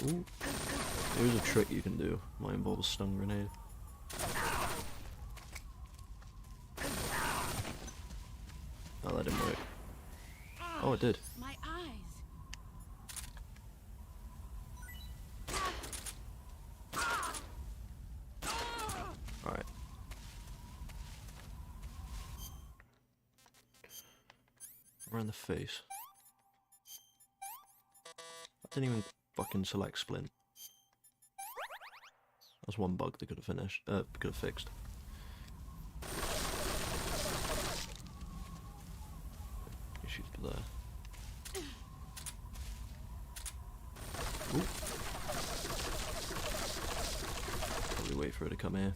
[SPEAKER 1] Ooh. Here's a trick you can do. Might involve a stun grenade. Oh, that didn't work. Oh, it did.
[SPEAKER 8] My eyes.
[SPEAKER 1] Alright. Around the face. I didn't even fucking select splint. That's one bug they could have finished. Could have fixed. Shoot for there. Ooh. Probably wait for her to come here.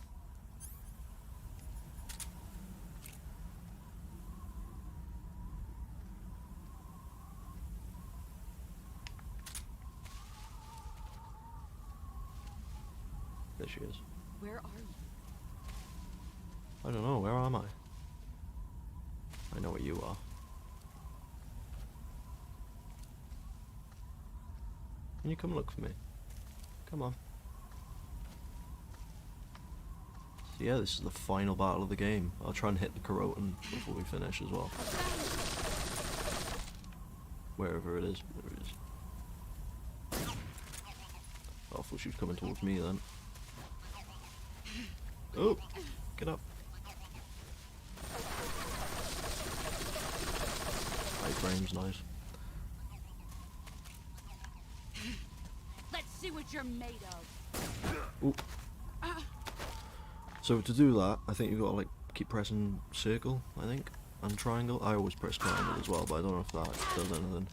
[SPEAKER 1] There she is.
[SPEAKER 8] Where are you?
[SPEAKER 1] I don't know, where am I? I know where you are. Can you come look for me? Come on. So yeah, this is the final battle of the game. I'll try and hit the Karotan before we finish as well. Wherever it is. There it is. Oh, I thought she was coming towards me then. Oh! Get up. High frame's nice.
[SPEAKER 8] Let's see what you're made of.
[SPEAKER 1] Ooh. So to do that, I think you've got to like keep pressing circle, I think, and triangle. I always press triangle as well, but I don't know if that does anything.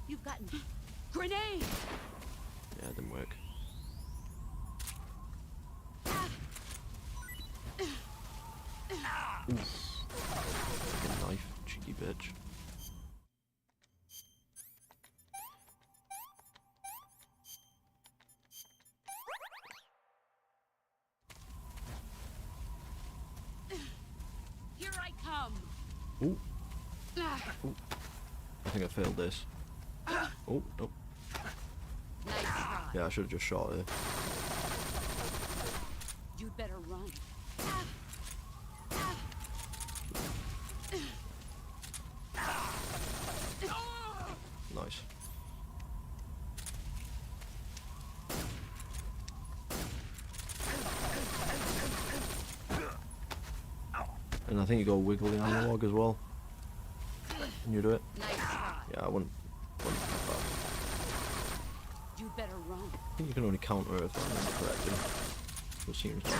[SPEAKER 8] You've gotten grenade.
[SPEAKER 1] Yeah, it didn't work. Oof. Fucking knife, cheeky bitch.
[SPEAKER 8] Here I come.
[SPEAKER 1] Ooh. Ooh. I think I failed this. Oh, no.
[SPEAKER 8] Nice try.
[SPEAKER 1] Yeah, I should have just shot it.
[SPEAKER 8] You'd better run.
[SPEAKER 1] Nice. And I think you gotta wiggle the analog as well. Can you do it?
[SPEAKER 8] Nice try.
[SPEAKER 1] Yeah, I wouldn't have that.
[SPEAKER 8] You'd better run.
[SPEAKER 1] I think you can only counter if I remember correctly. It seems like.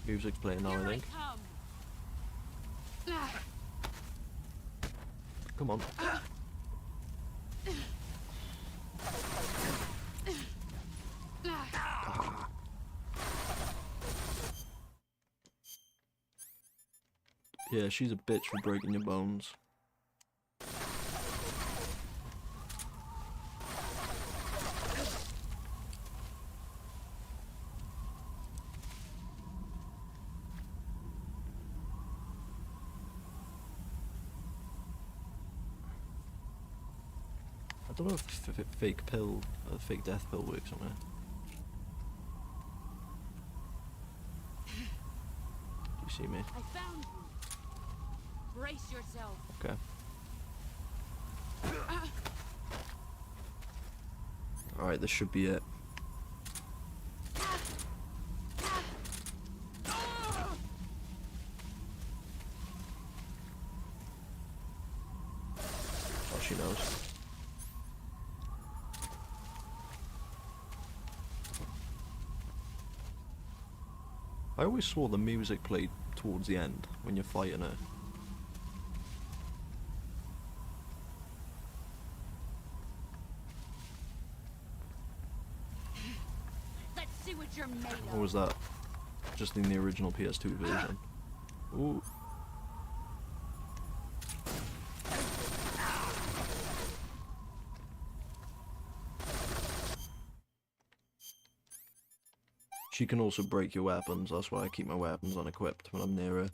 [SPEAKER 1] Music's playing now, I think. Come on. Ah. Yeah, she's a bitch for breaking your bones. I don't know if fake death pill works on it. Do you see me?
[SPEAKER 8] I found you. Brace yourself.
[SPEAKER 1] Okay. Alright, this should be it. Oh, she knows. I always swore the music played towards the end when you're fighting her.
[SPEAKER 8] Let's see what you're made of.
[SPEAKER 1] Or was that just in the original PS2 version? Ooh. She can also break your weapons, that's why I keep my weapons unequipped when I'm near her.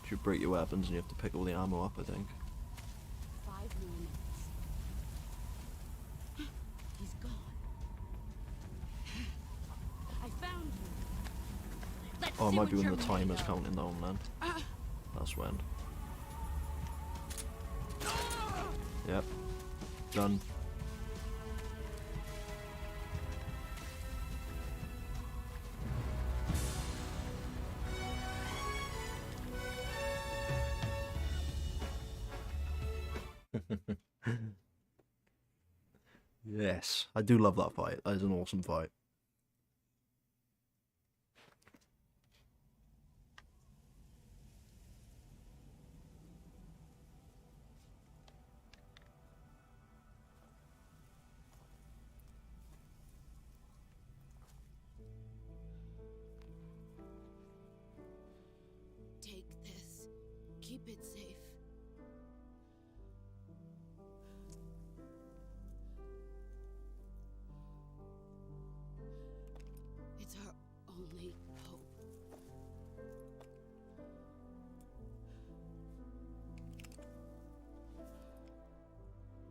[SPEAKER 1] She'll break your weapons and you have to pick all the ammo up, I think.
[SPEAKER 8] 5 more minutes. He's gone. I found you. Let's
[SPEAKER 1] Oh, it
[SPEAKER 8] see
[SPEAKER 1] might
[SPEAKER 8] what
[SPEAKER 1] be when
[SPEAKER 8] you're
[SPEAKER 1] the
[SPEAKER 8] made
[SPEAKER 1] timer's
[SPEAKER 8] of.
[SPEAKER 1] counting down then. That's when. Yep. Done. Yes, I do love that fight. That is an awesome fight.
[SPEAKER 8] Take this. Keep it safe. It's our only hope.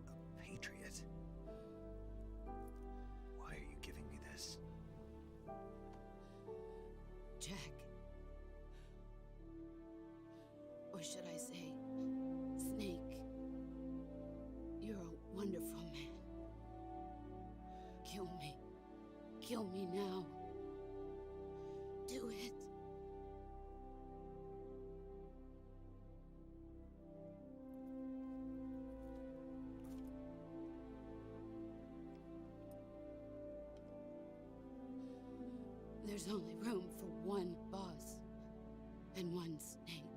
[SPEAKER 2] A patriot? Why are you giving me this?
[SPEAKER 8] Jack. Or should I say, Snake? You're a wonderful man. Kill me. Kill me now. Do it. There's only room for one boss and one snake.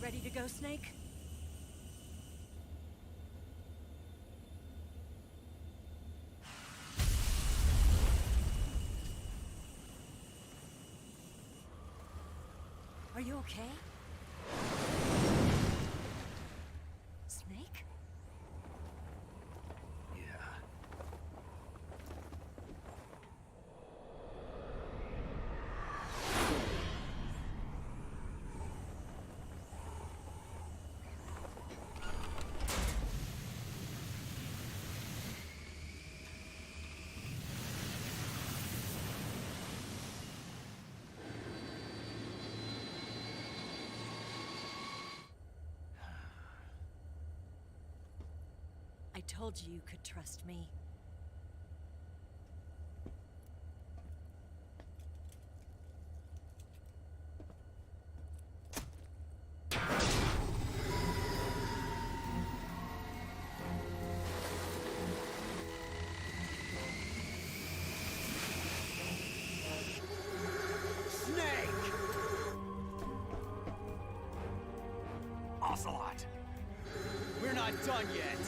[SPEAKER 3] Ready to go, Snake? Are you okay? Snake? I told you you could trust me.
[SPEAKER 2] Snake! Ocelot! We're not done yet!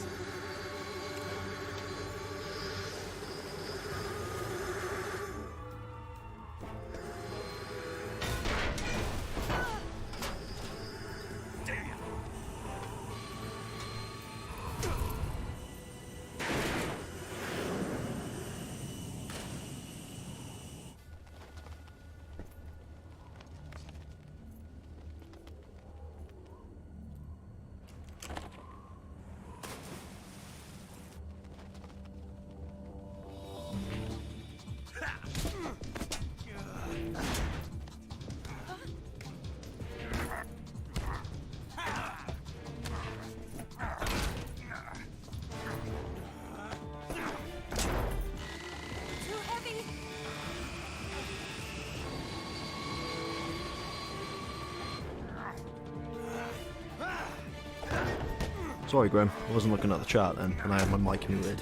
[SPEAKER 1] Sorry, Grim. I wasn't looking at the chat then, and I had my mic muted.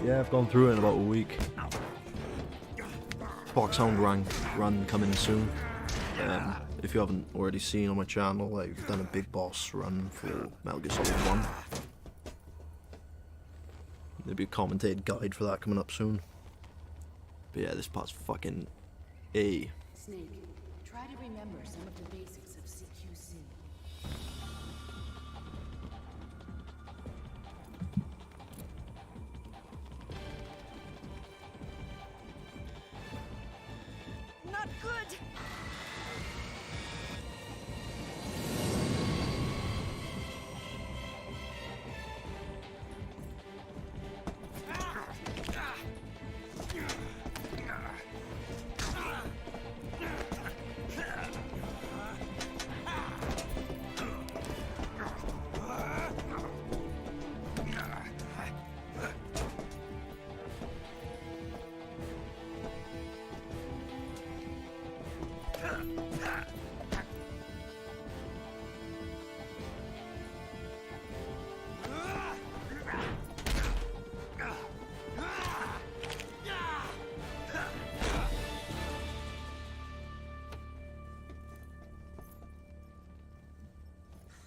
[SPEAKER 1] Yeah, I've gone through it in about a week. Box Hound run coming soon. If you haven't already seen on my channel, I've done a big boss run for Metal Gear Solid 1. There'll be a commentated guide for that coming up soon. But yeah, this part's fucking A.
[SPEAKER 8] Snake, try to remember some of the basics of CQC.
[SPEAKER 3] Not good!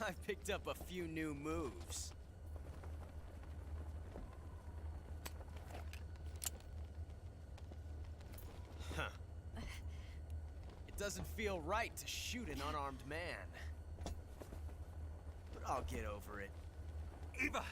[SPEAKER 9] I picked up a few new moves. Huh. It doesn't feel right to shoot an unarmed man. But I'll get over it.
[SPEAKER 5] Eva!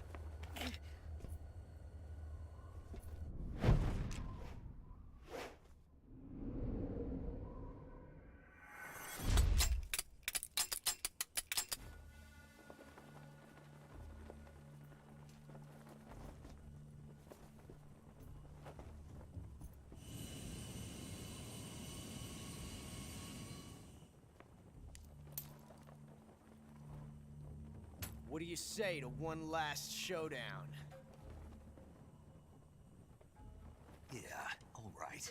[SPEAKER 9] What do you say to one last showdown?
[SPEAKER 2] Yeah, all right.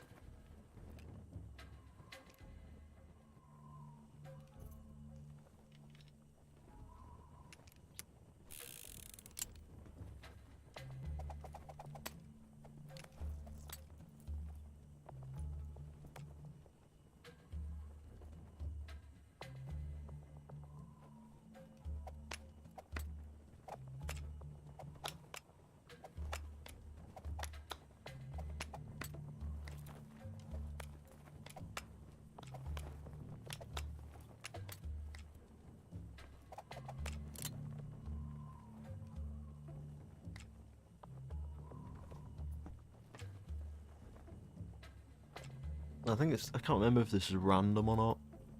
[SPEAKER 1] I can't remember if this is random or not.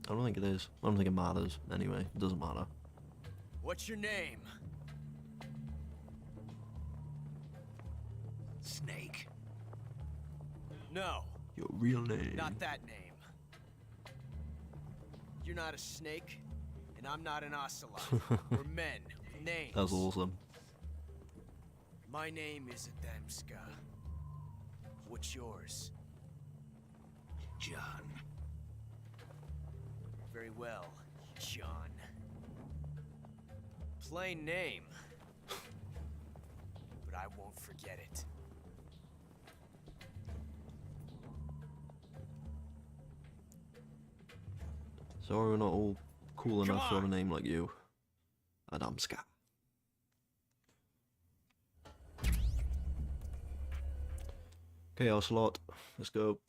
[SPEAKER 1] I don't think it is. I don't think it matters. Anyway, it doesn't matter.
[SPEAKER 9] What's your name?
[SPEAKER 2] Snake.
[SPEAKER 9] No,
[SPEAKER 1] Your real name.
[SPEAKER 9] not that name. You're not a snake, and I'm not an ocelot. We're men with names.
[SPEAKER 1] That's awesome.
[SPEAKER 9] My name is Adamska. What's yours?
[SPEAKER 2] John.
[SPEAKER 9] Very well, John. Plain name. But I won't forget it.
[SPEAKER 1] Sorry we're not all cool
[SPEAKER 9] Come
[SPEAKER 1] enough to have a
[SPEAKER 9] on.
[SPEAKER 1] name like you. Adamska. Okay, Ocelot. Let's go.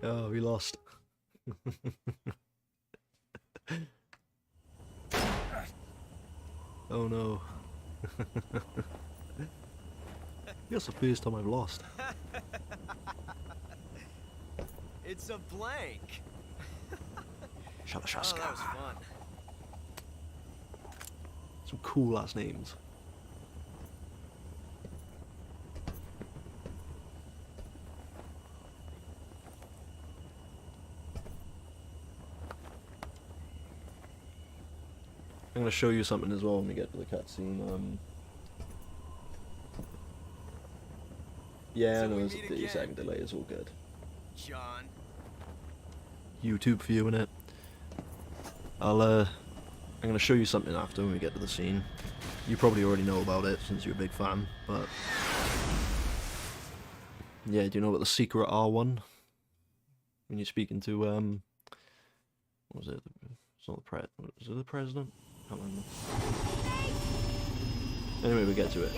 [SPEAKER 1] Oh, we lost. Oh no. That's the first time I've lost.
[SPEAKER 9] It's a blank.
[SPEAKER 1] Shalashaska.
[SPEAKER 9] Oh, that was fun.
[SPEAKER 1] Some cool ass names. I'm gonna show you something as well when we get to the cutscene. Yeah, I
[SPEAKER 9] So
[SPEAKER 1] know
[SPEAKER 9] we
[SPEAKER 1] there's a
[SPEAKER 9] meet
[SPEAKER 1] 30-second delay, it's all good.
[SPEAKER 9] John.
[SPEAKER 1] YouTube viewing it. I'm gonna show you something after when we get to the scene. You probably already know about it since you're a big fan, but yeah, do you know about the secret R1? When you're speaking to what was it? It's not the was it the president? I can't remember. Anyway, we get to it.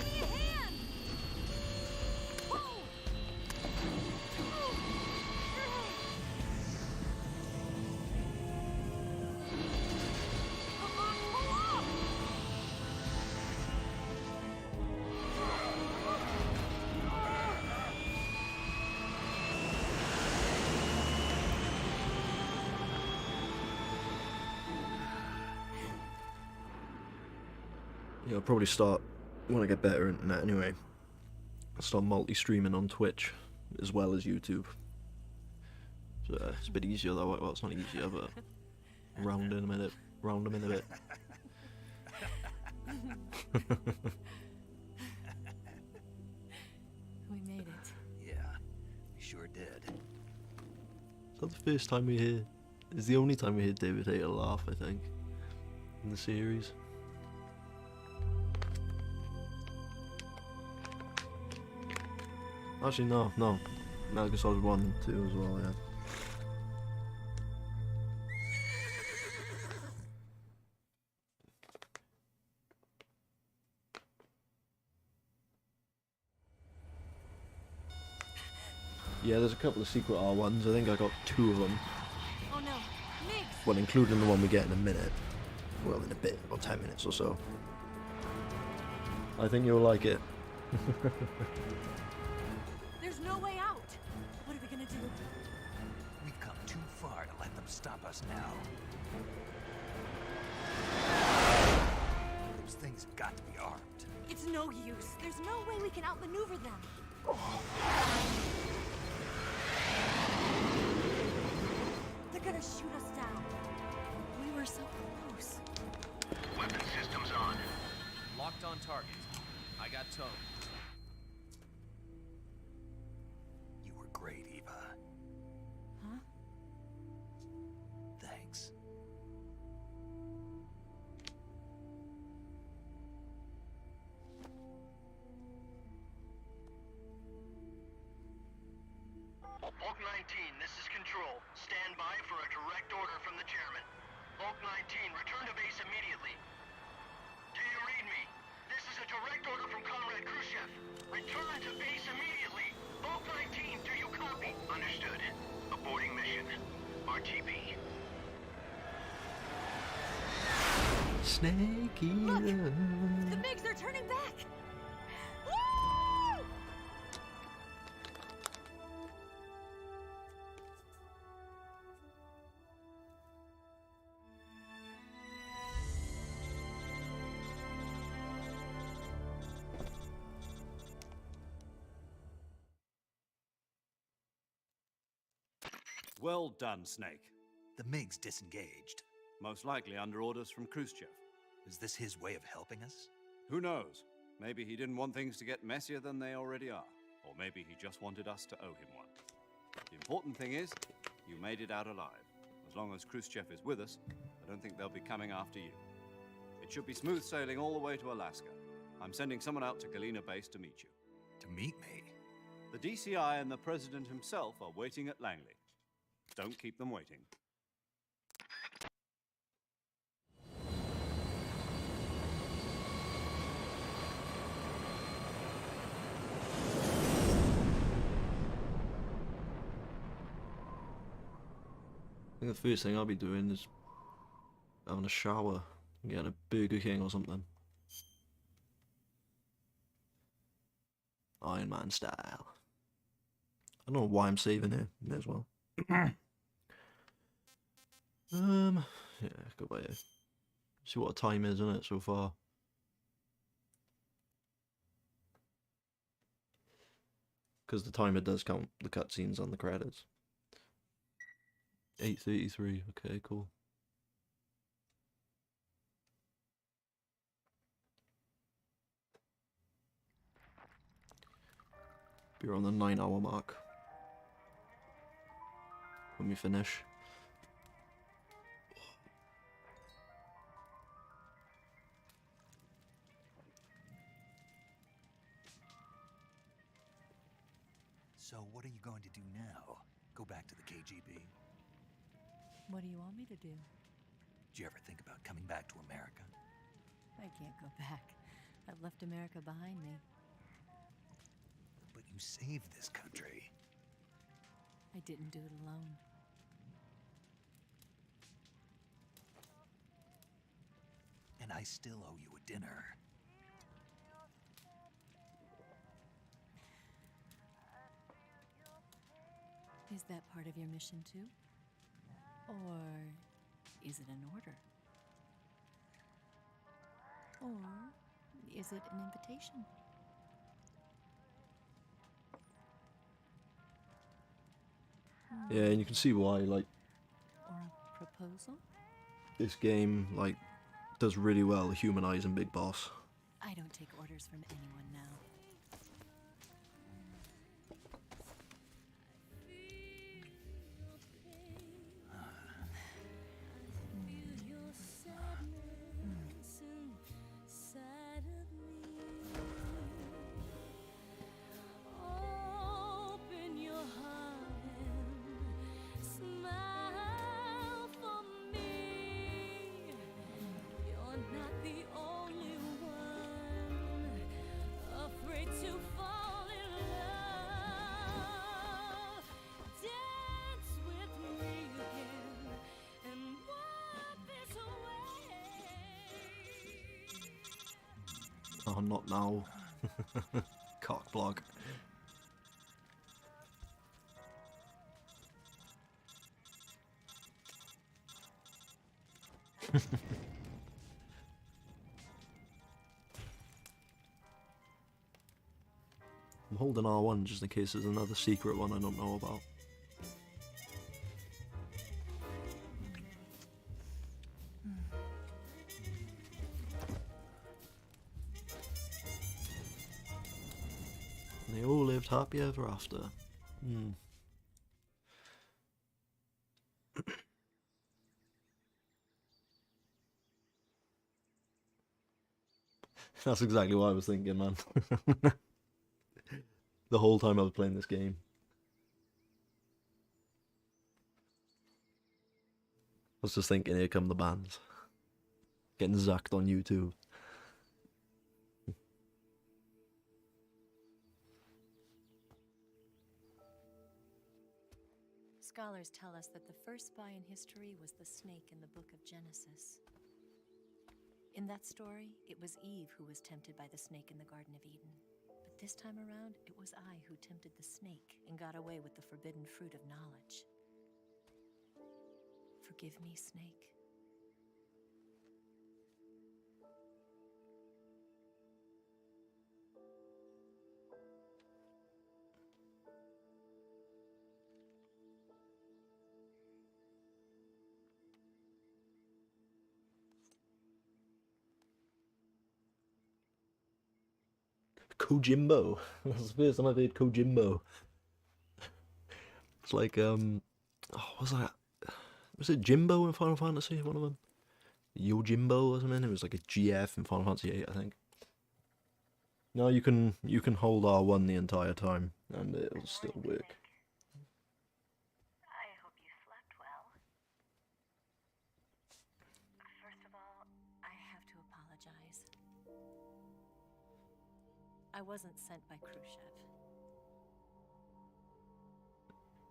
[SPEAKER 1] Yeah, I'll probably start, when I get better internet anyway, I'll start multi-streaming on Twitch as well as YouTube. So it's a bit easier though. Well, it's not easier, but round them in a bit.
[SPEAKER 3] We made it.
[SPEAKER 2] Yeah, we sure did.
[SPEAKER 1] Is that the first time we hear? It's the only time we hear David Hayter laugh, I think, in the series. Actually, no. Metal Gear Solid 1 and 2 as well, yeah. Yeah, there's a couple of secret R1s. I think I got 2 of them.
[SPEAKER 3] Oh no, Migs!
[SPEAKER 1] Well, including the one we get in a minute. Well, in a bit, about 10 minutes or so. I think you'll like it.
[SPEAKER 3] There's no way out! What are we gonna do?
[SPEAKER 2] We've come too far to let them stop us now. Those things have got to be armed.
[SPEAKER 3] It's no use. There's no way we can outmaneuver them. They're gonna shoot us down. We were so close.
[SPEAKER 11] Weapon systems on.
[SPEAKER 9] Locked on target. I got towed.
[SPEAKER 2] You were great, Eva.
[SPEAKER 3] Huh?
[SPEAKER 2] Thanks.
[SPEAKER 11] Bulk 19, this is Control. Stand by for a direct order from the chairman. Bulk 19, return to base immediately. Do you read me? This is a direct order from Comrade Khrushchev. Return to base immediately. Bulk 19, do you copy? Understood. Aborting mission. RTB.
[SPEAKER 1] Snake
[SPEAKER 3] Look!
[SPEAKER 1] Eater.
[SPEAKER 3] The Migs are turning back! Woo!
[SPEAKER 6] Well done, Snake.
[SPEAKER 2] The MiG's disengaged.
[SPEAKER 6] Most likely under orders from Khrushchev.
[SPEAKER 2] Is this his way of helping us?
[SPEAKER 6] Who knows? Maybe he didn't want things to get messier than they already are. Or maybe he just wanted us to owe him one. The important thing is, you made it out alive. As long as Khrushchev is with us, I don't think they'll be coming after you. It should be smooth sailing all the way to Alaska. I'm sending someone out to Galena Base to meet you.
[SPEAKER 2] To meet me?
[SPEAKER 6] The DCI and the President himself are waiting at Langley. Don't keep them waiting.
[SPEAKER 1] think the first thing I'll be doing is having a shower and getting a Burger King or something. Iron Man style. I don't know why I'm saving it. May as well. Yeah, go by here. See what the time is, isn't it, so far? Because the timer does count the cutscenes on the credits. 8:33. Okay, cool. We're on the 9-hour mark when we finish.
[SPEAKER 2] So what are you going to do now? Go back to the KGB?
[SPEAKER 3] What do you want me to do?
[SPEAKER 2] Did you ever think about coming back to America?
[SPEAKER 3] I can't go back. I've left America behind me.
[SPEAKER 2] But you saved this country.
[SPEAKER 3] I didn't do it alone.
[SPEAKER 2] And I still owe you a dinner.
[SPEAKER 3] Is that part of your mission too? Or is it an order? Or is it an invitation?
[SPEAKER 1] Yeah, and you can see why, like,
[SPEAKER 3] Or a proposal?
[SPEAKER 1] this game, like, does really well humanizing Big Boss.
[SPEAKER 3] I don't take orders from anyone now.
[SPEAKER 1] Oh, not now. Cock block. I'm holding R1 just in case there's another secret one I don't know about. And they all lived happy ever after. That's exactly what I was thinking, man. The whole time I was playing this game. I was just thinking, here come the bands. Getting zucked on YouTube.
[SPEAKER 3] Scholars tell us that the first spy in history was the snake in the book of Genesis. In that story, it was Eve who was tempted by the snake in the Garden of Eden. But this time around, it was I who tempted the snake and got away with the forbidden fruit of knowledge. Forgive me, Snake.
[SPEAKER 1] Kojimbo. That's the first time I've heard Kojimbo. It's like, oh, what's that? Was it Jimbo in Final Fantasy? One of them? Yojimbo or something? It was like a GF in Final Fantasy 8, I think. No, you can hold R1 the entire time, and it'll still work.
[SPEAKER 3] I hope you slept well. First of all, I have to apologize. I wasn't sent by Khrushchev.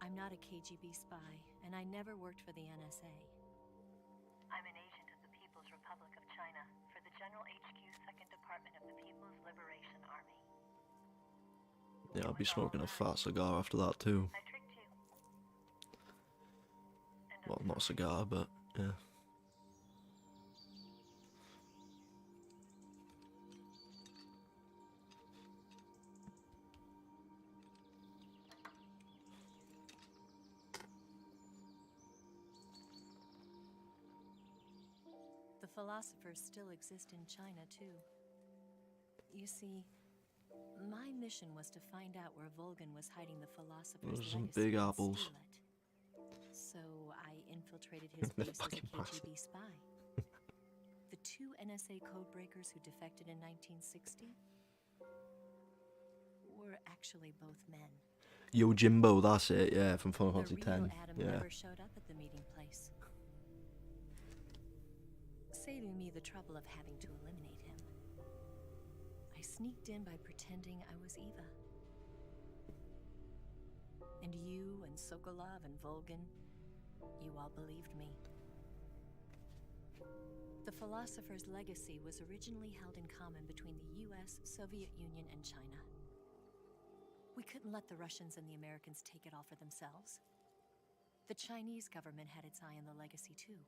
[SPEAKER 3] I'm I'm not a KGB spy, and I never worked for the NSA.
[SPEAKER 12] I'm an agent of the People's Republic of China for the General HQ 2nd Department of the People's Liberation Army.
[SPEAKER 1] Yeah, I'll be smoking a fat cigar after that too.
[SPEAKER 12] I tricked you. And
[SPEAKER 1] Well, not a cigar, but yeah.
[SPEAKER 3] The philosophers still exist in China, too. You see, my mission was to find out where Volgin was hiding the philosopher's
[SPEAKER 1] Those are some
[SPEAKER 3] legacy
[SPEAKER 1] big
[SPEAKER 3] and
[SPEAKER 1] apples.
[SPEAKER 3] steal it. So I infiltrated his
[SPEAKER 1] They're
[SPEAKER 3] base as a
[SPEAKER 1] fucking massive.
[SPEAKER 3] KGB spy. The two NSA codebreakers who defected in 1960 were actually both men.
[SPEAKER 1] Yo Jimbo, that's it, yeah, from Final
[SPEAKER 3] The
[SPEAKER 1] Fantasy
[SPEAKER 3] real
[SPEAKER 1] X.
[SPEAKER 3] Adam
[SPEAKER 1] Yeah.
[SPEAKER 3] never showed up at the meeting place, saving me the trouble of having to eliminate him. I sneaked in by pretending I was Eva. And you and Sokolov and Volgin, you all believed me. The philosopher's legacy was originally held in common between the US, Soviet Union, and China. We couldn't let the Russians and the Americans take it all for themselves. The Chinese government had its eye on the legacy too.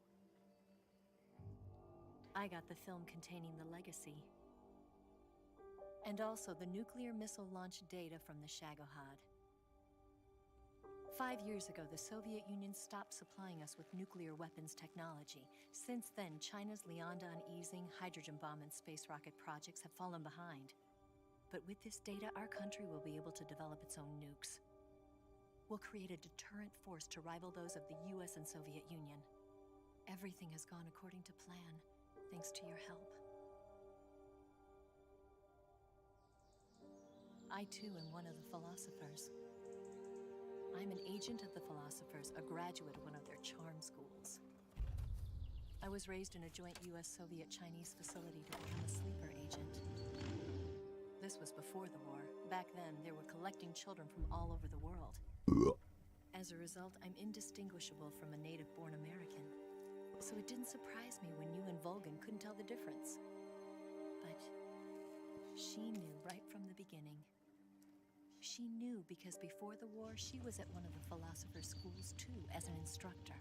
[SPEAKER 3] I got the film containing the legacy, and also the nuclear missile launch data from the Shagohod. 5 years ago, the Soviet Union stopped supplying us with nuclear weapons technology. Since then, China's Liandon easing, hydrogen bomb, and space rocket projects have fallen behind. But with this data, our country will be able to develop its own nukes. We'll create a deterrent force to rival those of the US and Soviet Union. Everything has gone according to plan, thanks to your help. I too am one of the philosophers. I'm an agent of the philosophers, a graduate of one of their charm schools. I was raised in a joint US-Soviet-Chinese facility to become a sleeper agent. This was before the war. Back then, they were collecting children from all over the world. As a result, I'm indistinguishable from a native-born American. So it didn't surprise me when you and Volgin couldn't tell the difference. But she knew right from the beginning. She knew because before the war, she was at one of the philosopher's schools too, as an instructor.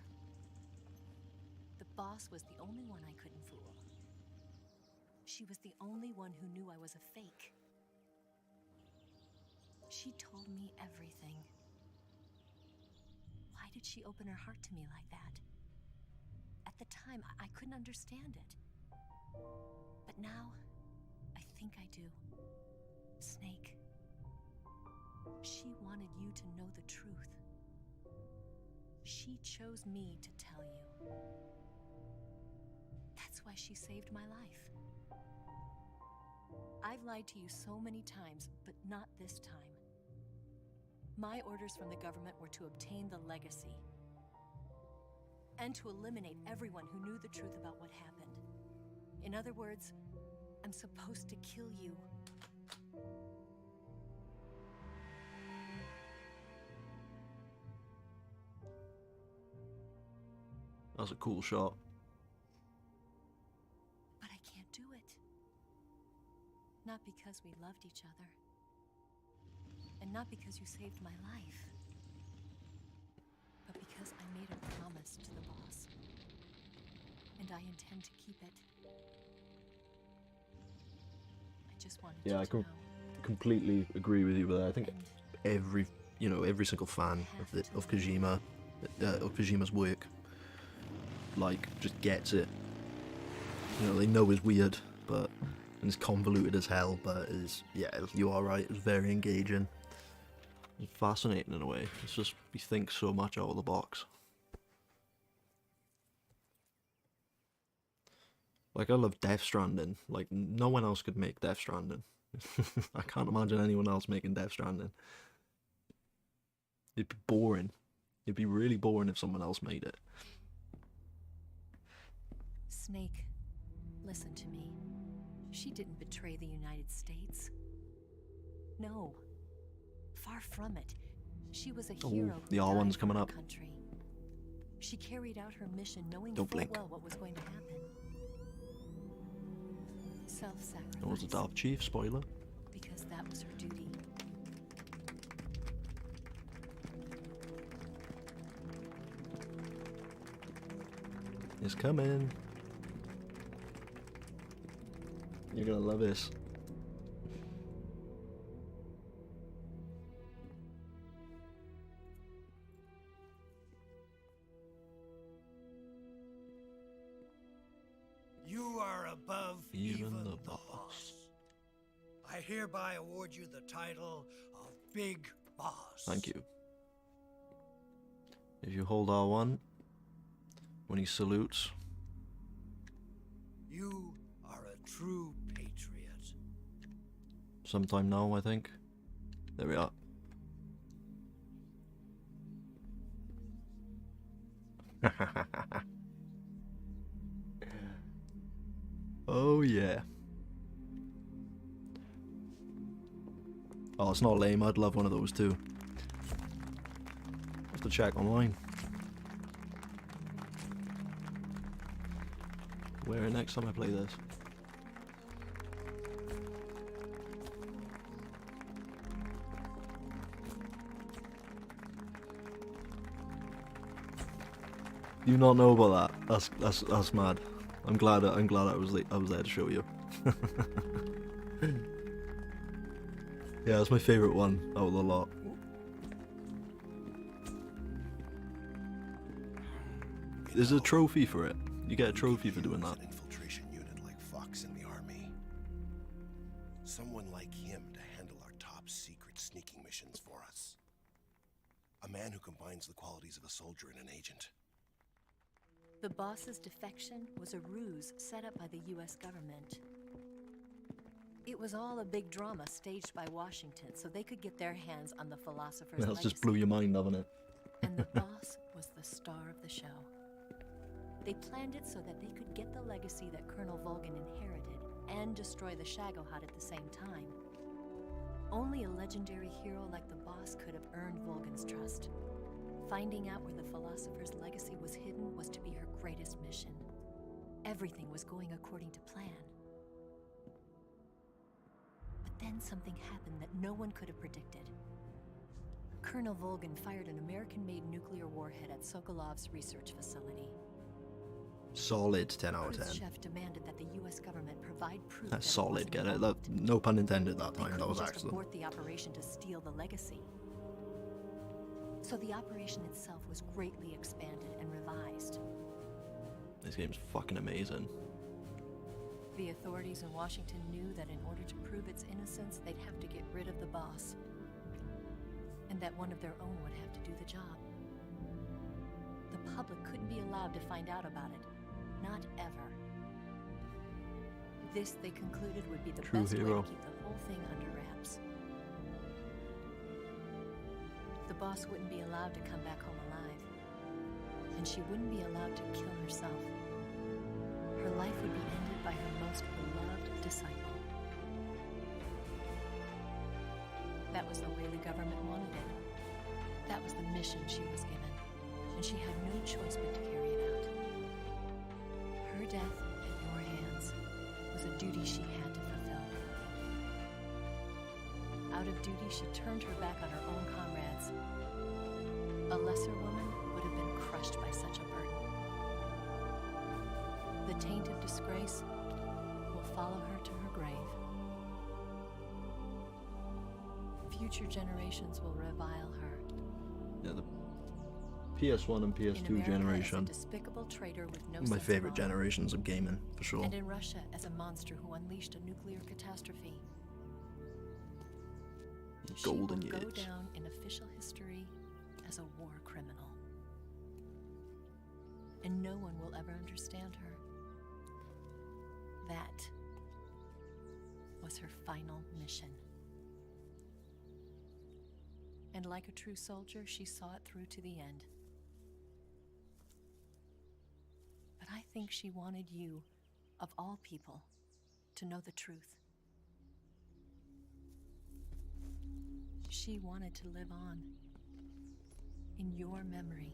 [SPEAKER 3] The boss was the only one I couldn't fool. She was the only one who knew I was a fake. She told me everything. Why did she open her heart to me like that? At the time, I couldn't understand it. But now, I think I do. Snake. She wanted you to know the truth. She chose me to tell you. That's why she saved my life. I've lied to you so many times, but not this time. My orders from the government were to obtain the legacy and to eliminate everyone who knew the truth about what happened. In other words, I'm supposed to kill you.
[SPEAKER 1] That's a cool shot.
[SPEAKER 3] But I can't do it. Not because we loved each other. And not because you saved my life. But because I made a promise to the boss. And I intend to keep it. I just wanted you to know.
[SPEAKER 1] Completely agree with you with that. I think every single fan of Kojima, of Kojima's work, like, just gets it. You know, they know it's weird, but and it's convoluted as hell, but it's, yeah, you are right, it's very engaging. It's fascinating in a way. It's just, you think so much out of the box. Like, I love Death Stranding. Like, no one else could make Death Stranding. I can't imagine anyone else making Death Stranding. It'd be boring. It'd be really boring if someone else made it.
[SPEAKER 3] Snake, listen to me. She didn't betray the United States. No. Far from it. She was a
[SPEAKER 1] Oh,
[SPEAKER 3] hero
[SPEAKER 1] the
[SPEAKER 3] who
[SPEAKER 1] R
[SPEAKER 3] died
[SPEAKER 1] one's
[SPEAKER 3] for
[SPEAKER 1] coming
[SPEAKER 3] her
[SPEAKER 1] up.
[SPEAKER 3] country. She carried out her mission knowing
[SPEAKER 1] Don't
[SPEAKER 3] full
[SPEAKER 1] blink.
[SPEAKER 3] well what was going to happen. Self-sacrifice.
[SPEAKER 1] It was a Dark Chief, spoiler.
[SPEAKER 3] Because that was her duty.
[SPEAKER 1] It's coming. You're gonna love this.
[SPEAKER 13] You are above
[SPEAKER 1] Even
[SPEAKER 13] even
[SPEAKER 1] the
[SPEAKER 13] the
[SPEAKER 1] boss.
[SPEAKER 13] boss. I hereby award you the title of Big Boss.
[SPEAKER 1] Thank you. If you hold R1, when he salutes,
[SPEAKER 13] You are a true patriot.
[SPEAKER 1] sometime now, I think. There we are. Oh yeah. Oh, it's not lame. I'd love one of those too. Have to check online. Where next time I play this? You not know about that? That's mad. I'm glad I was there to show you. Yeah, it's my favorite one out of the lot. There's a trophy for it. You get a trophy for doing that.
[SPEAKER 14] An infiltration unit like Fox in the army. Someone like him to handle our top secret sneaking missions for us. A man who combines the qualities of a soldier and an agent.
[SPEAKER 3] The boss's defection was a ruse set up by the US government. It was all a big drama staged by Washington so they could get their hands on the philosopher's
[SPEAKER 1] That's
[SPEAKER 3] legacy.
[SPEAKER 1] just blew your mind, haven't it?
[SPEAKER 3] And the boss was the star of the show. They planned it so that they could get the legacy that Colonel Volgin inherited and destroy the Shagohod at the same time. Only a legendary hero like the boss could have earned Volgin's trust. Finding out where the philosopher's legacy was hidden was to be her greatest mission. Everything was going according to plan. But then something happened that no one could have predicted. Colonel Volgin fired an American-made nuclear warhead at Sokolov's research facility.
[SPEAKER 1] Solid 10 out of 10.
[SPEAKER 3] Khrushchev demanded that the U.S. government provide proof
[SPEAKER 1] That's
[SPEAKER 3] that it
[SPEAKER 1] solid,
[SPEAKER 3] wasn't
[SPEAKER 1] get it?
[SPEAKER 3] developed.
[SPEAKER 1] No pun intended that
[SPEAKER 3] They
[SPEAKER 1] time, that
[SPEAKER 3] couldn't
[SPEAKER 1] was
[SPEAKER 3] just
[SPEAKER 1] accident.
[SPEAKER 3] abort the operation to steal the legacy. So the operation itself was greatly expanded and revised.
[SPEAKER 1] This game's fucking amazing.
[SPEAKER 3] The authorities in Washington knew that in order to prove its innocence, they'd have to get rid of the boss. And that one of their own would have to do the job. The public couldn't be allowed to find out about it. Not ever. This, they concluded, would be the
[SPEAKER 1] True
[SPEAKER 3] best way
[SPEAKER 1] hero.
[SPEAKER 3] to keep the whole thing under wraps. The boss wouldn't be allowed to come back home alive. And she wouldn't be allowed to kill herself. Her life would be ended by her most beloved disciple. That was the way the government wanted it. That was the mission she was given, and she had no choice but to carry it out. Her death at your hands was a duty she had to fulfill. Out of duty, she turned her back on her own comrades. A lesser woman would have been crushed by such a burden. The taint of disgrace will follow her to her grave. Future generations will revile her.
[SPEAKER 1] Yeah, the PS1 and PS2
[SPEAKER 3] In America,
[SPEAKER 1] generation.
[SPEAKER 3] as a despicable traitor with no
[SPEAKER 1] My
[SPEAKER 3] sense of
[SPEAKER 1] favorite
[SPEAKER 3] honor.
[SPEAKER 1] generations of gaming, for sure.
[SPEAKER 3] And in Russia as a monster who unleashed a nuclear catastrophe.
[SPEAKER 1] Golden
[SPEAKER 3] she will go
[SPEAKER 1] years.
[SPEAKER 3] down in official history as a war criminal. And no one will ever understand her. That was her final mission. And like a true soldier, she saw it through to the end. But I think she wanted you, of all people, to know the truth. She wanted to live on. in your memory.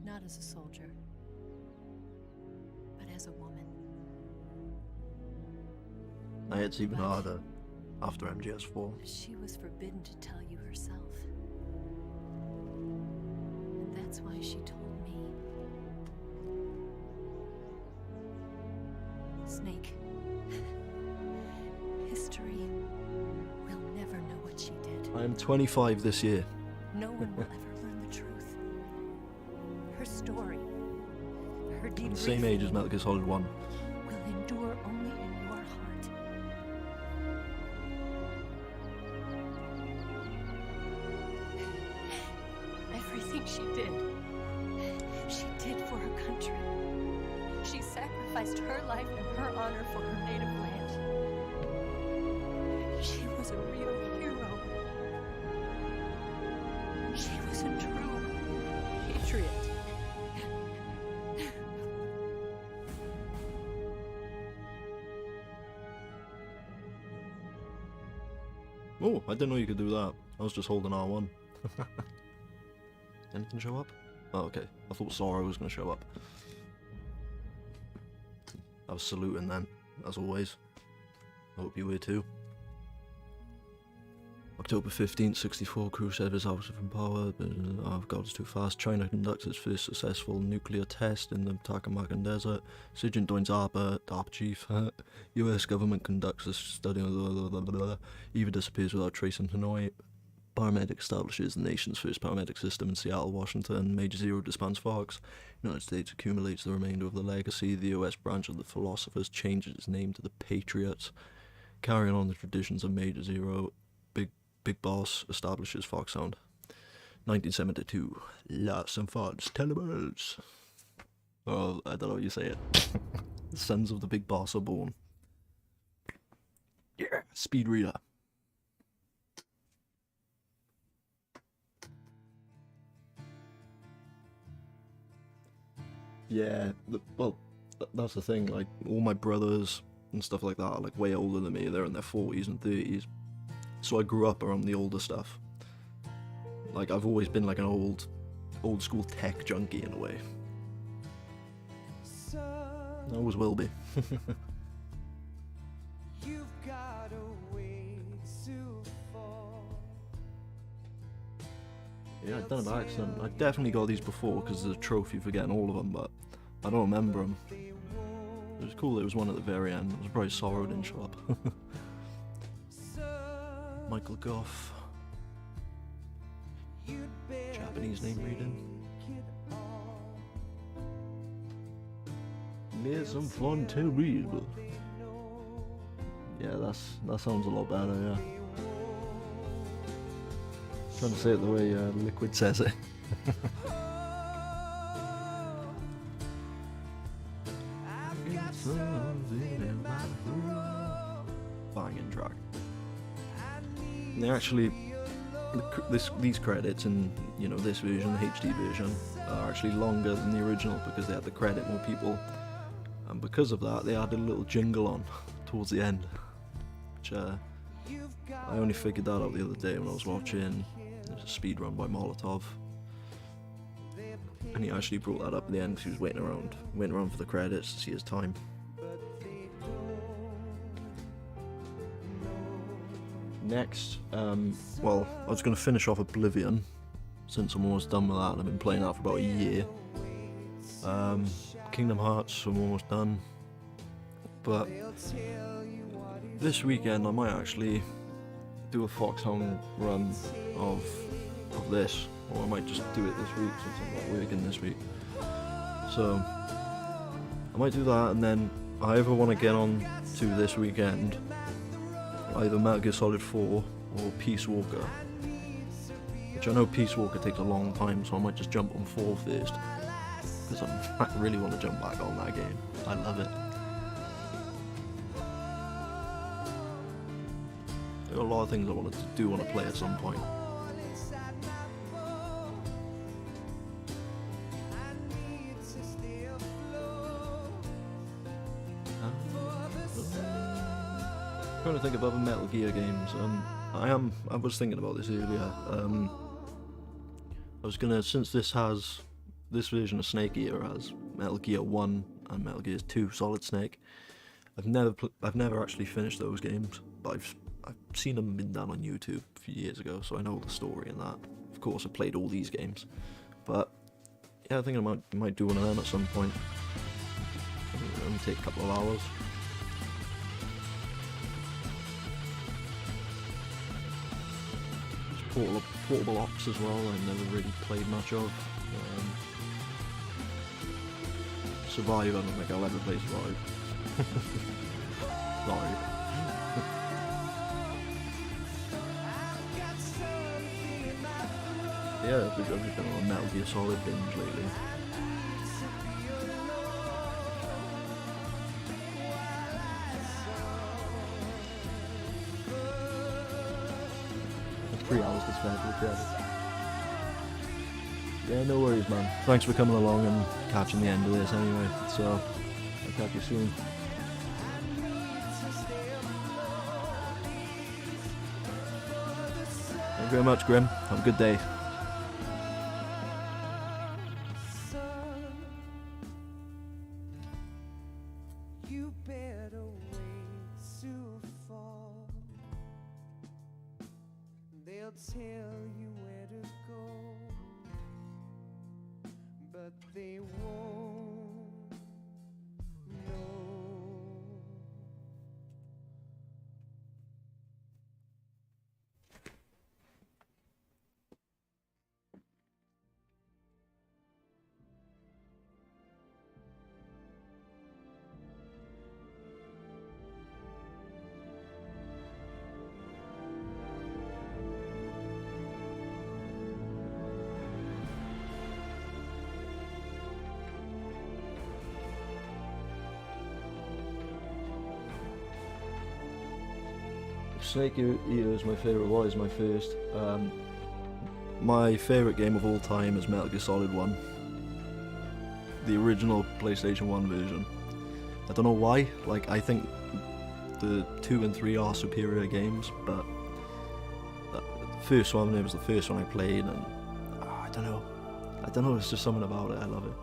[SPEAKER 3] Not as a soldier, but as a woman.
[SPEAKER 1] It's even harder after MGS4.
[SPEAKER 3] She was forbidden to tell you herself. And that's why she told me. Snake. History will never know what she did.
[SPEAKER 1] I am 25 this year.
[SPEAKER 3] No one will ever learn the truth. Her story, her
[SPEAKER 1] I'm the same age as Metal Gear Solid 1.
[SPEAKER 3] will endure only in your heart. Everything she did for her country. She sacrificed her life and her honor for her native land. She was a real hero. She was a true patriot.
[SPEAKER 1] Oh, I didn't know you could do that. I was just holding R1. Anything show up? Oh, okay. I thought Sora was going to show up. I was saluting then, as always. I hope you were too. October 15th, 64, Khrushchev is out of power. Oh god, it's too fast. China conducts its first successful nuclear test in the Takamakan Desert. Sergeant joins ARPA chief. US government conducts a study. Eva disappears without trace in Hanoi. Paramedic establishes the nation's first paramedic system in Seattle, Washington. Major Zero disbands Fox. United States accumulates the remainder of the legacy. The US branch of the Philosophers changes its name to the Patriots. Carrying on the traditions of Major Zero, Big Boss establishes Foxhound. 1972. Lots and Fox Telebles. Oh, I don't know how you say it. The sons of the Big Boss are born. Yeah, Speed Reader. Yeah, well, that's the thing, like, all my brothers and stuff like that are, like, way older than me. They're in their 40s and 30s. So I grew up around the older stuff. Like, I've always been, like, an old school tech junkie in a way. I always will be. Yeah, I've done it by accident. I definitely got these before because there's a trophy for getting all of them, but I don't remember them. It was cool, there was one at the very end. I was probably Sorrow didn't show up. Michael Goff. Japanese name reading. Maison Fun Terrible. Yeah, that sounds a lot better, yeah. Trying to say it the way Liquid says it. Banging track. And they actually, these credits in this version, the HD version, are actually longer than the original because they had to credit more people, and because of that, they added a little jingle on towards the end, which I only figured that out the other day when I was watching. There's a speed run by Molotov, and he actually brought that up at the end because he was waiting around for the credits to see his time. Next, well, I was going to finish off Oblivion, since I'm almost done with that, and I've been playing that for about a year. Kingdom Hearts, I'm almost done, but this weekend I might actually do a Foxhound run of this, or I might just do it this week since I'm not working this week. So I might do that, and then I either want to get on to this weekend either Metal Gear Solid 4 or Peace Walker, which I know Peace Walker takes a long time, so I might just jump on 4 first, because I really want to jump back on that game. I love it. There are a lot of things I want to play at some point. I'm trying to think of other Metal Gear games. I was thinking about this earlier. I was gonna, since this version of Snake Eater has Metal Gear 1 and Metal Gear 2 Solid Snake. I've never actually finished those games, but I've seen them been done on YouTube a few years ago, so I know the story and that. Of course, I played all these games, but yeah, I think I might do one of them at some point. It'll only take a couple of hours. There's Portable Ops as well. I never really played much of. Survive, I don't think I'll ever play Survive. Sorry. Yeah, I've been on a Metal Gear Solid binge lately. It's 3 hours to spare for the credits. Yeah, no worries, man. Thanks for coming along and catching the end of this anyway. So, I'll catch you soon. Thank you very much, Grim. Have a good day. Snake Eater is my favourite. What is my first? My favourite game of all time is Metal Gear Solid 1. The original PlayStation 1 version. I don't know why, like, I think the 2 and 3 are superior games, but the first one, it was the first one I played, and I don't know, it's just something about it, I love it.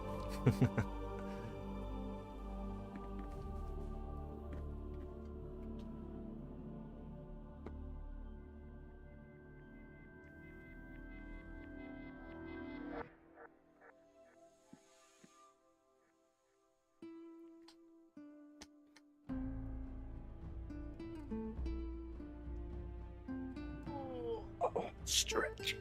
[SPEAKER 1] Stretch.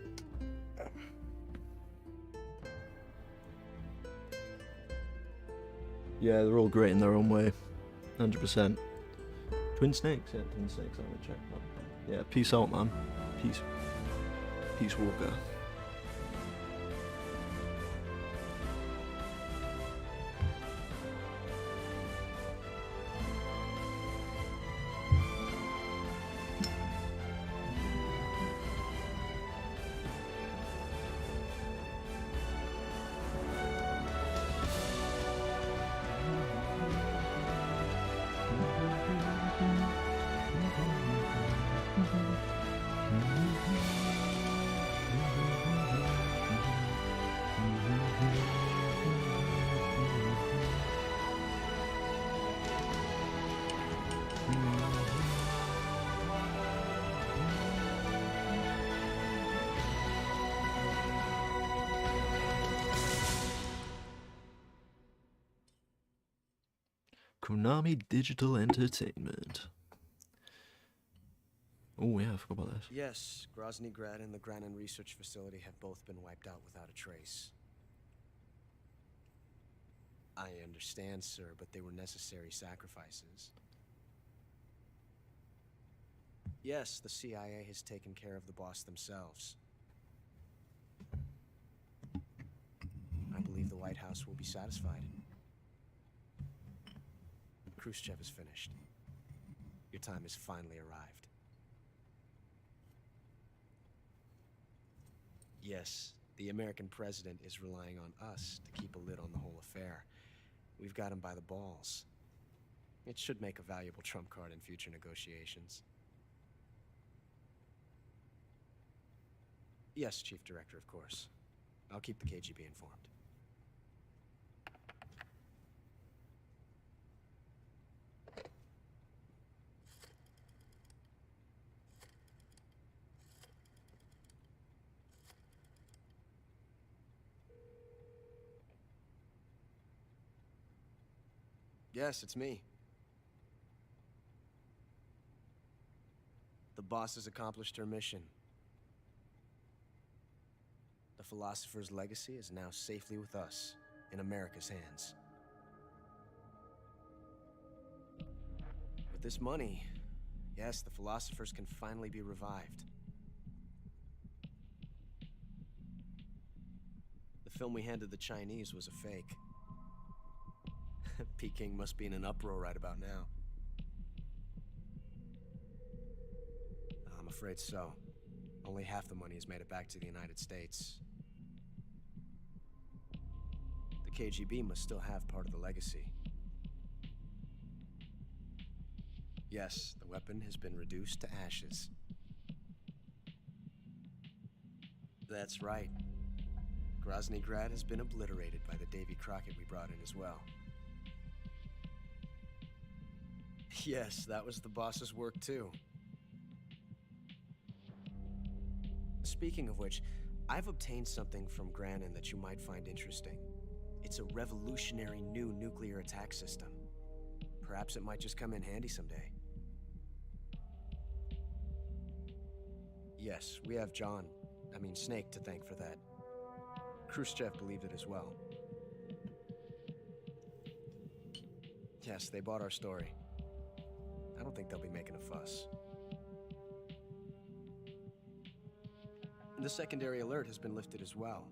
[SPEAKER 1] Yeah, they're all great in their own way. 100%. Twin Snakes, yeah, Twin Snakes, I'm gonna check that. Yeah, peace out, man. Peace Walker. Konami Digital Entertainment. Oh yeah, I forgot about this.
[SPEAKER 15] Yes, Groznyj Grad and the Granin Research Facility have both been wiped out without a trace. I understand, sir, but they were necessary sacrifices. Yes, the CIA has taken care of the boss themselves. I believe the White House will be satisfied. Khrushchev is finished. Your time has finally arrived. Yes, the American president is relying on us to keep a lid on the whole affair. We've got him by the balls. It should make a valuable trump card in future negotiations. Yes, Chief Director, of course. I'll keep the KGB informed. Yes, it's me. The boss has accomplished her mission. The philosopher's legacy is now safely with us, in America's hands. With this money, yes, the philosophers can finally be revived. The film we handed the Chinese was a fake. Peking must be in an uproar right about now. I'm afraid so. Only half the money has made it back to the United States. The KGB must still have part of the legacy. Yes, the weapon has been reduced to ashes. That's right. Groznyj Grad has been obliterated by the Davy Crockett we brought in as well. Yes, that was the boss's work too. Speaking of which, I've obtained something from Granin that you might find interesting. It's a revolutionary new nuclear attack system. Perhaps it might just come in handy someday. Yes, we have Snake to thank for that. Khrushchev believed it as well. Yes, they bought our story. I don't think they'll be making a fuss. The secondary alert has been lifted as well.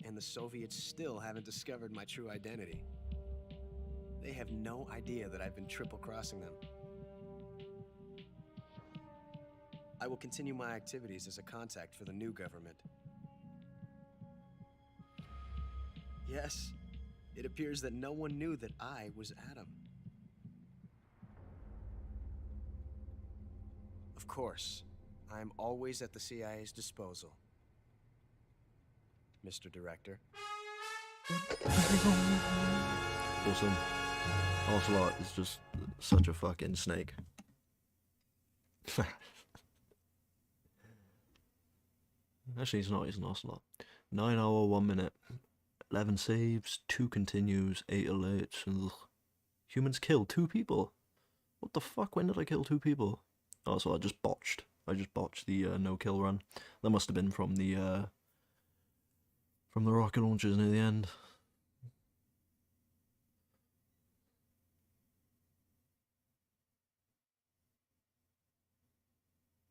[SPEAKER 15] And the Soviets still haven't discovered my true identity. They have no idea that I've been triple-crossing them. I will continue my activities as a contact for the new government. Yes, it appears that no one knew that I was Adam. Of course, I'm always at the CIA's disposal, Mr. Director.
[SPEAKER 1] Awesome. Ocelot is just such a fucking snake. Actually, he's not. He's an ocelot. 9 hour, 1 minute. 11 saves, 2 continues, 8 alerts. Ugh. Humans killed 2 people. What the fuck? When did I kill 2 people? Oh, so I just botched. I just botched the no-kill run. That must have been from the rocket launchers near the end.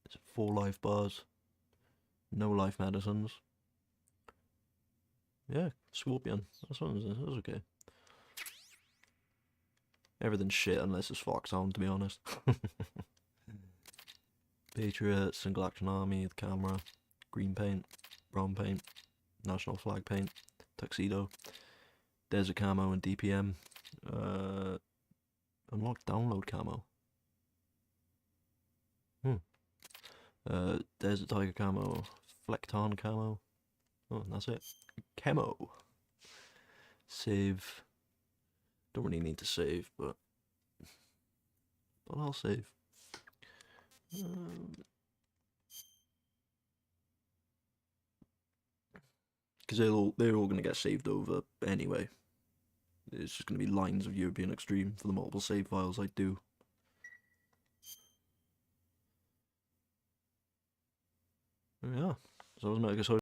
[SPEAKER 1] It's 4 life bars. No life medicines. Yeah, Scorpion. That's okay. Everything's shit unless it's Foxhound, to be honest. Patriot, Single Action Army, the camera, green paint, brown paint, national flag paint, tuxedo, desert camo and DPM. Unlock download camo. Desert tiger camo, Flecton camo. Oh, and that's it. Camo. Save. Don't really need to save, but I'll save. Because they're all gonna get saved over anyway. It's just gonna be lines of European Extreme for the multiple save files I do. Yeah. So I was